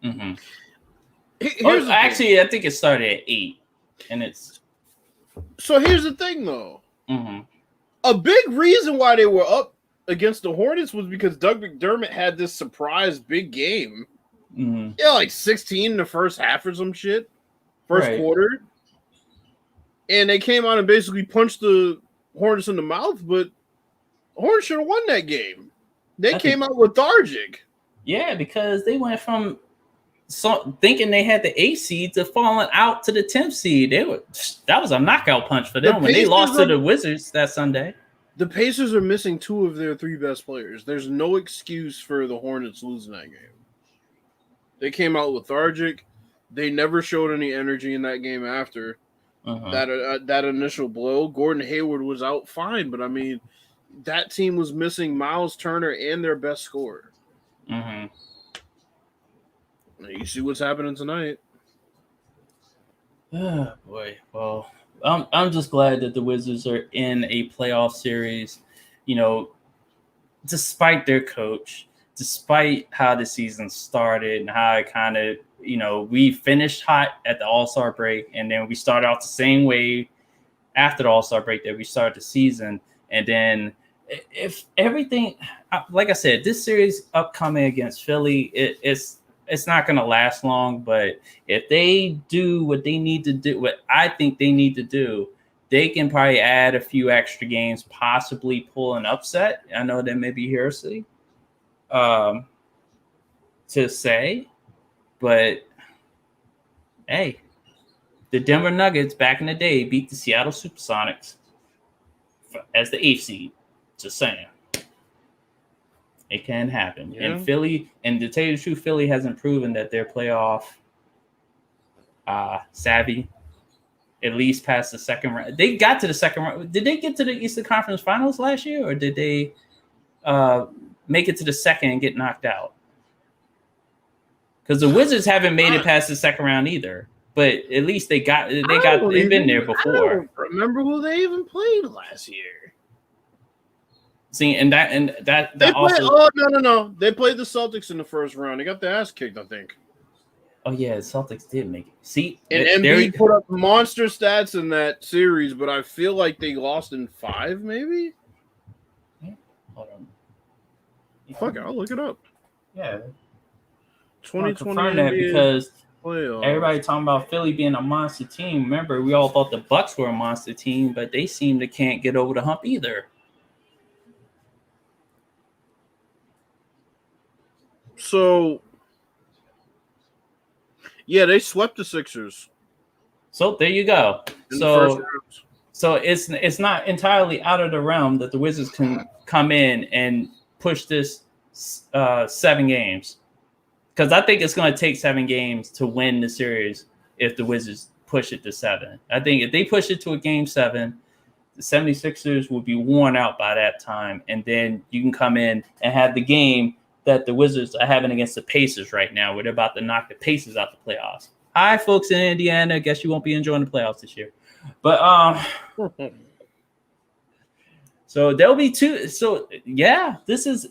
Mm-hmm. Actually, I think it started at 8, and it's. So here's the thing, though. Mm-hmm. A big reason why they were up against the Hornets was because Doug McDermott had this surprise big game. Mm-hmm. Yeah, like 16 in the first half or some shit. First Right. quarter. And they came out and basically punched the Hornets in the mouth, but Hornets should have won that game. They came out lethargic. Yeah, because they went from thinking they had the 8th seed to falling out to the 10th seed. That was a knockout punch for them when they lost to the Wizards that Sunday. The Pacers are missing 2 of their 3 best players. There's no excuse for the Hornets losing that game. They came out lethargic. They never showed any energy in that game after that initial blow. Gordon Hayward was out fine, but I mean, that team was missing Miles Turner and their best scorer. Mm-hmm. You see what's happening tonight. Oh boy. Well, I'm just glad that the Wizards are in a playoff series. You know, despite their coach, despite how the season started and how it kind of, we finished hot at the All-Star break, and then we started out the same way after the All-Star break that we started the season. And then if everything, like I said, this series upcoming against Philly, it's not going to last long, but if they do what they need to do, what I think they need to do, they can probably add a few extra games, possibly pull an upset. I know that may be heresy to say, but hey, the Denver Nuggets back in the day beat the Seattle Supersonics as the 8th seed. Just saying. It can happen. Yeah. And Philly, and to tell you the truth, Philly hasn't proven that they're playoff savvy, at least past the second round. They got to the second round. Did they get to the Eastern Conference Finals last year, or did they make it to the second and get knocked out? Because the Wizards haven't made it past the second round either. But at least they've been there before. I don't remember who they even played last year. See, and that they also. Oh no! They played the Celtics in the first round. They got their ass kicked, I think. Oh yeah, the Celtics did make it. See, and Embiid put up monster stats in that series, but I feel like they lost in 5, maybe. Yeah. Hold on. Yeah. Fuck it, I'll look it up. Yeah. 2020 confirm that because playoffs. Everybody talking about Philly being a monster team. Remember, we all thought the Bucks were a monster team, but they seem to can't get over the hump either. So, yeah, they swept the Sixers. So there you go. So it's not entirely out of the realm that the Wizards can come in and push this 7 games. Because I think it's going to take 7 games to win the series if the Wizards push it to 7. I think if they push it to a game 7, the 76ers will be worn out by that time. And then you can come in and have the game that the Wizards are having against the Pacers right now, where they're about to knock the Pacers out the playoffs. Hi, folks in Indiana. I guess you won't be enjoying the playoffs this year. But so there'll be 2. So, yeah, this is,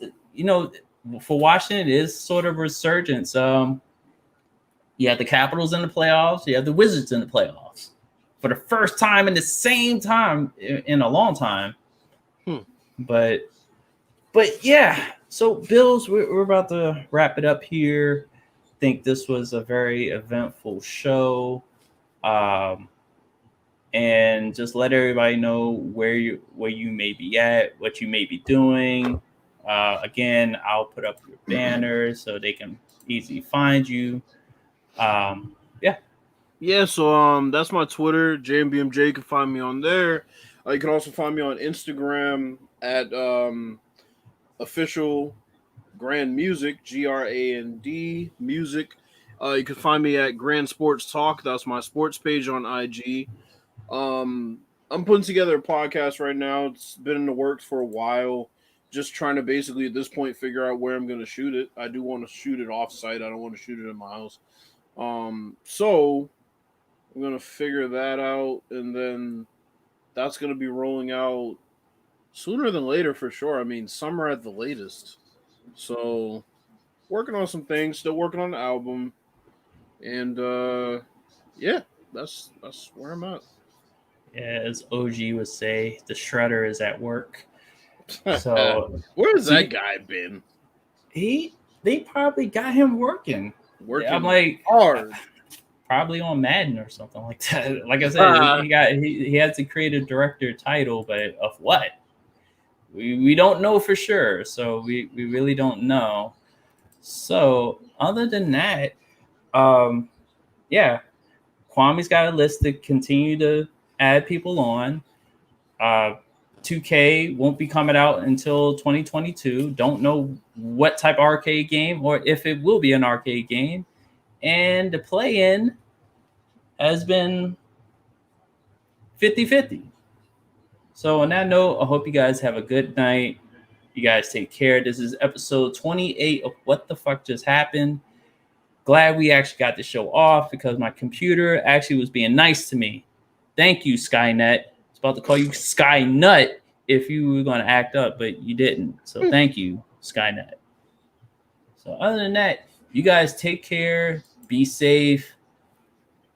for Washington, it is sort of resurgence. You have the Capitals in the playoffs. You have the Wizards in the playoffs for the first time in the same time in a long time. But yeah. So Bills, we're about to wrap it up here. I think this was a very eventful show. And just let everybody know where you may be at, what you may be doing. Again, I'll put up your banners so they can easily find you. Yeah, so that's my Twitter, JMBMJ. You can find me on there. You can also find me on Instagram at official Grand Music, GRAND Music. You can find me at Grand Sports Talk. That's my sports page on IG. I'm putting together a podcast right now. It's been in the works for a while. Just trying to basically at this point figure out where I'm going to shoot it. I do want to shoot it off site. I don't want to shoot it in my house. So I'm going to figure that out, and then that's going to be rolling out sooner than later for sure. I mean, summer at the latest. So working on some things, still working on the album. And yeah, that's where I'm at. Yeah, as OG would say, the shredder is at work. So where's that guy been? They probably got him working. I'm like hard. Probably on Madden or something like that. Like I said, he has the creative director title, but of what? We don't know for sure. So we really don't know. So other than that, yeah, Kwame's got a list to continue to add people on. 2K won't be coming out until 2022. Don't know what type of arcade game or if it will be an arcade game. And the play-in has been 50-50. So on that note, I hope you guys have a good night. You guys take care. This is episode 28 of What the Fuck Just Happened. Glad we actually got the show off because my computer actually was being nice to me. Thank you, Skynet. I was about to call you Skynut if you were going to act up, but you didn't. So thank you, Skynet. So other than that, you guys take care. Be safe.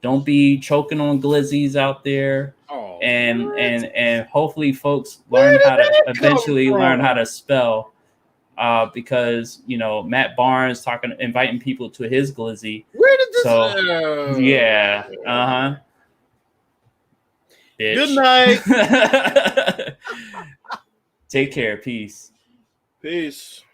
Don't be choking on glizzies out there. Oh, and hopefully folks learn how to eventually learn how to spell. Because Matt Barnes inviting people to his glizzy. Where did this? Yeah, Bitch. Good night. Take care. Peace. Peace.